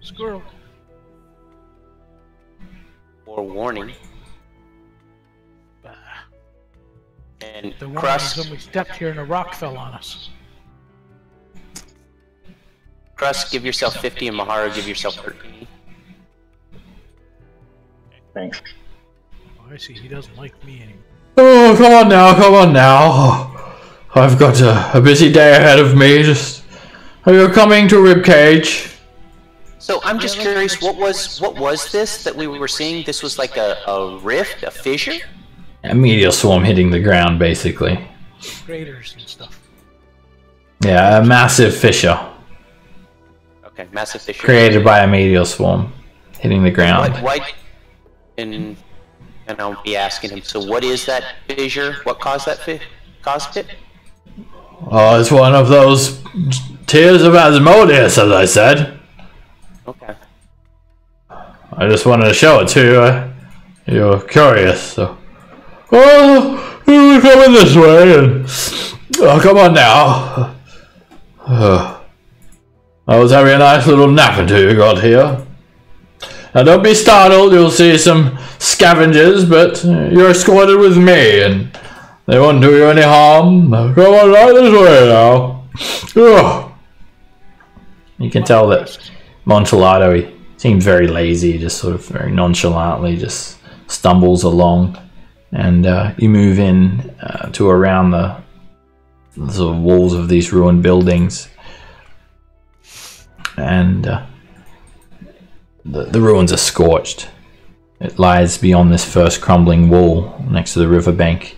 Squirrel. Or warning. Bah. And The one was Crust, when we stepped here and a rock fell on us. Crust, give yourself 50, and Maharu, give yourself 13. Thanks. Oh, I see. He doesn't like me anymore. Oh, come on now, come on now. I've got a busy day ahead of me. Are you coming to Ribcage? So I'm just curious, what was this that we were seeing? This was like a rift, a fissure? A meteor swarm hitting the ground, basically. Craters and stuff. Yeah, a massive fissure Okay, massive fissure. created by a meteor swarm hitting the ground. Why? And I'll be asking him. So what is that fissure? What caused that? Caused it? Oh, it's one of those tears of Asmodeus, as I said. Okay. I just wanted to show it to you. You're curious, so. Oh, we're coming this way, and oh, come on now. I was having a nice little nap until you got here. Now, don't be startled. You'll see some scavengers, but you're escorted with me, and they won't do you any harm. Come on right this way now. Oh. You can tell that Montelato, he seems very lazy, just sort of very nonchalantly just stumbles along, and you move in to around the sort of walls of these ruined buildings, and the ruins are scorched. It lies beyond this first crumbling wall next to the riverbank.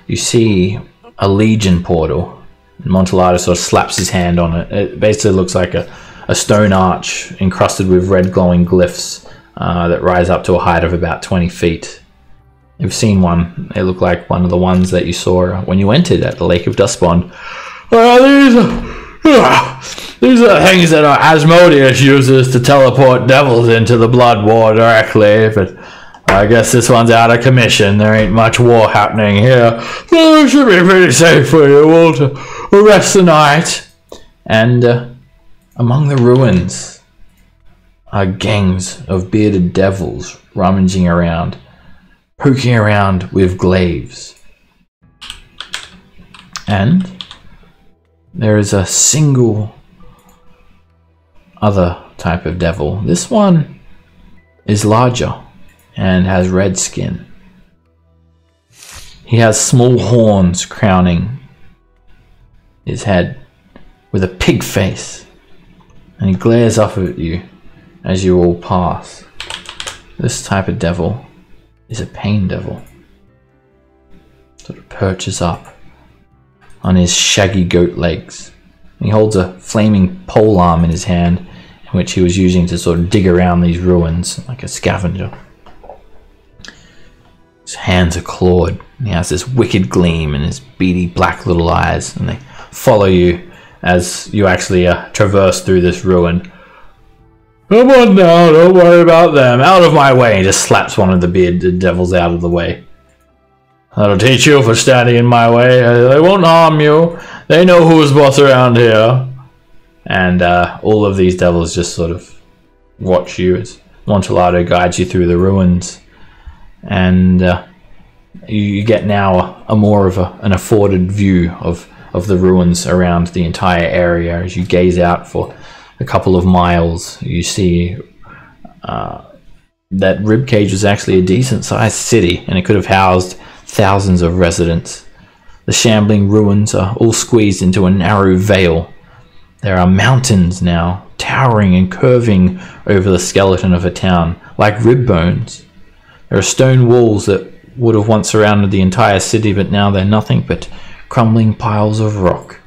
You see a Legion portal. Montelato sort of slaps his hand on it. It basically looks like a stone arch encrusted with red glowing glyphs that rise up to a height of about 20 feet. You've seen one. They look like one of the ones that you saw when you entered at the Lake of Dustbond. These are things that Asmodeus uses to teleport devils into the Blood War directly, but I guess this one's out of commission. There ain't much war happening here. It should be pretty safe for you all to rest the night. And among the ruins are gangs of bearded devils rummaging around, poking around with glaives. And there is a single other type of devil. This one is larger and has red skin. He has small horns crowning his head with a pig face, and he glares up at you as you all pass. This type of devil is a pain devil. Sort of perches up on his shaggy goat legs. He holds a flaming polearm in his hand, in which he was using to sort of dig around these ruins like a scavenger. His hands are clawed, and he has this wicked gleam in his beady black little eyes, and they follow you as you actually traverse through this ruin. Come on now, don't worry about them. Out of my way. He just slaps one of the bearded devils out of the way. That'll teach you for standing in my way. They won't harm you. They know who's boss around here. And all of these devils just sort of watch you as Montelato guides you through the ruins. And you get now a more of an afforded view of the ruins around the entire area. As you gaze out for a couple of miles, you see that Ribcage was actually a decent-sized city, and it could have housed thousands of residents. The shambling ruins are all squeezed into a narrow vale. There are mountains now, towering and curving over the skeleton of a town, like rib bones. There are stone walls that would have once surrounded the entire city, but now they're nothing but crumbling piles of rock.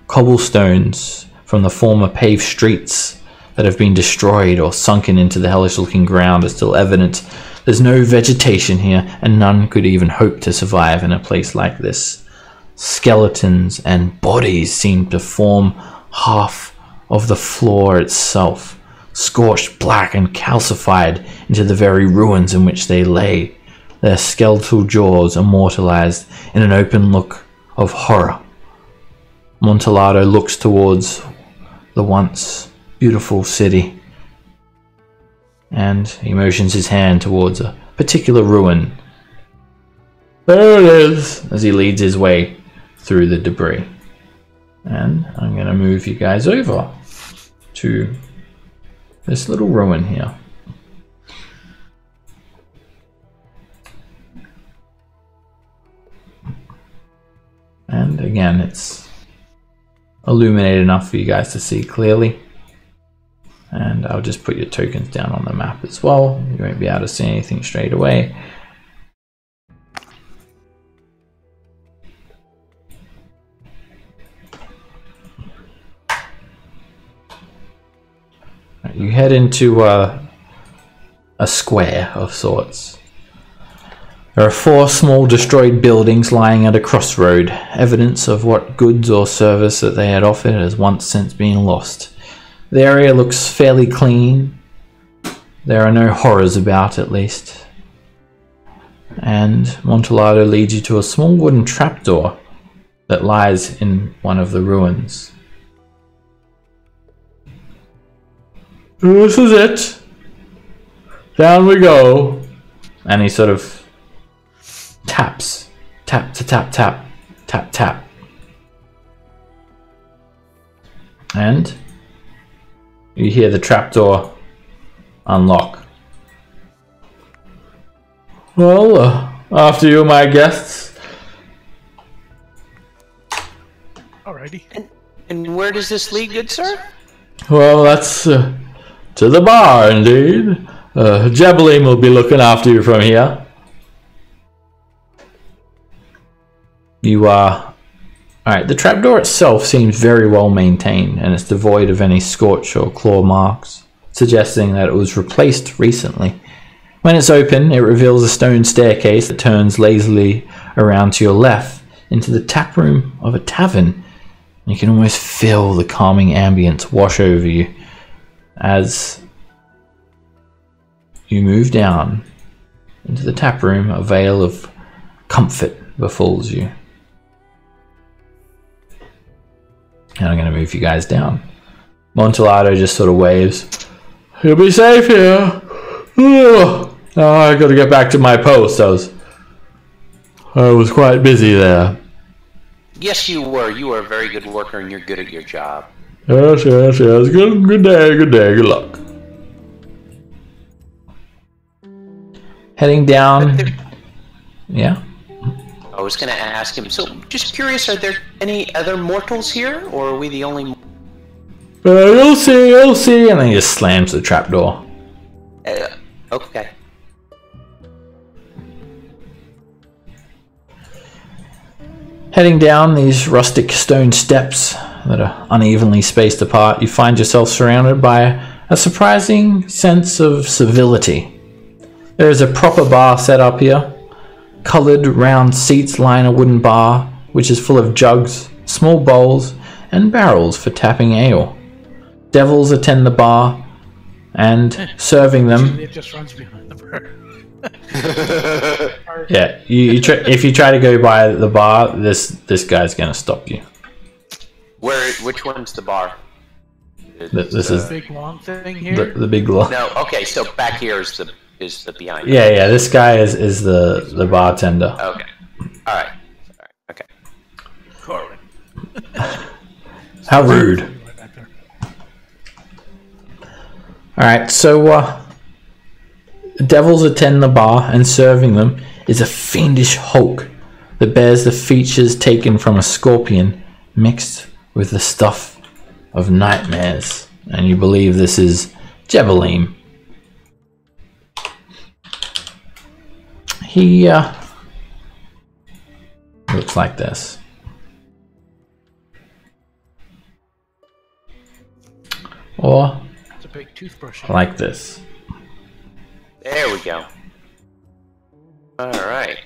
Cobblestones from the former paved streets that have been destroyed or sunken into the hellish-looking ground are still evident. There's no vegetation here, and none could even hope to survive in a place like this. Skeletons and bodies seem to form half of the floor itself, scorched black and calcified into the very ruins in which they lay, their skeletal jaws immortalized in an open look of horror. Montalado looks towards the once beautiful city, and he motions his hand towards a particular ruin. There it is, as he leads his way through the debris. And I'm going to move you guys over to this little ruin here. And again, it's illuminated enough for you guys to see clearly. And I'll just put your tokens down on the map as well. You won't be able to see anything straight away. You head into a square of sorts. There are 4 small destroyed buildings lying at a crossroad, evidence of what goods or service that they had offered has once since been lost. The area looks fairly clean. There are no horrors about, at least. And Montalado leads you to a small wooden trapdoor that lies in one of the ruins. This is it. Down we go. And he sort of taps. Tap to tap tap. Tap tap. And you hear the trapdoor unlock. Well, after you, my guests. Alrighty. And where does this lead, good sir? Well, that's to the bar, indeed. Jabeline will be looking after you from here. You are... Alright, the trapdoor itself seems very well maintained, and it's devoid of any scorch or claw marks, suggesting that it was replaced recently. When it's open, it reveals a stone staircase that turns lazily around to your left into the tap room of a tavern. You can almost feel the calming ambience wash over you as you move down into the tap room. A veil of comfort befalls you. And I'm going to move you guys down. Montalado just sort of waves. You'll be safe here. Oh, I got to get back to my post. I was quite busy there. Yes, you were. You were a very good worker, and you're good at your job. Yes. Good day, good luck. Heading down. Yeah. I was going to ask him, so just curious, are there any other mortals here, or are we the only... You'll see, and then he just slams the trapdoor. Okay. Heading down these rustic stone steps that are unevenly spaced apart, you find yourself surrounded by a surprising sense of civility. There is a proper bar set up here. Coloured round seats line a wooden bar, which is full of jugs, small bowls, and barrels for tapping ale. Devils attend the bar, and serving them. It just runs behind the bar. Yeah, if you try to go by the bar, this guy's gonna stop you. Which one's the bar? This is the big long thing here. the big long. No, okay, so back here is the behind. Yeah. This guy is the bartender. Okay. All right. Okay. Corbin. How rude. Alright, so devils attend the bar, and serving them is a fiendish hulk that bears the features taken from a scorpion mixed with the stuff of nightmares. And you believe this is Jabeline. He looks like this. Or It's a big toothbrush. like this. There we go. All right.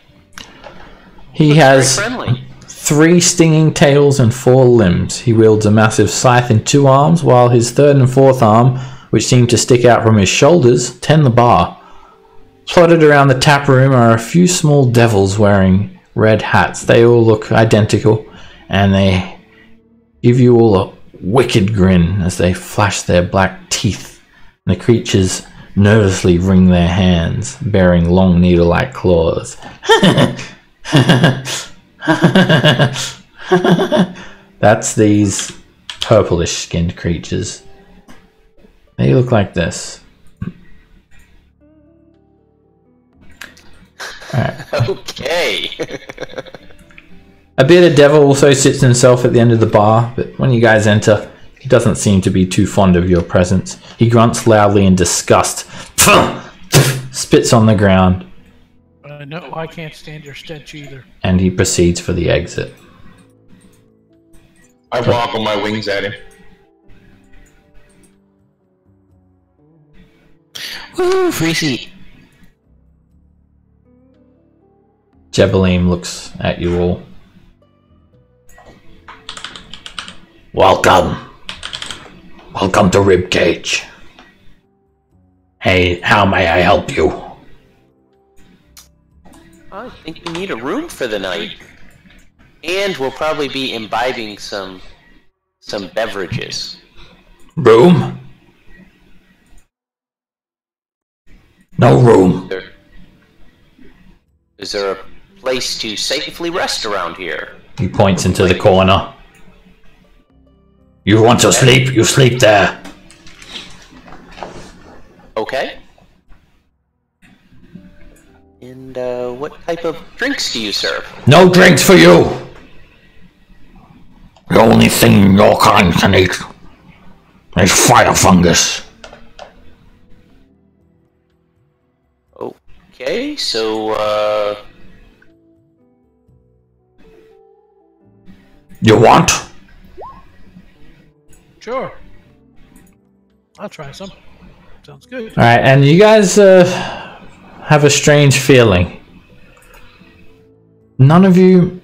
He Looks has very friendly. 3 stinging tails and 4 limbs. He wields a massive scythe in 2 arms, while his 3rd and 4th arm, which seem to stick out from his shoulders, tend the bar. Plotted around the tap room are a few small devils wearing red hats. They all look identical, and they give you all a wicked grin as they flash their black teeth. And the creatures nervously wring their hands, bearing long needle-like claws. That's these purplish-skinned creatures. They look like this. Alright. Okay. A bearded devil also sits himself at the end of the bar, but when you guys enter, he doesn't seem to be too fond of your presence. He grunts loudly in disgust, spits on the ground, No, I can't stand your stench either. and he proceeds for the exit. I walk on my wings at him. Woo, free seat. Jebelim looks at you all. Welcome. Welcome to Ribcage. Hey, how may I help you? I think we need a room for the night. And we'll probably be imbibing some beverages. Room? No room. Is there a place to safely rest around here? He points into the corner. You want to sleep? You sleep there. Okay. And what type of drinks do you serve? No drinks for you. The only thing your kind can eat is fire fungus. Okay, so You want? Sure. I'll try some. Sounds good. Alright, and you guys have a strange feeling. None of you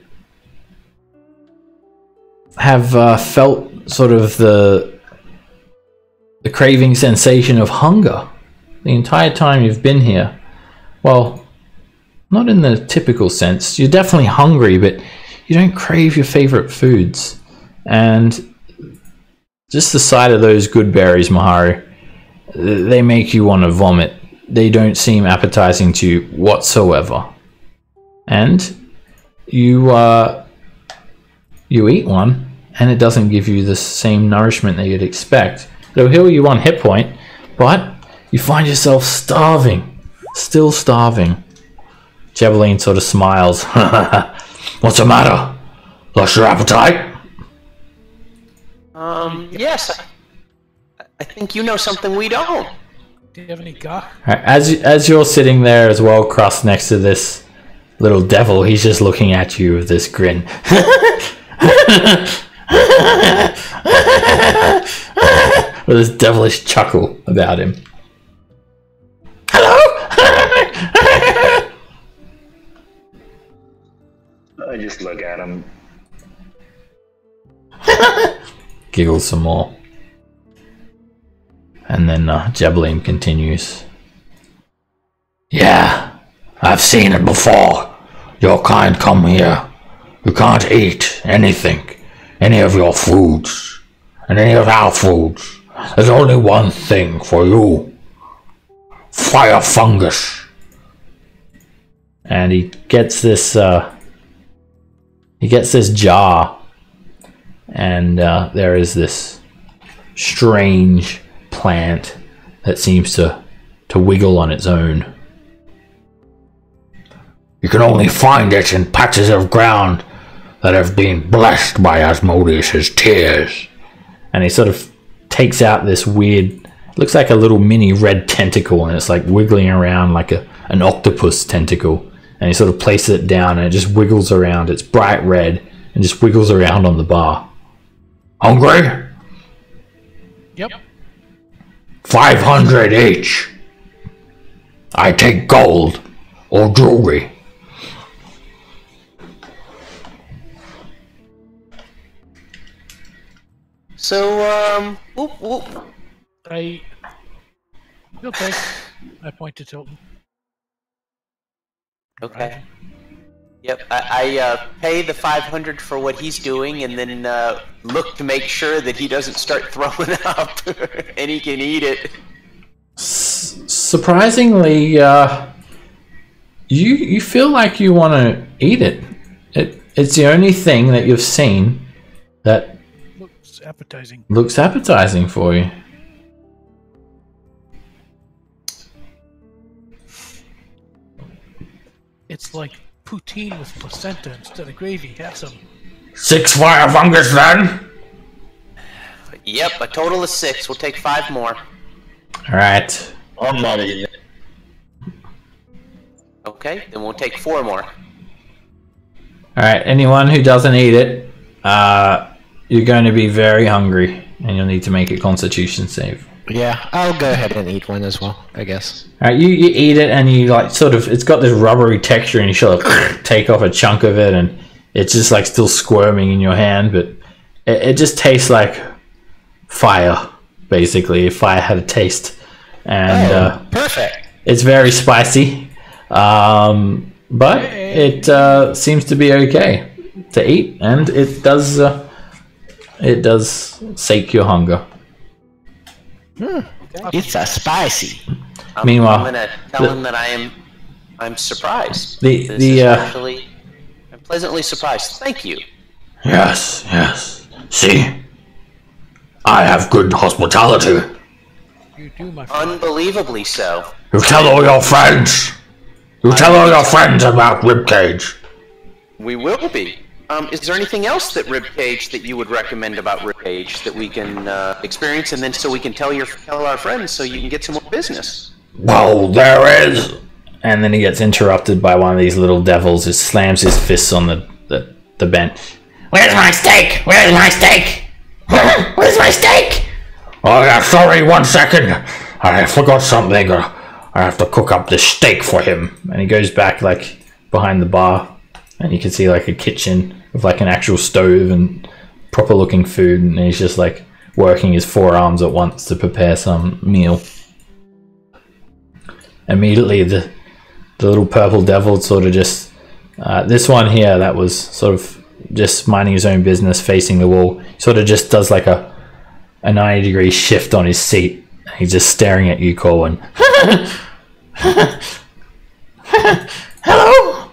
have felt sort of the craving sensation of hunger the entire time you've been here. Well, not in the typical sense. You're definitely hungry, but you don't crave your favorite foods. And just the sight of those good berries, Maharu, they make you want to vomit. They don't seem appetizing to you whatsoever. And you eat one, and it doesn't give you the same nourishment that you'd expect. It'll heal you 1 hit point, but you find yourself starving. Still starving. Jebeline sort of smiles. What's the matter? Lost your appetite? yes. I think you know something we don't. Do you have any gah? Right, as you're sitting there as well, Crust, next to this little devil, he's just looking at you with this grin. With this devilish chuckle about him. Hello? I just look at him. Giggles some more. And then Jebeline continues. Yeah, I've seen it before. Your kind come here. You can't eat anything, any of your foods, and any of our foods. There's only one thing for you. Fire fungus. And he gets this jar, and there is this strange plant that seems to wiggle on its own. You can only find it in patches of ground that have been blessed by Asmodeus's tears. And he sort of takes out this weird, looks like a little mini red tentacle, and it's like wiggling around like an octopus tentacle. And he sort of places it down, and it just wiggles around. It's bright red and just wiggles around on the bar. Hungry? Yep. 500 each. I take gold or jewelry. So, whoop, whoop. Okay. I point to Tilton. Okay. Yep, I pay the 500 for what he's doing, and then look to make sure that he doesn't start throwing up, and he can eat it. Surprisingly, you feel like you want to eat it. It's the only thing that you've seen that looks appetizing. Looks appetizing for you. It's like poutine with placenta instead of gravy. Have some. 6 fire fungus then? Yep, a total of 6. We'll take 5 more. Alright. I'm not eating it. Okay, then we'll take 4 more. Alright, anyone who doesn't eat it, you're going to be very hungry, and you'll need to make a constitution save. Yeah, I'll go ahead and eat one as well, I guess. Alright, you eat it, and you like sort of, it's got this rubbery texture, and you sort of take off a chunk of it, and it's just like still squirming in your hand, but it just tastes like fire, basically, if fire had a taste. And perfect. It's very spicy, but it seems to be okay to eat, and it does sate your hunger. It's a spicy. Meanwhile, I'm gonna tell him that I'm surprised. I'm pleasantly surprised. Thank you. Yes, yes. See? I have good hospitality. You do, my friend. Unbelievably so. You tell all your friends. You tell all your friends about Ribcage. We will be. Is there anything else that Ribcage that you would recommend about Ribcage that we can experience, and then so we can tell our friends so you can get some more business? Well, there is. And then he gets interrupted by one of these little devils who slams his fists on the bench. Where's my steak? Where's my steak? Where's my steak? Oh, yeah, sorry, 1 second. I forgot something. I have to cook up this steak for him. And he goes back like behind the bar, and you can see like a kitchen with like an actual stove and proper looking food, and he's just like working his 4 arms at once to prepare some meal. Immediately the little purple devil sort of just this one here that was sort of just minding his own business facing the wall sort of just does like a 90-degree shift on his seat. He's just staring at you, Corwin. Hello?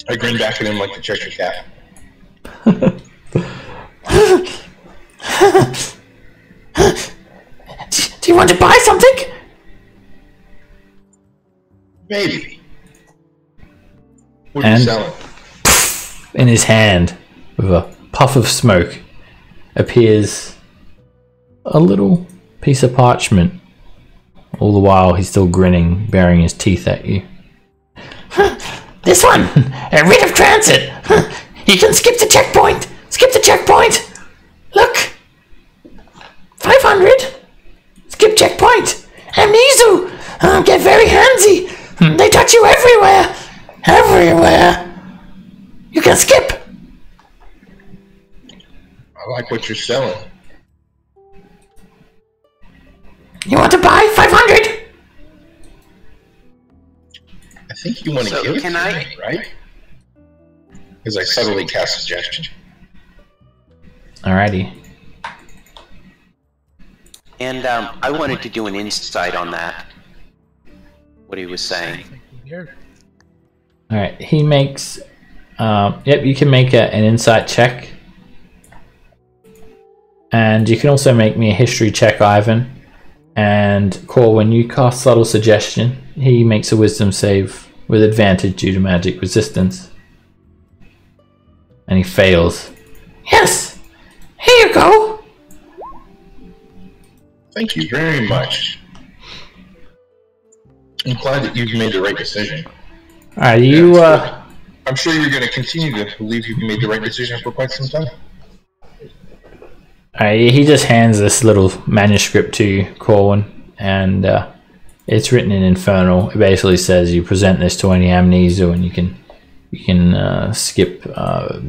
I grin back at him like the Cheshire Cat. Do you want to buy something? Maybe. What are you selling? In his hand, with a puff of smoke, appears a little piece of parchment. All the while he's still grinning, baring his teeth at you. This one! A writ of transit! You can skip the checkpoint! Skip the checkpoint! Look! 500! Skip checkpoint! Amnesu! Get very handsy! They touch you everywhere! Everywhere! You can skip! I like what you're selling. You want to buy 500? I think you want to give it to me, right? Because I subtly cast suggestion. Alrighty. And I wanted to do an insight on that. What he was saying. Alright, he makes... yep, you can make an insight check. And you can also make me a history check, Ivan. And Core, when you cast Subtle Suggestion, he makes a wisdom save with advantage due to magic resistance. And he fails. Yes! Here you go! Thank you very much. I'm glad that you've made the right decision. Alright, you... I'm sure you're going to continue to believe you've made the right decision for quite some time. He just hands this little manuscript to you, Corwin, and it's written in Infernal. It basically says you present this to any amnesia and you can You can skip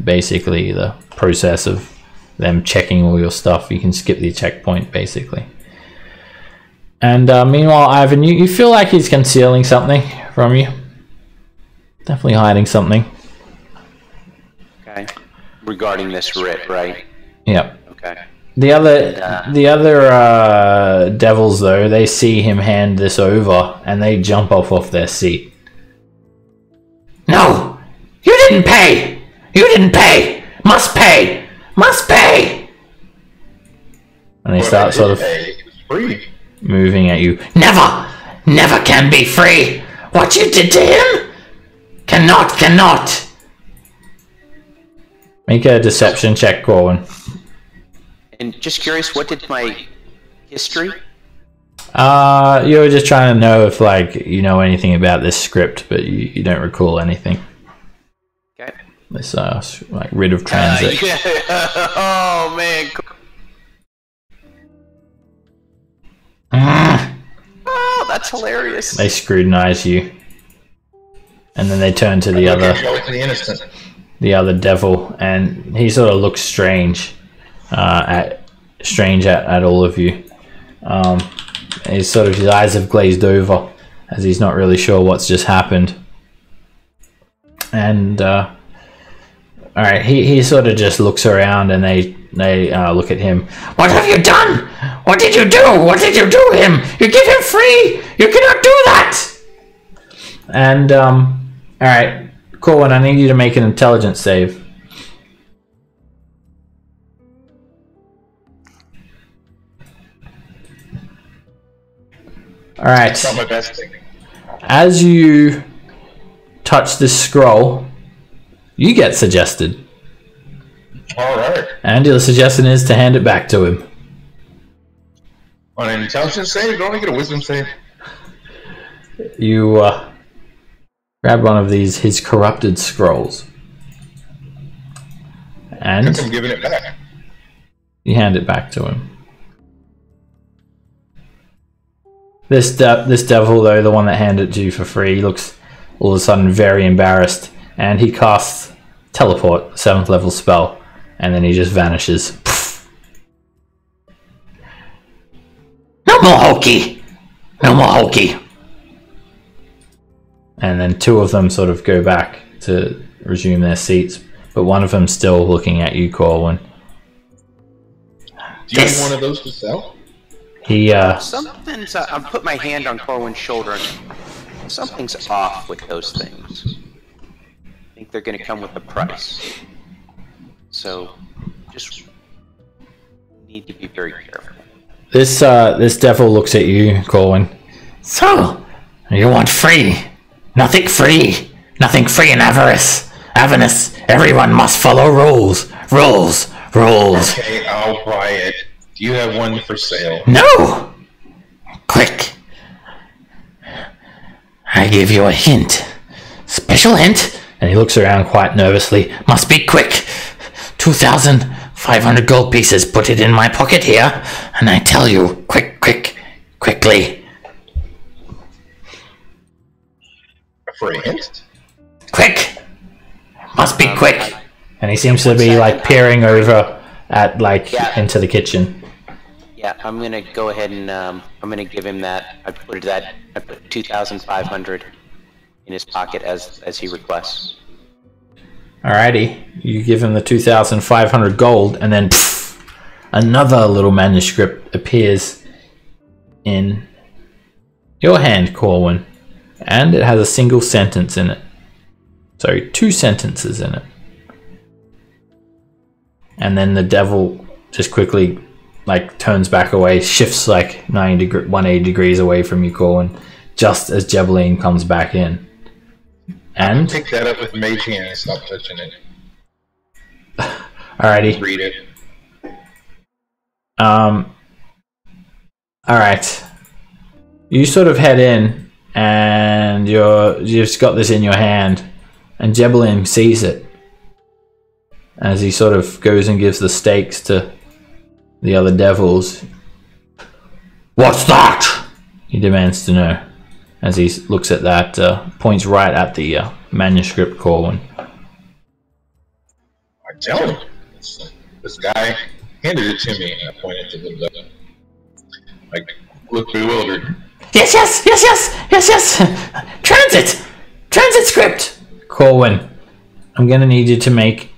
basically the process of them checking all your stuff. You can skip the checkpoint basically. And meanwhile, Ivan, you feel like he's concealing something from you. Definitely hiding something. Okay. Regarding this writ, right? Yep. Okay. The other devils, though, they see him hand this over and they jump off their seat. No! You didn't pay! You didn't pay! Must pay! Must pay! And they start sort of free. moving at you. Never! Never can be free! What you did to him? Cannot! Make a deception check, Corwin. And just curious, what did my history? You were just trying to know if, like, you know anything about this script, but you don't recall anything. Okay. This, like, writ of transit. Yeah. Oh, man. Oh, that's hilarious. They scrutinize you. And then they turn to the other devil, and he sort of looks strange at all of you. His eyes have glazed over as he's not really sure what's just happened. And all right, he sort of just looks around, and they look at him. What have you done? What did you do? What did you do to him? You give him free! You cannot do that! And all right, Corwin, I need you to make an intelligence save. All right. It's not my best thing. As you touch this scroll, you get suggested. All right. And your suggestion is to hand it back to him. On an intelligence save, don't I get a wisdom save? You grab one of his corrupted scrolls. And I'm giving it back. You hand it back to him. This devil, though, the one that handed it to you for free, looks all of a sudden very embarrassed, and he casts Teleport, 7th level spell, and then he just vanishes. Pfft. No more hokey! No more hokey! And then two of them sort of go back to resume their seats, but one of them's still looking at you, Corwin. Do you have one of those to sell? He, Something's... I'll put my hand on Corwin's shoulder and... Something's off with those things. I think they're going to come with a price. So, just... need to be very careful. This devil looks at you, Corwin. So, you want free? Nothing free! Nothing free in Avernus! Avernus, everyone must follow rules! Rules! Rules! Okay, I'll buy it. Do you have one for sale? No! Quick! I give you a hint. Special hint? And he looks around quite nervously. Must be quick! 2,500 gold pieces, put it in my pocket here, and I tell you, quickly. For a hint? Quick! Must be quick! And he seems to be, like, peering over at, like, into the kitchen. Yeah, I'm gonna go ahead and I'm gonna give him that. I put 2,500 in his pocket as he requests. Alrighty, you give him the 2,500 gold, and then pff, another little manuscript appears in your hand, Corwin, and it has a single sentence in it. Sorry, 2 sentences in it. And then the devil just quickly, like, turns back away, shifts like 180 degrees away from you, Corwin, just as Jebeline comes back in. And pick that up with Mage Hand and stop touching it. Alrighty. Read it. Alright. You sort of head in, and you've just got this in your hand, and Jebeline sees it as he sort of goes and gives the stakes to the other devils. What's that? He demands to know as he looks at that, points right at the manuscript, Corwin. I tell him. This guy handed it to me, and I pointed to the like, look bewildered. Yes. Transit script. Corwin, I'm gonna need you to make.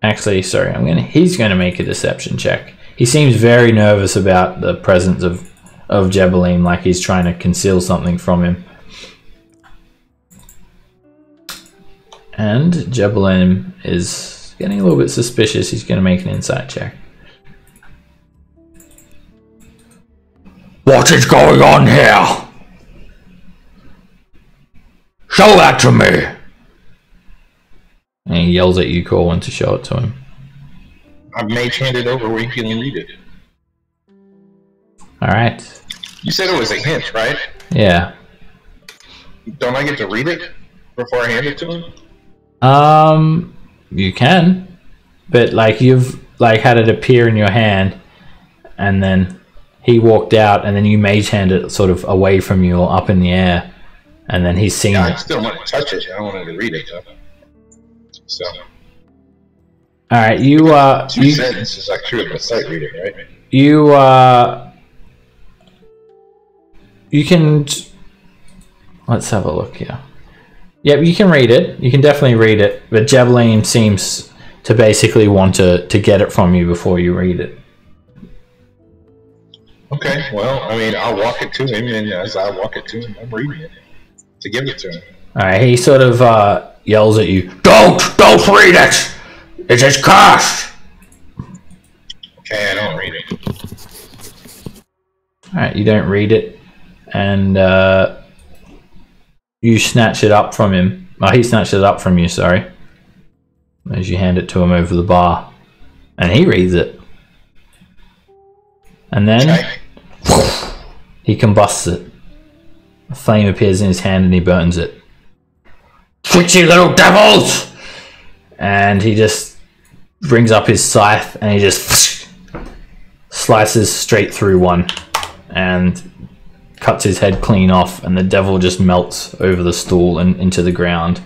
Actually, sorry, he's gonna make a deception check. He seems very nervous about the presence of Jebelim, like he's trying to conceal something from him. And Jebelim is getting a little bit suspicious. He's gonna make an insight check. What is going on here? Show that to me. And he yells at you, Corwin, to show it to him. I've mage handed over where you can read it. Alright. You said it was a hint, right? Yeah. Don't I get to read it before I hand it to him? You can. But, like, you've, like, had it appear in your hand, and then he walked out, and then you mage hand it sort of away from you or up in the air, and then he's seen it. I still want to touch it. I don't want him to read it, though. So. Alright, Two sentences like true of a sight reading, right? You can. Let's have a look here. Yep, you can read it. You can definitely read it, but Jebelim seems to basically want to get it from you before you read it. Okay, well, I mean, I'll walk it to him, and as I walk it to him, I'm reading it to give it to him. Alright, he sort of yells at you, Don't read it! It is cursed! Okay, I don't read it. Alright, you don't read it, and you snatch it up from him. Oh, he snatched it up from you, sorry. As you hand it to him over the bar. And he reads it. And then he combusts it. A flame appears in his hand and he burns it. Twitchy little devils! And he just brings up his scythe and he just slices straight through one and cuts his head clean off, and the devil just melts over the stool and into the ground.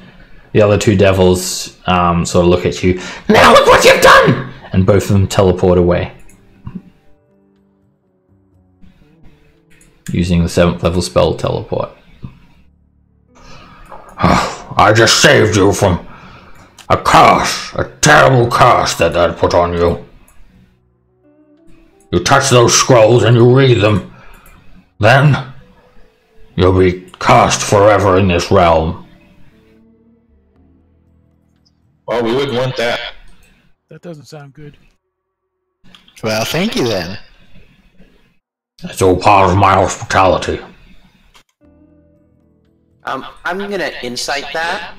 The other two devils sort of look at you. Now look what you've done! And both of them teleport away. Using the 7th level spell teleport. I just saved you from a curse, a terrible curse that I'd put on you. You touch those scrolls and you read them. Then, you'll be cursed forever in this realm. Well, we wouldn't want that. That doesn't sound good. Well, thank you then. It's all part of my hospitality. I'm gonna insight that.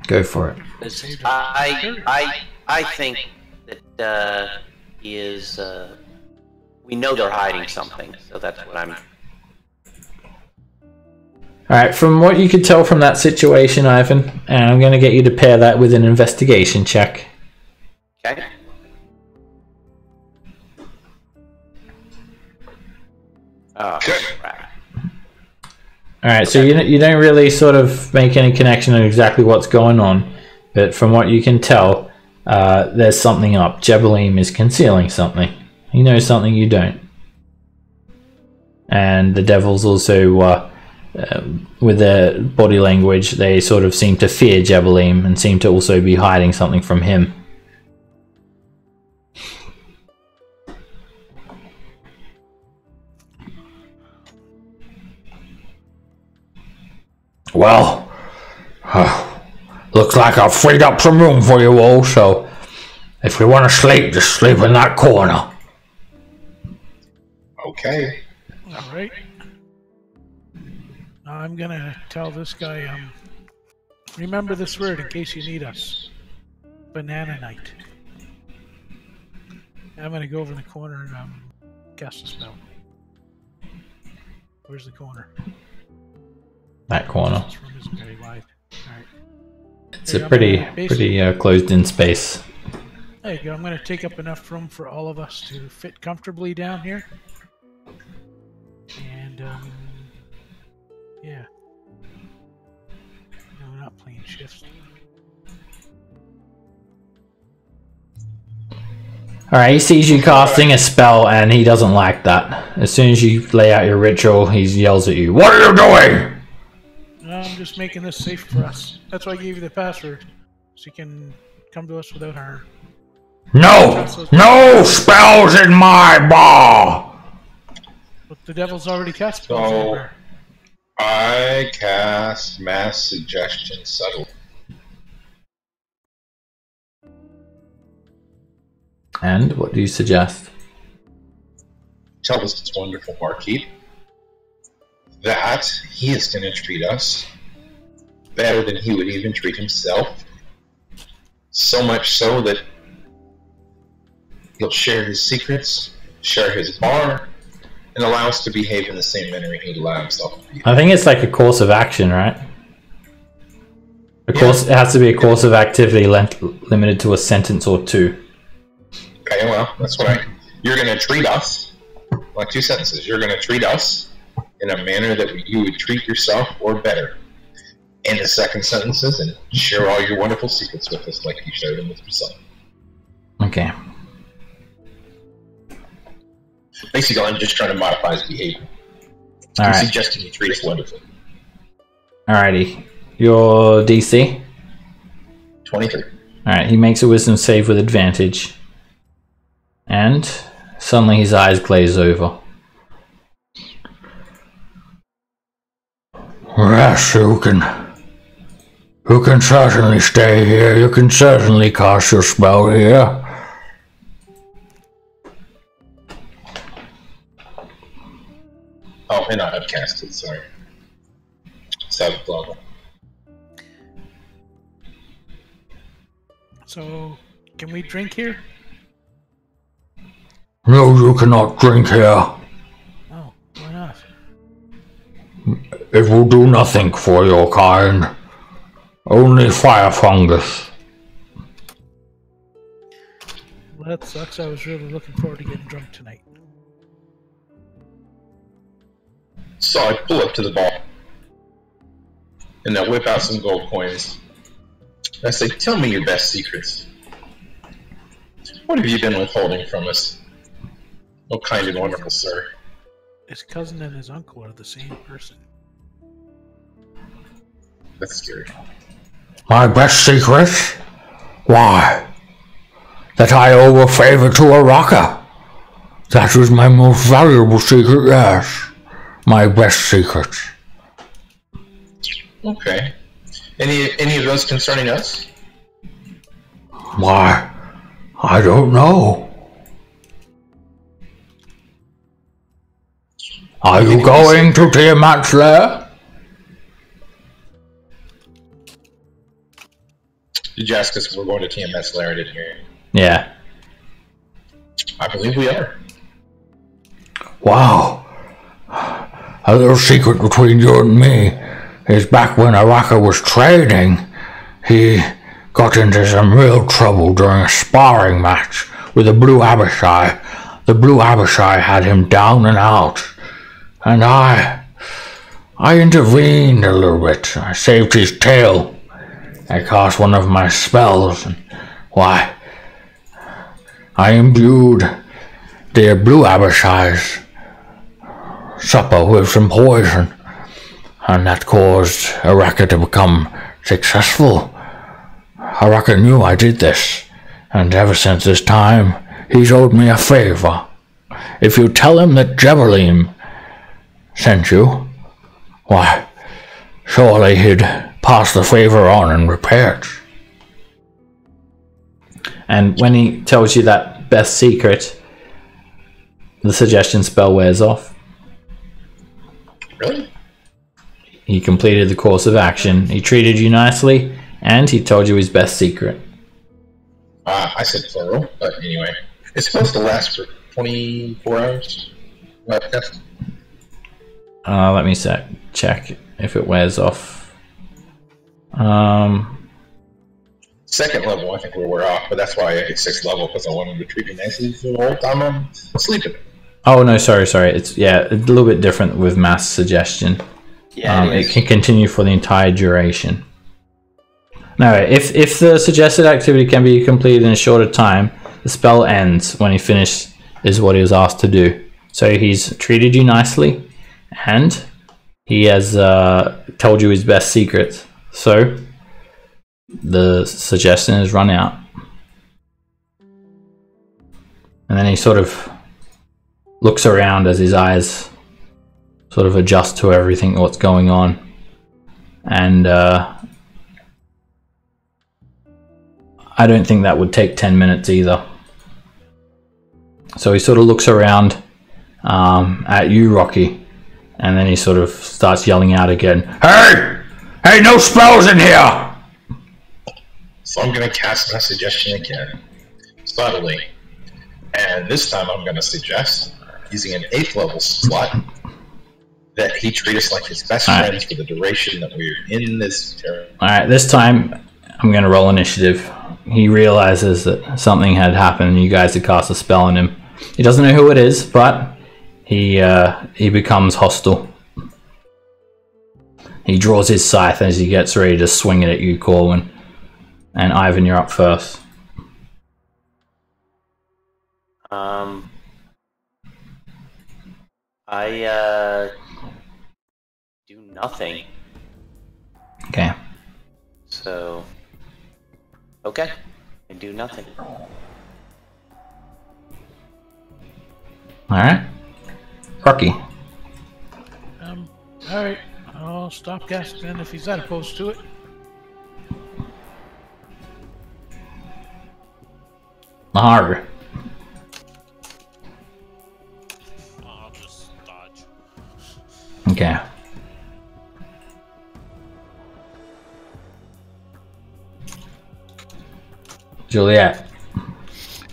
Go for it. I think that he is. We know they're hiding something, so that's what I'm. Alright, from what you could tell from that situation, Ivan, and I'm going to get you to pair that with an investigation check. Okay. Alright, so you don't really sort of make any connection on exactly what's going on, but from what you can tell, there's something up. Jebelim is concealing something. He knows something you don't. And the devils also, with their body language, they sort of seem to fear Jebelim and seem to also be hiding something from him. Well, looks like I've freed up some room for you all, so if you want to sleep, just sleep in that corner. Okay. All right. I'm gonna tell this guy, remember this word in case you need us. Banana night. I'm gonna go over in the corner and cast a spell. Where's the corner? That corner. This room isn't very wide. Alright. It's a pretty closed-in space. There you go. I'm gonna take up enough room for all of us to fit comfortably down here. And, yeah. between shifts. Alright, he sees you casting a spell and he doesn't like that. As soon as you lay out your ritual, he yells at you, "What are you doing?" I'm just making this safe for us. That's why I gave you the password, so you can come to us without harm. No! No spells in my bar! But the devil's already cast spells So, over. I cast Mass Suggestion Subtle. And what do you suggest? Tell this wonderful barkeep that he is going to treat us better than he would even treat himself. So much so that he'll share his secrets, share his bar, and allow us to behave in the same manner he'd allow himself to behave. I think it's like a course of action, right? Course, it has to be a course of activity limited to a sentence or two. Okay, well, that's what you're going to treat us, like 2 sentences. You're going to treat us in a manner that you would treat yourself or better. And the second sentence is, and share all your wonderful secrets with us like you shared them with yourself. Okay. Basically, I'm just trying to modify his behavior. I'm Alright. suggesting you treat us wonderfully. Alrighty. Your DC? 23. Alright, he makes a wisdom save with advantage. And suddenly his eyes glaze over. Yes, you can certainly stay here. You can certainly cast your spell here. Oh, and I've cast it, sorry. 7th level. So, can we drink here? No, you cannot drink here. Oh, why not? It will do nothing for your kind. Only fire fungus. Well, that sucks. I was really looking forward to getting drunk tonight. So I pull up to the bar, and I whip out some gold coins. I say, tell me your best secrets. What have you been withholding from us? Oh, kind and wonderful sir. His cousin and his uncle are the same person. That's scary. My best secret? Why? That I owe a favor to a rocker. That is my most valuable secret, yes. My best secret. Okay. Any of those concerning us? Why? I don't know. Are you going to Tiamat's lair? Did you ask us if we're going to TMS lair? I didn't hear you. Yeah. I believe we are. Wow. A little secret between you and me is back when Araka was training, he got into some real trouble during a sparring match with the Blue Abishai. The Blue Abishai had him down and out, and I intervened a little bit. I saved his tail. I cast one of my spells, and why, I imbued the Blue Abishai's supper with some poison, and that caused Araka to become successful. Araka knew I did this, and ever since this time, he's owed me a favor. If you tell him that Jebelim sent you, why, surely he'd pass the favor on and repay it. And when he tells you that best secret, the suggestion spell wears off. Really? He completed the course of action. He treated you nicely, and he told you his best secret. I said plural, but anyway. It's supposed to last for 24 hours. That's... Let me check if it wears off. Second level, I think we're off, but that's why I hit 6th level, because I wanted to treat me nicely for the whole time I'm sleeping. Oh no, sorry. It's a little bit different with mass suggestion. Yeah, it can continue for the entire duration. No, if the suggested activity can be completed in a shorter time, the spell ends when he finishes what he was asked to do. So he's treated you nicely, and he has told you his best secrets. So the suggestion has run out. And then he sort of looks around as his eyes sort of adjust to everything what's going on. And I don't think that would take 10 minutes either. So he sort of looks around at you, Rocky, and then he sort of starts yelling out again, "Hey! Hey, no spells in here!" So I'm going to cast my suggestion again, subtly. And this time I'm going to suggest, using an 8th level slot, that he treat us like his best friends for the duration that we're in this territory. Alright, this time I'm going to roll initiative. He realizes that something had happened and you guys had cast a spell on him. He doesn't know who it is, but he becomes hostile. He draws his scythe as he gets ready to swing it at you, Corwin. And Ivan, you're up first. I do nothing. Okay. So, okay, I do nothing. Alright. Rocky. Alright, I'll stop casting then if he's not opposed to it. Mahar. I'll just dodge. Okay. Juliet.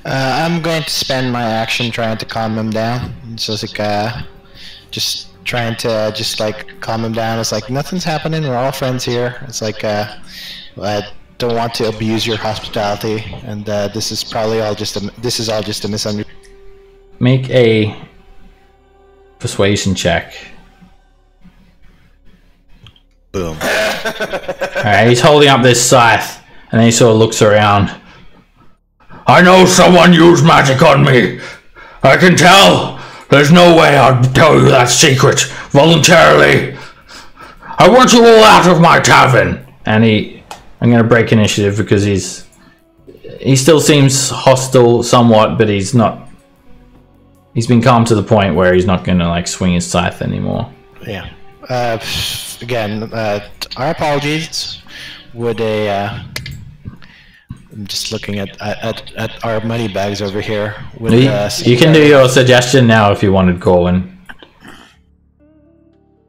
I'm going to spend my action trying to calm him down. So it's like, just trying to calm him down. It's like, nothing's happening. We're all friends here. It's like, I don't want to abuse your hospitality, and this is probably all just a misunderstanding. Make a persuasion check. Boom. Alright, he's holding up this scythe, and then he sort of looks around. I know someone used magic on me. I can tell. There's no way I'd tell you that secret voluntarily. I want you all out of my tavern. And I'm going to break initiative because he still seems hostile somewhat, but he's not. He's been calm to the point where he's not going to like swing his scythe anymore. Yeah. Again, our apologies. Would I'm just looking at our money bags over here. Would, you can do your suggestion now if you wanted, Corwin.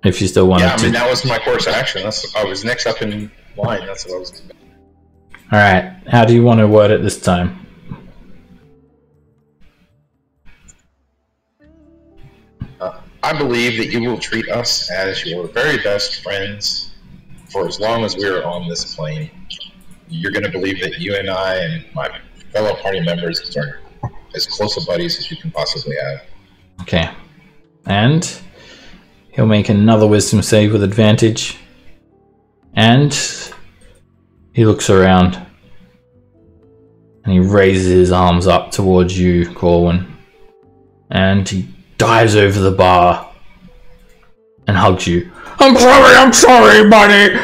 If you still wanted to. Yeah, I mean, that was my course of action. I was next up in line. That's what I was doing. Alright, how do you want to word it this time? I believe that you will treat us as your very best friends for as long as we are on this plane. You're going to believe that you and I and my fellow party members are as close of buddies as you can possibly have. Okay. And he'll make another wisdom save with advantage. And he looks around. And he raises his arms up towards you, Corwin. And he dives over the bar and hugs you. I'm sorry, buddy.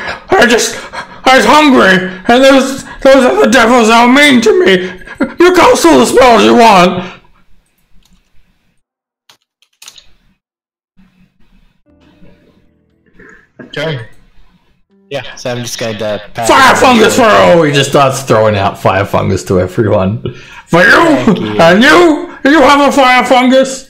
I was hungry, and those are the devils that are mean to me. You cast all the spells you want. Okay. Yeah, so I'm just going to Fire fungus for all! He just starts throwing out fire fungus to everyone. For you! And you have a fire fungus!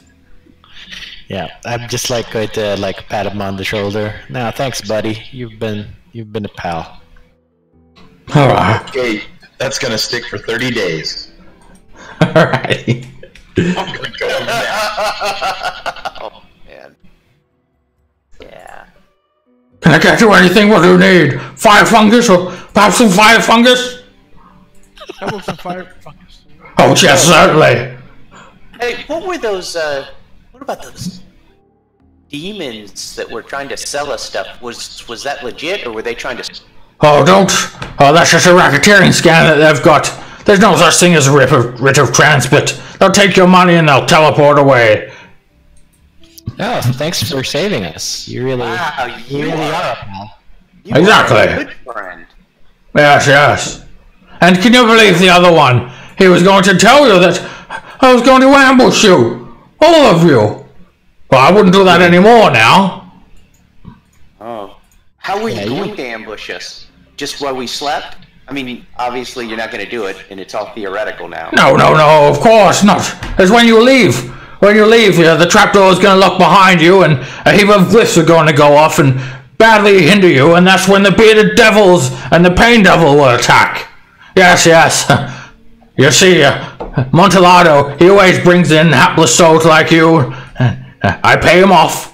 Yeah, I'm just like going to like pat him on the shoulder. No, thanks, buddy. You've been a pal. Alright. Okay, that's gonna stick for 30 days. Alright. I'm gonna go with that. Oh man. Yeah. Can I get you anything? What do you need? Fire fungus or perhaps some fire fungus? How about some fire fungus? Oh yes, certainly. Hey, what were those? What about those demons that were trying to sell us stuff? Was that legit, or were they trying to? Oh, Oh, that's just a racketeering scam that they've got. There's no such thing as a writ of transport. They'll take your money and they'll teleport away. Oh, thanks for saving us. You really, you really are a pal. Exactly. Are a good friend. Yes, yes. And can you believe the other one? He was going to tell you that I was going to ambush you. All of you. Well, I wouldn't do that anymore now. Oh. How were you going to ambush us? Just while we slept? I mean, obviously you're not going to do it, and it's all theoretical now. No, of course not. It's when you leave. When you leave, the trapdoor is going to lock behind you, and a heap of glyphs are going to go off and badly hinder you, and that's when the bearded devils and the pain devil will attack. Yes. You see, Montalado, he always brings in hapless souls like you. I pay him off.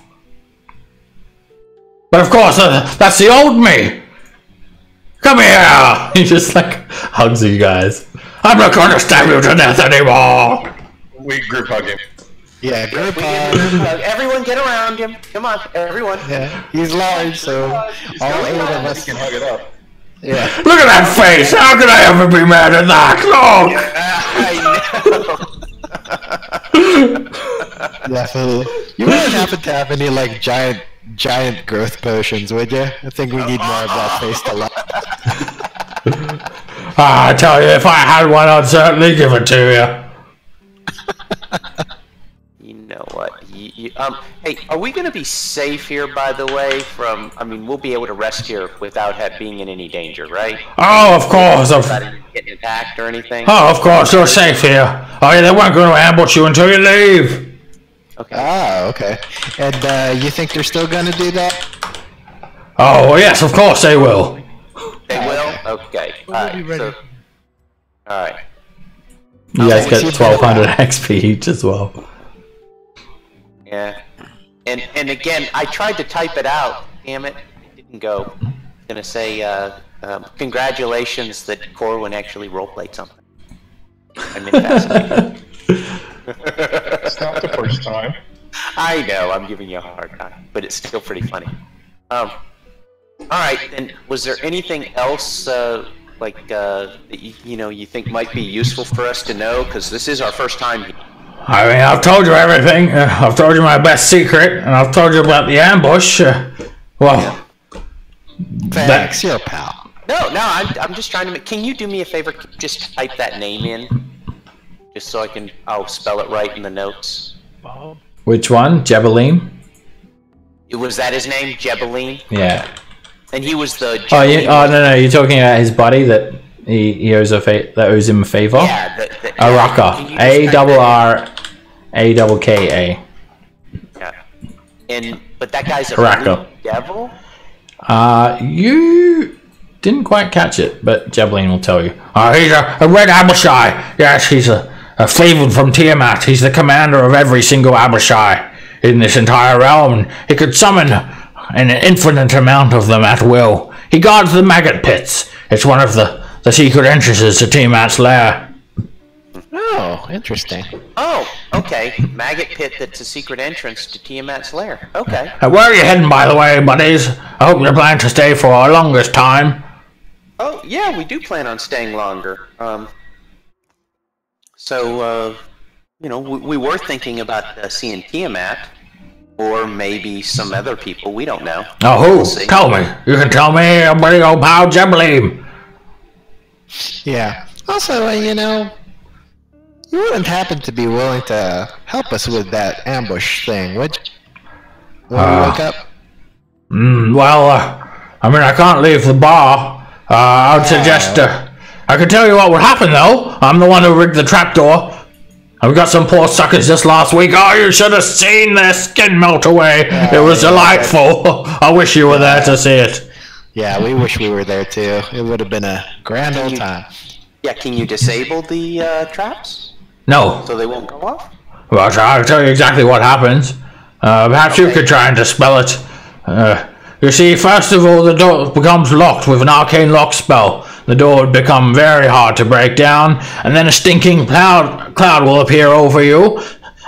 But of course, that's the old me. Come here! He just hugs you guys. I'm not going to stab you to death anymore. We group hug him. Yeah, group hug. Everyone get around him. Come on, everyone. Yeah, he's large, so all 8 of us can hug it up. Yeah. Look at that face! How could I ever be mad at that? Look! I know. Definitely. You wouldn't happen to have any giant growth potions, would you? I think we need more of that face to love. I tell you, if I had one, I'd certainly give it to you. You know what? Hey, are we going to be safe here, by the way? We'll be able to rest here without being in any danger, right? Oh, of course. Getting attacked or anything? Oh, of course, you're safe here. Oh, yeah, they weren't going to ambush you until you leave. Okay. Ah, okay. And you think they're still going to do that? Oh, well, yes, of course they will. They will? Okay. Alright. Alright. You guys get 1200 XP each as well. Yeah. And again, I tried to type it out. Damn it. It didn't go. I'm going to say, congratulations that Corwin actually roleplayed something. I'm fascinated. It's not the first time. I know, I'm giving you a hard time, but it's still pretty funny. Alright, then, was there anything else, that you think might be useful for us to know? Because this is our first time here. I mean, I've told you everything. I've told you my best secret, and I've told you about the ambush. Thanks, you're a pal. No, I'm just trying to can you do me a favor? Just type that name in. Just so I'll spell it right in the notes. Which one? Jebalim? Was that his name? Jebalim? Yeah. And he was the... no, you're talking about his buddy that he owes that owes him a favor? Yeah, Araka. ARRAKKA. Yeah. But that guy's a devil? You didn't quite catch it, but Jebalim will tell you. He's a red Abishai. Yes, he's a favored from Tiamat. He's the commander of every single Abishai in this entire realm. He could summon an infinite amount of them at will. He guards the maggot pits. It's one of the secret entrances to Tiamat's lair. Oh, interesting. Oh, okay. Maggot pit that's a secret entrance to Tiamat's lair. Okay. Where are you heading, by the way, buddies? I hope you plan to stay for our longest time. Oh, yeah, we do plan on staying longer. We were thinking about seeing Tiamat, or maybe some other people. We don't know. Oh, who? We'll tell me. You can tell me, buddy, old pal Jebalim. Yeah. Also, you wouldn't happen to be willing to help us with that ambush thing, would you? When we wake up? I can't leave the bar. I would suggest... I can tell you what would happen, though. I'm the one who rigged the trapdoor. I've got some poor suckers just last week. Oh, you should have seen their skin melt away. It was delightful. I wish you were there to see it. Yeah, we wish we were there, too. It would have been a grand old time. Yeah, can you disable the traps? No. So they won't go off? Well, I'll tell you exactly what happens. Perhaps you could try and dispel it. You see, first of all, the door becomes locked with an arcane lock spell. The door would become very hard to break down, and then a stinking cloud will appear over you.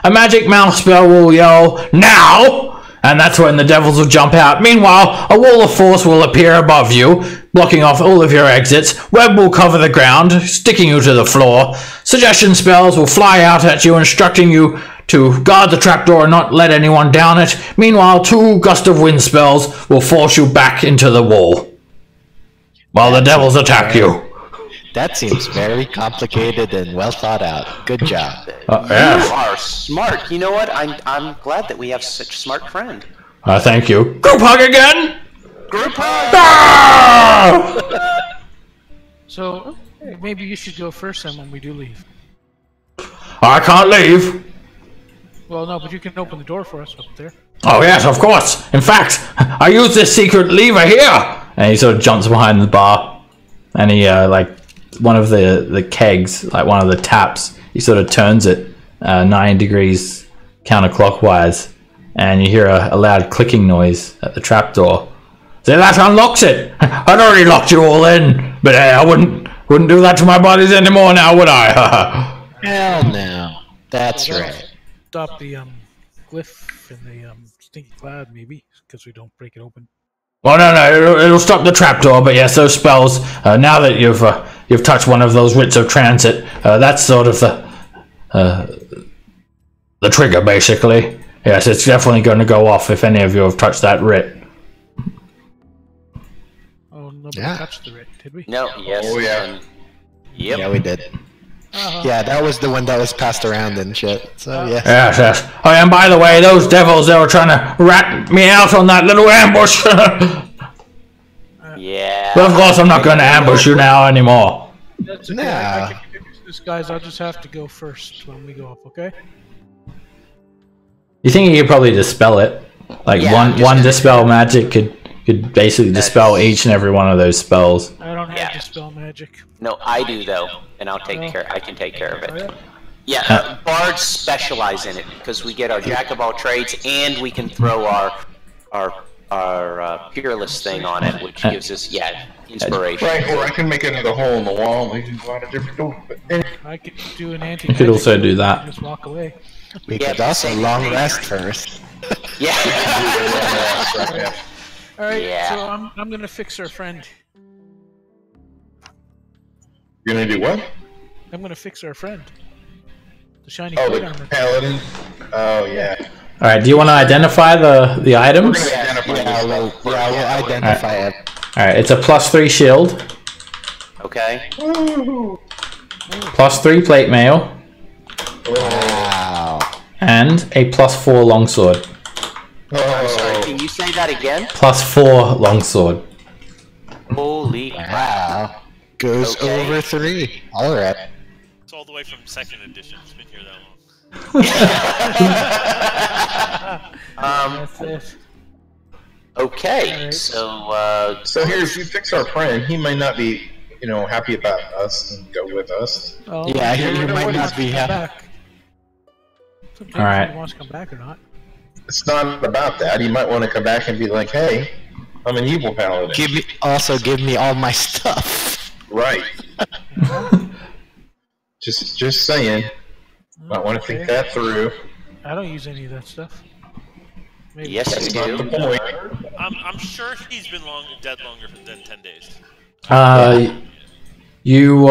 A magic mouth spell will yell, "Now!" and that's when the devils will jump out. Meanwhile, a wall of force will appear above you, blocking off all of your exits. Web will cover the ground, sticking you to the floor. Suggestion spells will fly out at you, instructing you to guard the trapdoor and not let anyone down it. Meanwhile, 2 gust of wind spells will force you back into the wall, while the devils attack you. That seems very complicated and well thought out. Good job. Yes. You are smart. You know what? I'm glad that we have such a smart friend. Thank you. Group hug again! Group hug! Ah! So, maybe you should go first then when we do leave. I can't leave. Well, no, but you can open the door for us up there. Oh yes, of course. In fact, I use this secret lever here. And he sort of jumps behind the bar, and he like one of the kegs, like one of the taps, he sort of turns it 9 degrees counterclockwise, and you hear a loud clicking noise at the trapdoor. So that unlocks it. I'd already locked you all in, but I wouldn't do that to my bodies anymore now, would I? Hell no. That's right. Stop the glyph in the stinky cloud, maybe, because we don't break it open. Well, no, it'll stop the trapdoor, but yes, those spells, now that you've touched one of those writs of transit, that's sort of the trigger, basically. Yes, it's definitely going to go off if any of you have touched that writ. Oh, nobody touched the writ, did we? No, yes. Oh, yeah. Yep. Yeah, we did. Yeah, that was the one that was passed around and shit. So, yeah. Yes. Oh, and by the way, those devils, they were trying to rat me out on that little ambush. Yeah. But of course, I'm not going to ambush you now anymore. That's okay. I can fix this, guys. I'll just have to go first when we go up, okay? You think you could probably dispel it? Like one dispel magic could basically dispel each and every one of those spells. I don't have dispel magic. No, I do though, and I can take care of it. Oh, Yeah, bards specialize in it because we get our jack of all trades, and we can throw our peerless thing on it, which gives us inspiration. Right, or I can make another hole in the wall and we can go out a different door. I could do an anti. You could also do that. Just walk away. We could also long rest first. Yeah. All right. Yeah. So I'm gonna fix our friend. You're gonna do what? I'm gonna fix our friend. The shiny Oh, plate the armor. paladin? Oh, yeah. Alright, do you want to identify the items? We're gonna identify this. We'll identify it. Alright, it's a +3 shield, Okay. +3 plate mail, Wow. and a +4 longsword. I'm sorry. Can you say that again? +4 longsword. Holy crap! Wow. Goes Okay. over 3. Alright. It's all the way from 2nd edition. It's been here that long. That's it. Okay, Alright. so If you fix our friend, he might not be, happy about us and go with us. Oh, Yeah, you he never know might when he not wants to be come happy. back. Sometimes Alright. he wants to come back or not. It's not about that. He might want to come back and be like, hey, I'm an evil paladin. Give me all my stuff. Right. just saying. Might want to think that through. I don't use any of that stuff. Maybe. yes, you That's not do. the point. I'm sure he's been dead longer than 10 days. You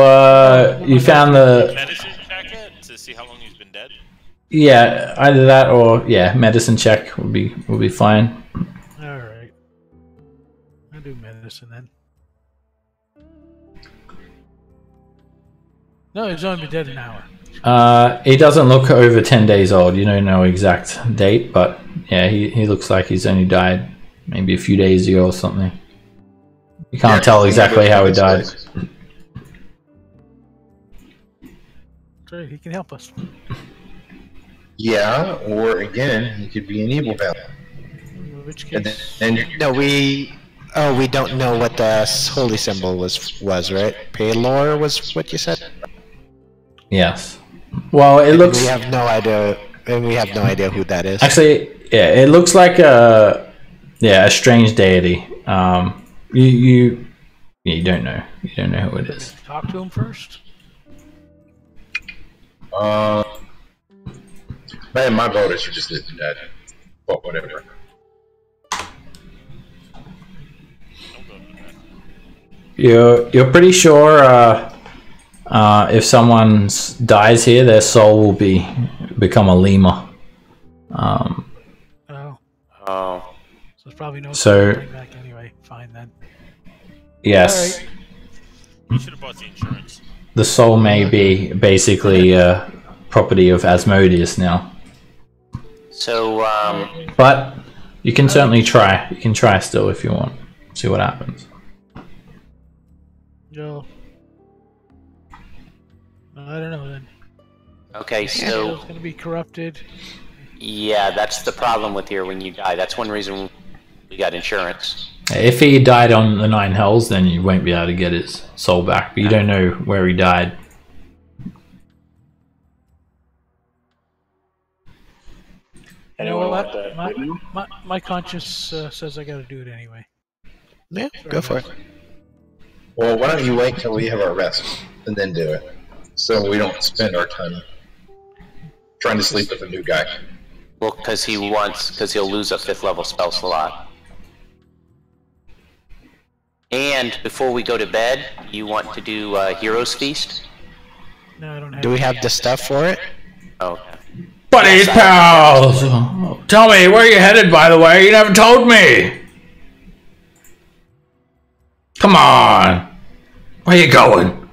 found the Medicine check it to see how long he's been dead. either that or medicine check would be fine. All right. I'll do medicine then. No, he's only been dead an hour. He doesn't look over 10 days old. You don't know exact date, but yeah, he looks like he's only died maybe a few days ago or something. You can't tell exactly how he died. That's right, he can help us. Yeah, or again, he could be an evil paladin. In which And case, then No, we don't know what the holy symbol was, right? Paylor was what you said? Yes. Well, it looks We have no idea, and we have no idea who that is. actually, it looks like a strange deity. You don't know. You don't know who it is. talk to him first. man, my voters are just dead. But whatever. you're pretty sure if someone dies here, their soul will become a lemur. Oh. Oh. So there's probably no So- bring back anyway. Fine then. Yes, Alright. You should have bought the insurance. the soul may be basically property of Asmodeus now. So, But you can certainly try. You can try still if you want. See what happens. Yo. I don't know then. okay, so It's gonna be corrupted. yeah, that's the problem with here when you die. That's one reason we got insurance. If he died on the 9 hells, then you won't be able to get his soul back. But you don't know where he died. You know what? My conscience says I gotta do it anyway. Yeah, go for it. Well, why don't you wait till we have our rest and then do it, so we don't spend our time trying to sleep with a new guy. Well, because he'll lose a 5th level spell slot. And before we go to bed, you want to do Hero's Feast? No, I don't have. Do we have the stuff for it? Okay. Buddies, pals! Tell me, where you headed, by the way? You never told me! Come on! Where you going?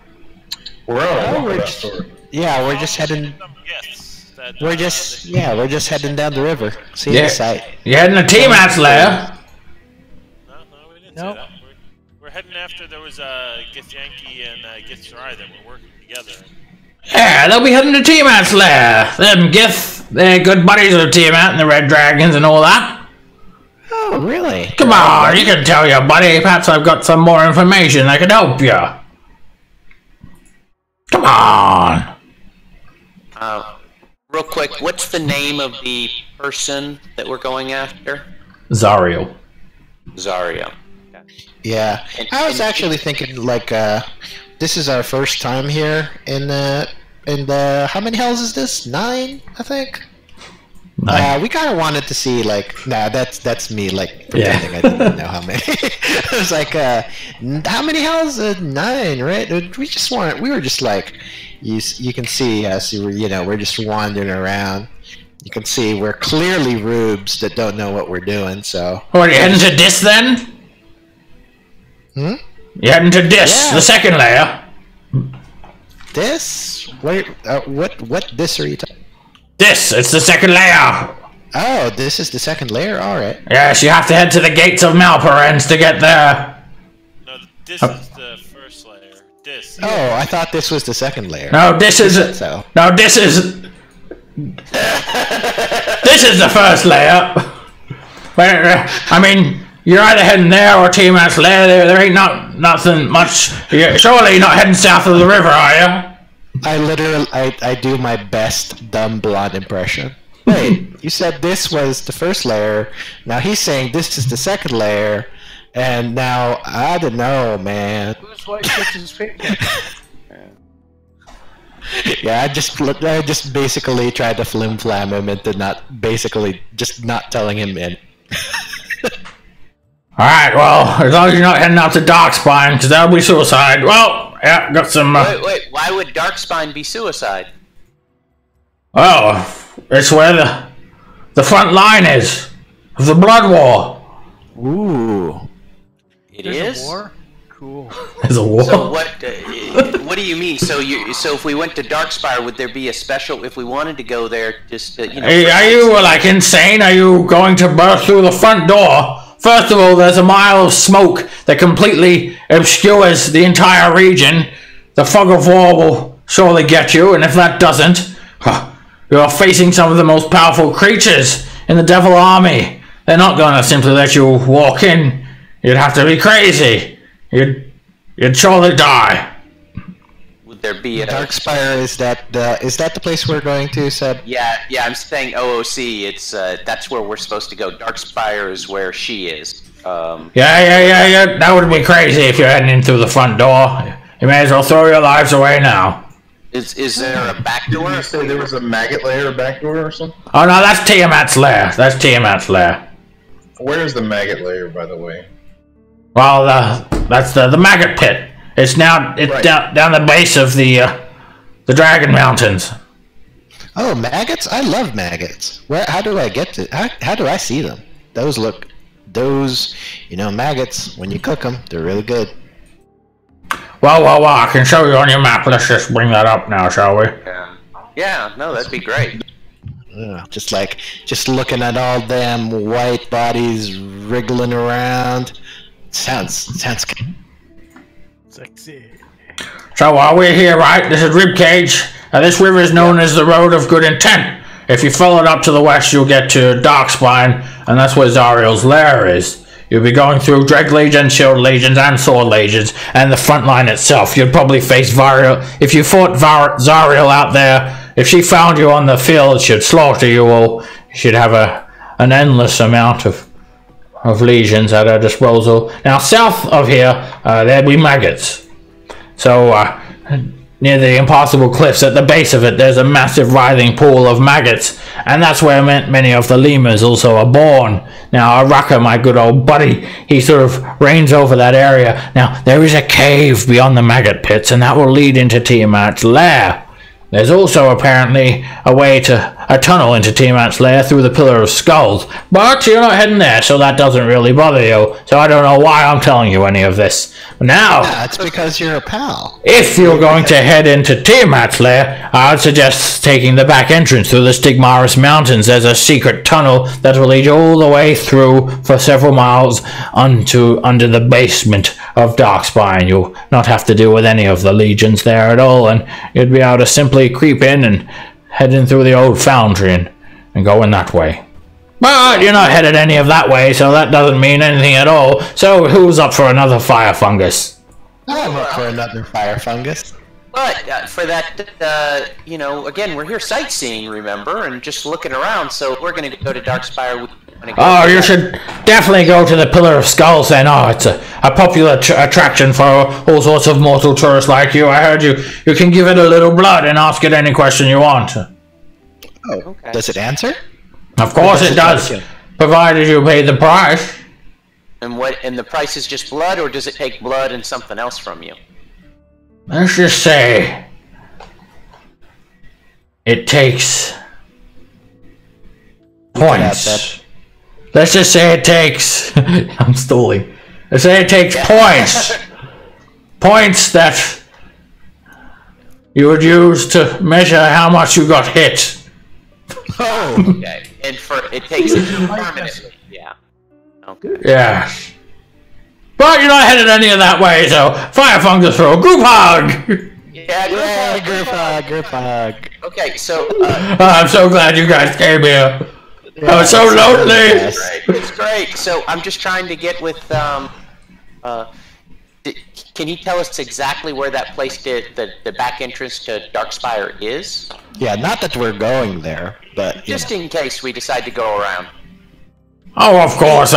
We're on a walk we're rest just- order. Yeah, we're just heading. Yes. That, We're just heading down the river. See Yeah. the site. You heading to T-Mat's lair? No, we didn't Nope. say that. We're heading after there was Gith Yankee and Gith Sarai that were working together. Yeah, they'll be heading to T-Mat's lair. Them Gith, they're good buddies of T-Mat and the Red Dragons and all that. Oh, really? Come on, you can tell your buddy. Perhaps I've got some more information that can help you. Come on. Real quick, what's the name of the person that we're going after? Zariel. Zario. Yeah. I was actually thinking like this is our first time here in the how many hells is this? 9, I think. We kind of wanted to see like that's me like pretending I didn't know how many. It was like how many hells? 9, right? We were just like you can see us. We're just wandering around. You can see we're clearly rubes that don't know what we're doing. So. What, are you heading to Dis then? Hmm? You heading to Dis, Yeah. the second layer? This? What this are you talking? Dis, it's the second layer. Oh, this is the second layer? Alright. Yes, you have to head to the gates of Malparens to get there. No, this is the first layer. This. Oh, I thought this was the second layer. No, this is So. no, this is this is the first layer. I mean, you're either heading there or T-Mat's lair. There ain't nothing much. Surely you're not heading south of the river, are you? I do my best dumb blonde impression. Wait, you said this was the first layer. Now he's saying this is the second layer, and now I don't know, man. Whose wife gets his finger? Yeah, I just basically tried to flim-flam him into not telling him in. Alright, well, as long as you're not heading out to Darkspine, because that'll be suicide. Well, yeah, got some. Wait, why would Darkspine be suicide? Well, it's where the front line is of the Blood War. Ooh. It There's is? a war? Cool. There's a war. So what do you mean? So if we went to Darkspire, would there be a special, if we wanted to go there, just Hey, are you like insane? Are you going to burst through the front door? First of all, there's a mile of smoke that completely obscures the entire region. The fog of war will surely get you, and if that doesn't, you're facing some of the most powerful creatures in the Devil Army. They're not gonna simply let you walk in. You'd have to be crazy. You'd surely die. Would there be a... Darkspire, is that the place we're going to, Seb? Yeah, I'm saying OOC, it's, that's where we're supposed to go. Darkspire is where she is. Yeah. That would be crazy if you're heading in through the front door. You may as well throw your lives away now. Is there a back door? Did you say there was a maggot layer back door or something? Oh no, that's Tiamat's lair. That's Tiamat's lair. Where is the maggot layer, by the way? Well, that's the maggot pit. It's Right. down the base of the Dragon Mountains. Oh, maggots! I love maggots. How do I get to? How do I see them? Those, maggots. When you cook them, they're really good. Well, I can show you on your map. Let's just bring that up now, shall we? Yeah, no, that'd be great. Just looking at all them white bodies wriggling around. Sounds good. Sexy. So we're here, right? This is Ribcage. This river is known as the Road of Good Intent. If you follow it up to the west, you'll get to Darkspine, and that's where Zariel's lair is. You'll be going through Dread Legions, Shield Legions, and Sword Legions, and the front line itself. You'd probably face Zariel. If you fought Zariel out there, if she found you on the field, she'd slaughter you all. She'd have an endless amount of legions at her disposal. Now, south of here, there'd be maggots. So, near the impossible cliffs at the base of it, there's a massive writhing pool of maggots, and that's where many of the lemurs also are born. Now, Araka, my good old buddy, he sort of reigns over that area. Now, there is a cave beyond the maggot pits, and that will lead into Tiamat's lair. There's also apparently a tunnel into Tiamat's lair through the Pillar of Skulls, but you're not heading there, so that doesn't really bother you, so I don't know why I'm telling you any of this. Now, Yeah, it's because you're a pal. if you're going to head into Tiamat's lair, I would suggest taking the back entrance through the Stigmaris Mountains. There's a secret tunnel that will lead you all the way through for several miles under the basement of Darkspine. You'll not have to deal with any of the legions there at all, and you'd be able to simply creep in and head in through the old foundry and go in that way. But you're not headed any of that way, so that doesn't mean anything at all. So who's up for another fire fungus? I'm up for another fire fungus. But for that, again, we're here sightseeing, remember, and just looking around. So we're going to go to Darkspire. You should definitely go to the Pillar of Skulls then. Oh, it's a popular attraction for all sorts of mortal tourists like you. I heard you can give it a little blood and ask it any question you want. Oh, okay. Does it answer? Of course it does, provided you pay the price. And the price is just blood, or does it take blood and something else from you? Let's just say it takes points. Let's just say it takes... I'm stalling. Let's say it takes points. Points that you would use to measure how much you got hit. Oh. Okay. And it takes it permanently. Yeah. Okay. Yeah. But you're not headed any of that way, so fire fungus for a group hug! Yeah, group hug. Okay, so... I'm so glad you guys came here. I was so lonely! It's great. So I'm just trying to get with... can you tell us exactly where that place the back entrance to Darkspire is? Yeah, not that we're going there, but... Just in case we decide to go around. Oh, of course.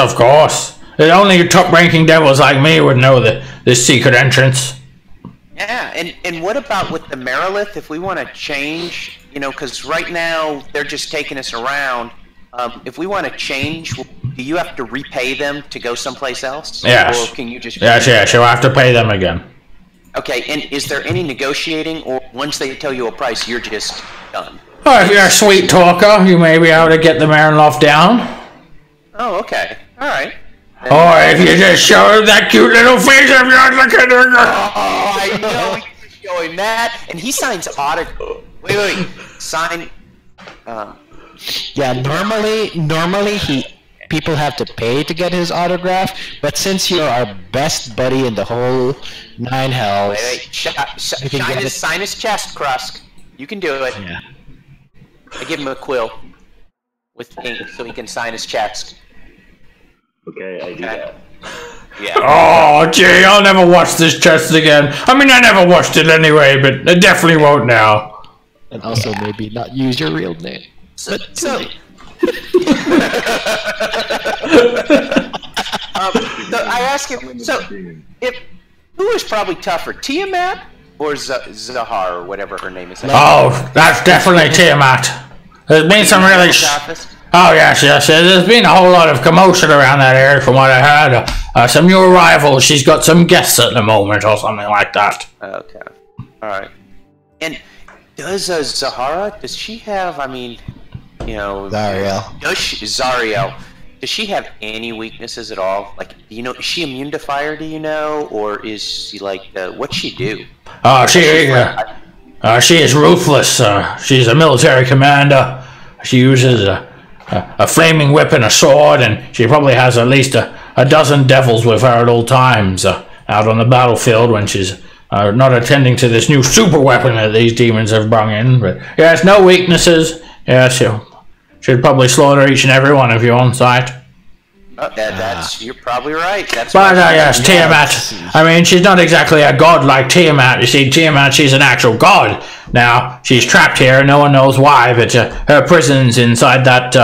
Only top-ranking devils like me would know this secret entrance. Yeah, and what about with the Merilith? If we want to change, because right now they're just taking us around. If we want to change, do you have to repay them to go someplace else? Yes. Or can you just... Yes, you'll have to pay them again. Okay, and is there any negotiating, or once they tell you a price, you're just done? Oh, if you're a sweet talker, you may be able to get the Marinloft down. Oh, okay. Alright. Or if you just show him that cute little face of yours, look at her. Oh, I know he's showing that. And he signs autograph. Wait. Sign... Yeah, normally people have to pay to get his autograph, but since you're our best buddy in the whole nine hells... Wait. Sign his chest, Krusk. You can do it. Yeah. I give him a quill with ink so he can sign his chest. Okay, I do that. Yeah. Oh, gee, I'll never watch this chest again. I mean, I never watched it anyway, but I definitely won't now. And also maybe not use your real name. So I ask him, who is probably tougher, Tiamat or Zahar, or whatever her name is? Oh, that's definitely Tiamat. There's been some really... Oh, yes. There's been a whole lot of commotion around that area from what I heard. some new arrivals. She's got some guests at the moment or something like that. Okay. Alright. And does Zahara, does she have, I mean, you know... Zariel. Does she have any weaknesses at all? Like, do you know, is she immune to fire, do you know? Or is she like, what's she do? She is ruthless. She's a military commander. She uses a flaming whip and a sword, and she probably has at least a dozen devils with her at all times out on the battlefield when she's not attending to this new super weapon that these demons have brought in. But yes, no weaknesses. Yes, she'd probably slaughter each and every one of you on sight. You're probably right. But yes, Tiamat. I mean, she's not exactly a god like Tiamat. You see, Tiamat, she's an actual god. Now she's trapped here. No one knows why, but her prison's inside that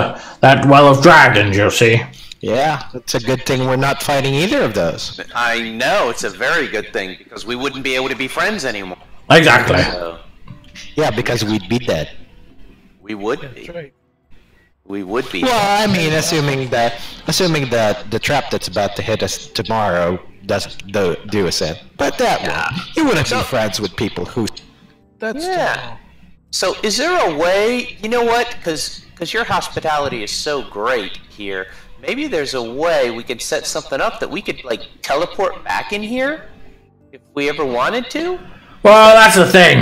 well of dragons. You'll see. Yeah, it's a good thing we're not fighting either of those. I know, it's a very good thing, because we wouldn't be able to be friends anymore. Exactly. Yeah, because we'd be dead. We would be. That's right. We would be. Well, I mean, assuming that the trap that's about to hit us tomorrow doesn't do us in. But you wouldn't be friends with people who... That's So, is there a way, you know what, because your hospitality is so great here, maybe there's a way we could set something up that we could, like, teleport back in here? If we ever wanted to? Well, that's the thing.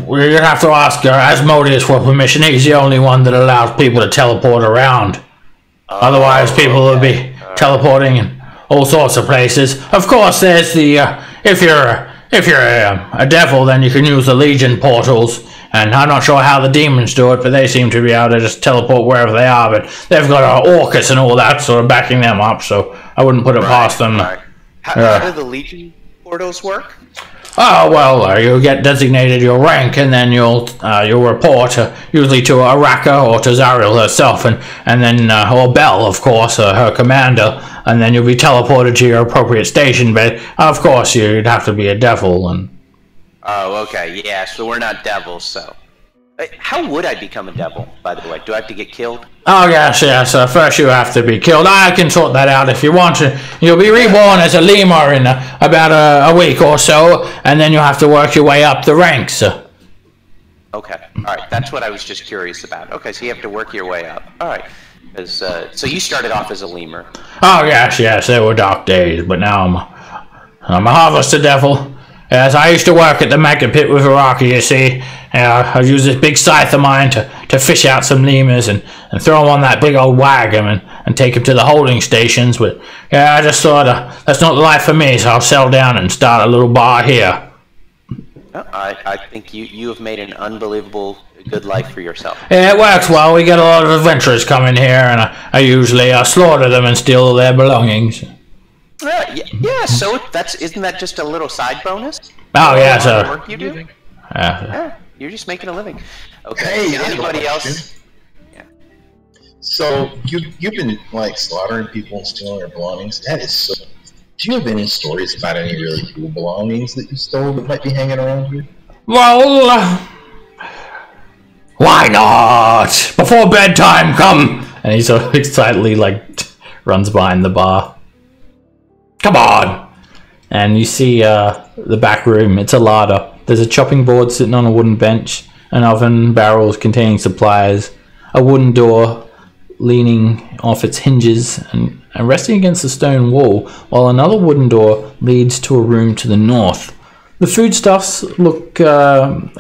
We're gonna have to ask Asmodeus for permission. He's the only one that allows people to teleport around. Otherwise, people will be teleporting in all sorts of places. Of course, there's the if you're a devil, then you can use the Legion portals. And I'm not sure how the demons do it, but they seem to be able to just teleport wherever they are. But they've got Orcus and all that sort of backing them up, so I wouldn't put it past them. Right. How do the Legion portals work? Oh, well, you'll get designated your rank, and then you'll report, usually to Araka or to Zariel herself, and then, or Belle, of course, her commander, and then you'll be teleported to your appropriate station, but, of course, you'd have to be a devil, and... Oh, okay, yeah, so we're not devils, so... How would I become a devil, by the way? Do I have to get killed? Oh, yes, first you have to be killed. I can sort that out if you want to. You'll be reborn as a lemur in about a week or so, and then you'll have to work your way up the ranks. Okay, alright, that's what I was just curious about. Okay, so you have to work your way up. Alright, so you started off as a lemur. Oh, yes, there were dark days, but now I'm a harvester devil. Yes, I used to work at the mega pit with Iraqi, you see. I'd use this big scythe of mine to fish out some lemurs and throw them on that big old wagon and take them to the holding stations. But yeah, I just thought that's not the life for me, so I'll settle down and start a little bar here. I think you have made an unbelievable good life for yourself. Yeah, it works well. We get a lot of adventurers coming here, and I usually slaughter them and steal all their belongings. Yeah, so isn't that just a little side bonus? Oh, yeah, so work you do? Yeah, you're just making a living. Okay, Hey, anybody else? Yeah. So you've been like slaughtering people and stealing their belongings. That is so. Do you have any stories about any really cool belongings that you stole that might be hanging around here? Well, why not? Before bedtime, come! And he sort of excitedly runs behind the bar. Come on! And you see the back room. It's a larder. There's a chopping board sitting on a wooden bench, an oven, barrels containing supplies, a wooden door leaning off its hinges and resting against the stone wall, while another wooden door leads to a room to the north. The foodstuffs look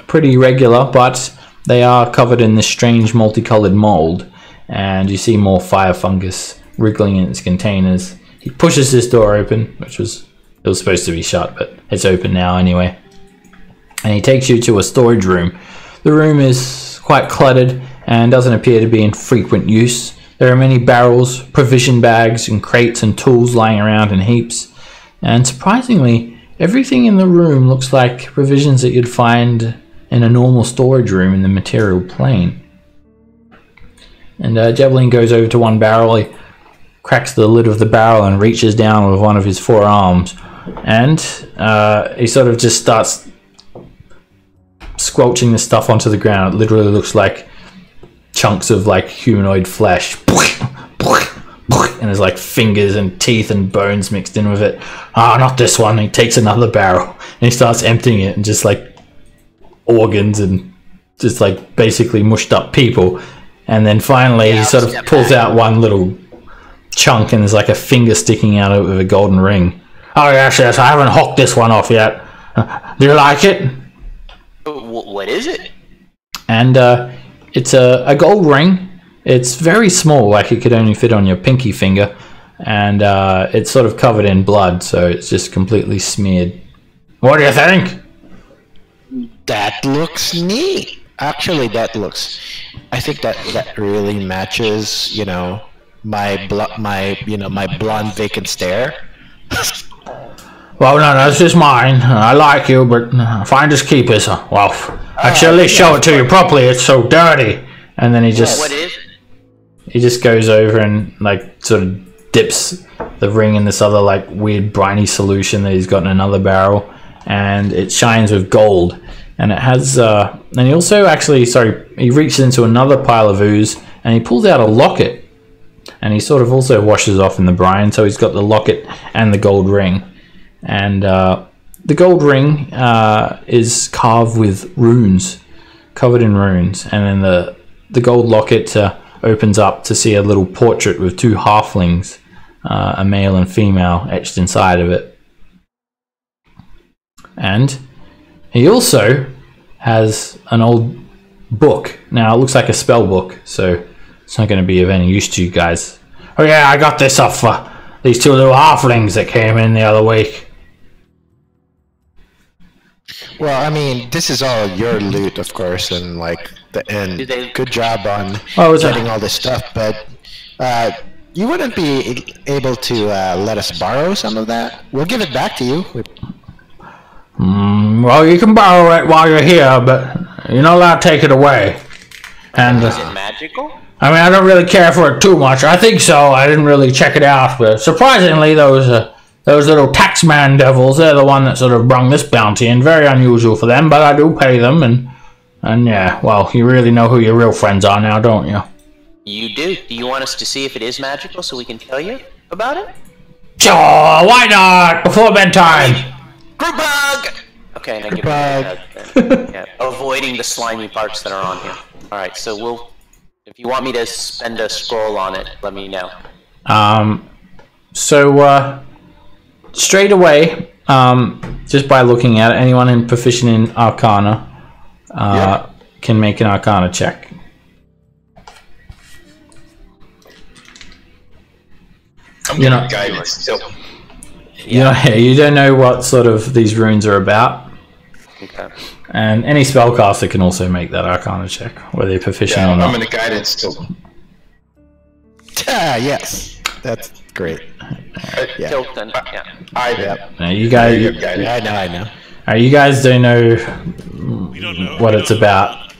pretty regular, but they are covered in this strange multicolored mold, and you see more fire fungus wriggling in its containers. He pushes this door open, it was supposed to be shut, but it's open now anyway. And he takes you to a storage room. The room is quite cluttered and doesn't appear to be in frequent use. There are many barrels, provision bags, and crates and tools lying around in heaps. And surprisingly, everything in the room looks like provisions that you'd find in a normal storage room in the material plane. And Javelin goes over to one barrel. He cracks the lid of the barrel and reaches down with one of his forearms, and he sort of just starts squelching the stuff onto the ground. It literally looks like chunks of humanoid flesh. and there's like fingers and teeth and bones mixed in with it. Ah, not this one. He takes another barrel and he starts emptying it, and just like organs and just like basically mushed up people. And then finally he sort of pulls out one little chunk, and there's like a finger sticking out of it with a golden ring. Oh yes, I haven't hocked this one off yet. Do you like it? What is it? And it's a gold ring. It's very small, like it could only fit on your pinky finger, and it's sort of covered in blood, so it's just completely smeared. What do you think? That looks neat. Actually, I think that really matches, you know, my blonde vacant stare. Well, no, that's just mine. I like you, but finders keepers. Well, I should at least show it to you properly. It's so dirty. And then he just... What is it? He just goes over and, like, sort of dips the ring in this other, like, weird briny solution that he's got in another barrel. And it shines with gold. And it has... and he also actually... Sorry, he reaches into another pile of ooze, and he pulls out a locket. And he sort of also washes off in the brine, so he's got the locket and the gold ring. And the gold ring is carved with runes, covered in runes. And then the gold locket opens up to see a little portrait with two halflings, a male and female, etched inside of it. And he also has an old book. Now, it looks like a spell book, so it's not going to be of any use to you guys. Oh yeah, I got this off these two little halflings that came in the other week. Well, I mean, this is all your loot, of course, and like, good job on getting all this stuff. But you wouldn't be able to let us borrow some of that? We'll give it back to you. Well, you can borrow it while you're here, but you're not allowed to take it away. And is it magical? I mean, I don't really care for it too much. I think so. I didn't really check it out, but surprisingly, those little taxman devils, they're the one that sort of brung this bounty in. Very unusual for them, but I do pay them, and yeah, well, you really know who your real friends are now, don't you? You do. Do you want us to see if it is magical so we can tell you about it? Sure, why not? Before bedtime. Group hug! Okay, now give me a hug then. Yeah, avoiding the slimy parts that are on here. Alright, so if you want me to spend a scroll on it, let me know. Straight away, just by looking at it, anyone proficient in Arcana can make an Arcana check. I'm gonna guidance still. You don't know what sort of these runes are about. Okay. And any spellcaster can also make that Arcana check, whether they're proficient or not. I'm gonna guidance still. Yes, that's great. Yeah. Tilton, yeah. You guys, I know. You guys don't know what it's about.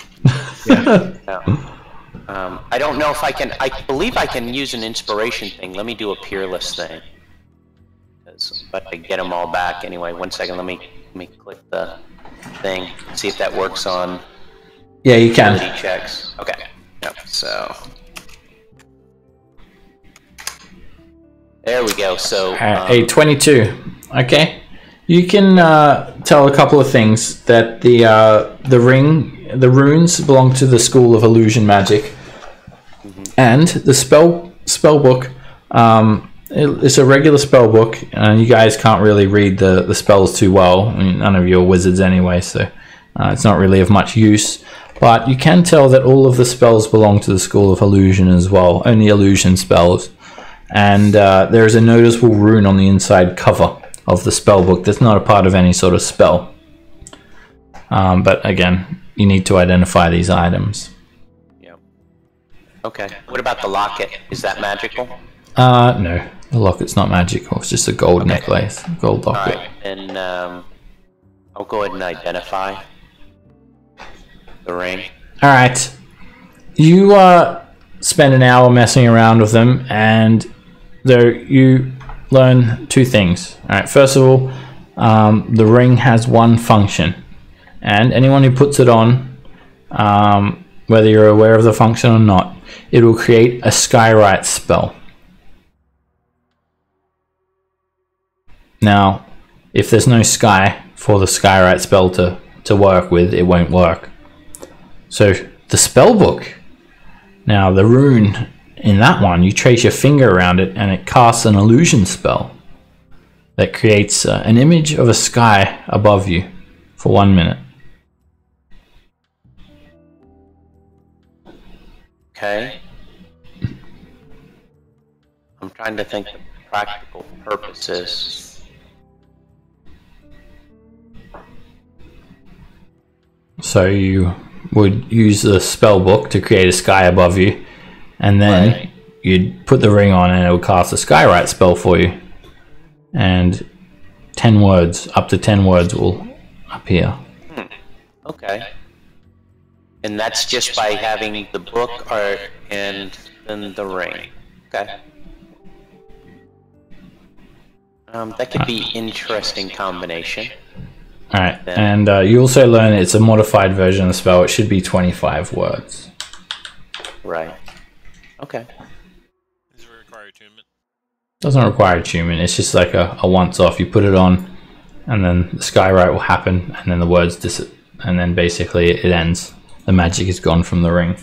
I don't know if I can. I believe I can use an inspiration thing. Let me do a peerless thing. But I get them all back anyway. 1 second. Let me click the thing. See if that works on. Yeah, you can. Checks. Okay. Yep. So. There we go. So a 22. Okay, you can tell a couple of things. That the runes belong to the school of illusion magic, and the spell book. It's a regular spell book, and you guys can't really read the spells too well. I mean, none of you are wizards anyway, so it's not really of much use. But you can tell that all of the spells belong to the school of illusion as well, only illusion spells. And there is a noticeable rune on the inside cover of the spell book that's not a part of any sort of spell. But again, you need to identify these items. Yeah. Okay. What about the locket? Is that magical? No. The locket's not magical. It's just a gold necklace, gold locket. Alright, and I'll go ahead and identify the ring. Alright. You spend an hour messing around with them, and you learn two things. Alright, first of all, the ring has one function, and anyone who puts it on, whether you're aware of the function or not, it will create a skywrite spell. Now, if there's no sky for the skywrite spell to work with, it won't work. So the spell book. Now the rune in that one, you trace your finger around it and it casts an illusion spell that creates an image of a sky above you for 1 minute. Okay. I'm trying to think of practical purposes. So you would use the spell book to create a sky above you, and then you'd put the ring on and it would cast a skywrite spell for you. And 10 words, up to 10 words will appear. Okay. And that's just by having the book and then the ring. Okay. That could be interesting combination. Alright, and you also learn it's a modified version of the spell. It should be 25 words. Right. Okay. Does it require attunement? Doesn't require attunement. It's just like a once-off. You put it on, and then the skywrite will happen, and then the words and then basically it ends. The magic is gone from the ring.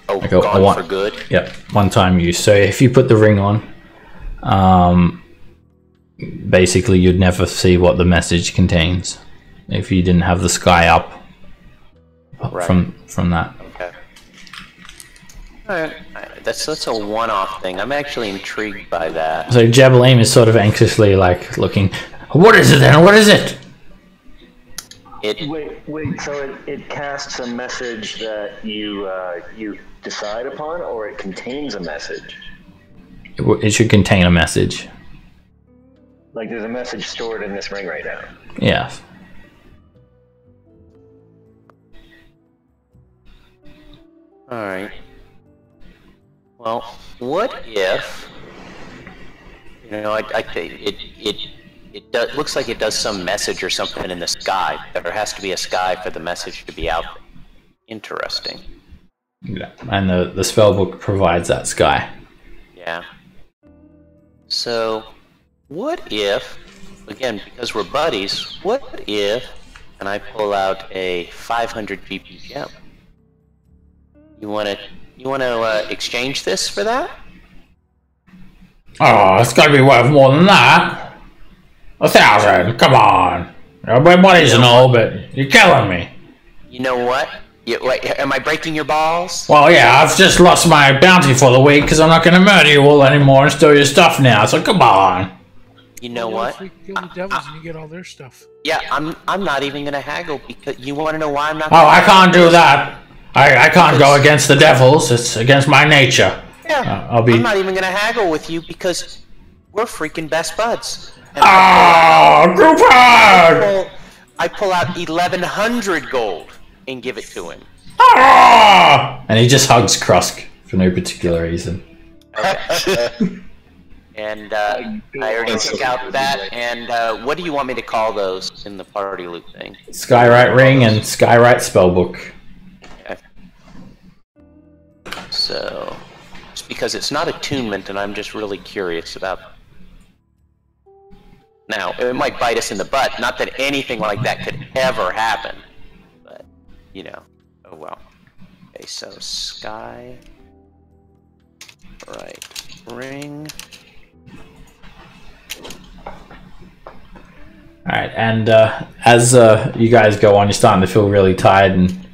Oh, like gone for good? Yep, one-time use. So if you put the ring on, basically you'd never see what the message contains if you didn't have the sky up from that. Okay. Alright, that's a one-off thing. I'm actually intrigued by that. So Jabeline is sort of anxiously like looking, what is it then? What is it? Wait, so it casts a message that you decide upon, or it contains a message? It should contain a message. Like there's a message stored in this ring right now. Yes. Alright. Well, what if... You know, it looks like it does some message or something in the sky. There has to be a sky for the message to be out there. Interesting. Yeah, and the spellbook provides that sky. Yeah. So, what if, again, because we're buddies, what if, and I pull out a 500 GP gem? You wanna exchange this for that? Oh, it's gotta be worth more than that. 1,000, come on. We're buddies and all, but you're killing me. You know what? Wait, am I breaking your balls? Well, yeah, I've just lost my bounty for the week because I'm not gonna murder you all anymore and steal your stuff now, so come on. You know what? You kill the devils and you get all their stuff. Yeah, I'm not even gonna haggle because you want to know why I'm not. Oh, I can't do that. I can't go against the devils. It's against my nature. Yeah, I'm not even gonna haggle with you because we're freaking best buds. Oh, group hug! I pull out 1,100 gold and give it to him. Oh! And he just hugs Krusk for no particular reason. Okay. And I already took out that. And what do you want me to call those in the party loot thing? Skywrite ring and Skywrite spellbook. Okay. So, just because it's not attunement, and I'm just really curious about. Now, it might bite us in the butt. Not that anything like that could ever happen, but you know. Oh well. Okay, so Sky. Right. Ring. Alright, and as you guys go on, you're starting to feel really tired, and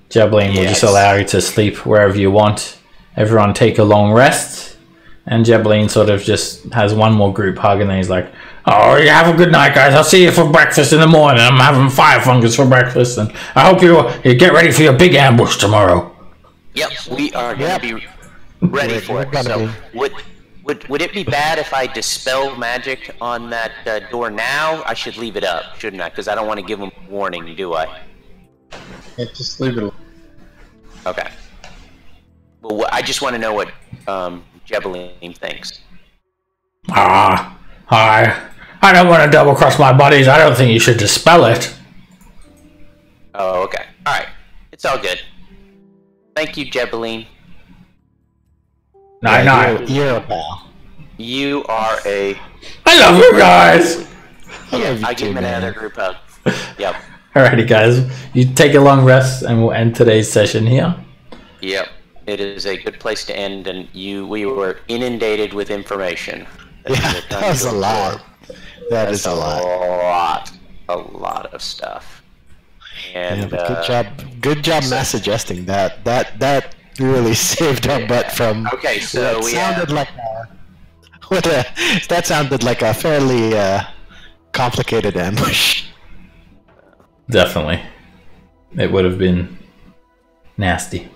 Jabeline will just allow you to sleep wherever you want. Everyone take a long rest, and Jabeline sort of just has one more group hug, and then he's like, oh, you have a good night, guys. I'll see you for breakfast in the morning. I'm having fire fungus for breakfast, and I hope you get ready for your big ambush tomorrow. Yep, we are going to be ready for it. So, would it be bad if I dispel magic on that door now? I should leave it up, shouldn't I? Because I don't want to give them warning, do I? Yeah, just leave it alone. Okay. Well, I just want to know what Jabeline thinks. I don't want to double cross my buddies. I don't think you should dispel it. Oh, okay. Alright. It's all good. Thank you, Jabeline. Night. You're a pal. You are a. I love you guys! I give him another group hug. Yep. Alrighty, guys. You take a long rest, and we'll end today's session here. Yep. It is a good place to end, and we were inundated with information. Yeah, that was a lot. That is a lot. A lot of stuff. And yeah, good job not suggesting that. That really saved our butt from. Okay, so that sounded like a fairly complicated ambush. Definitely. It would have been nasty.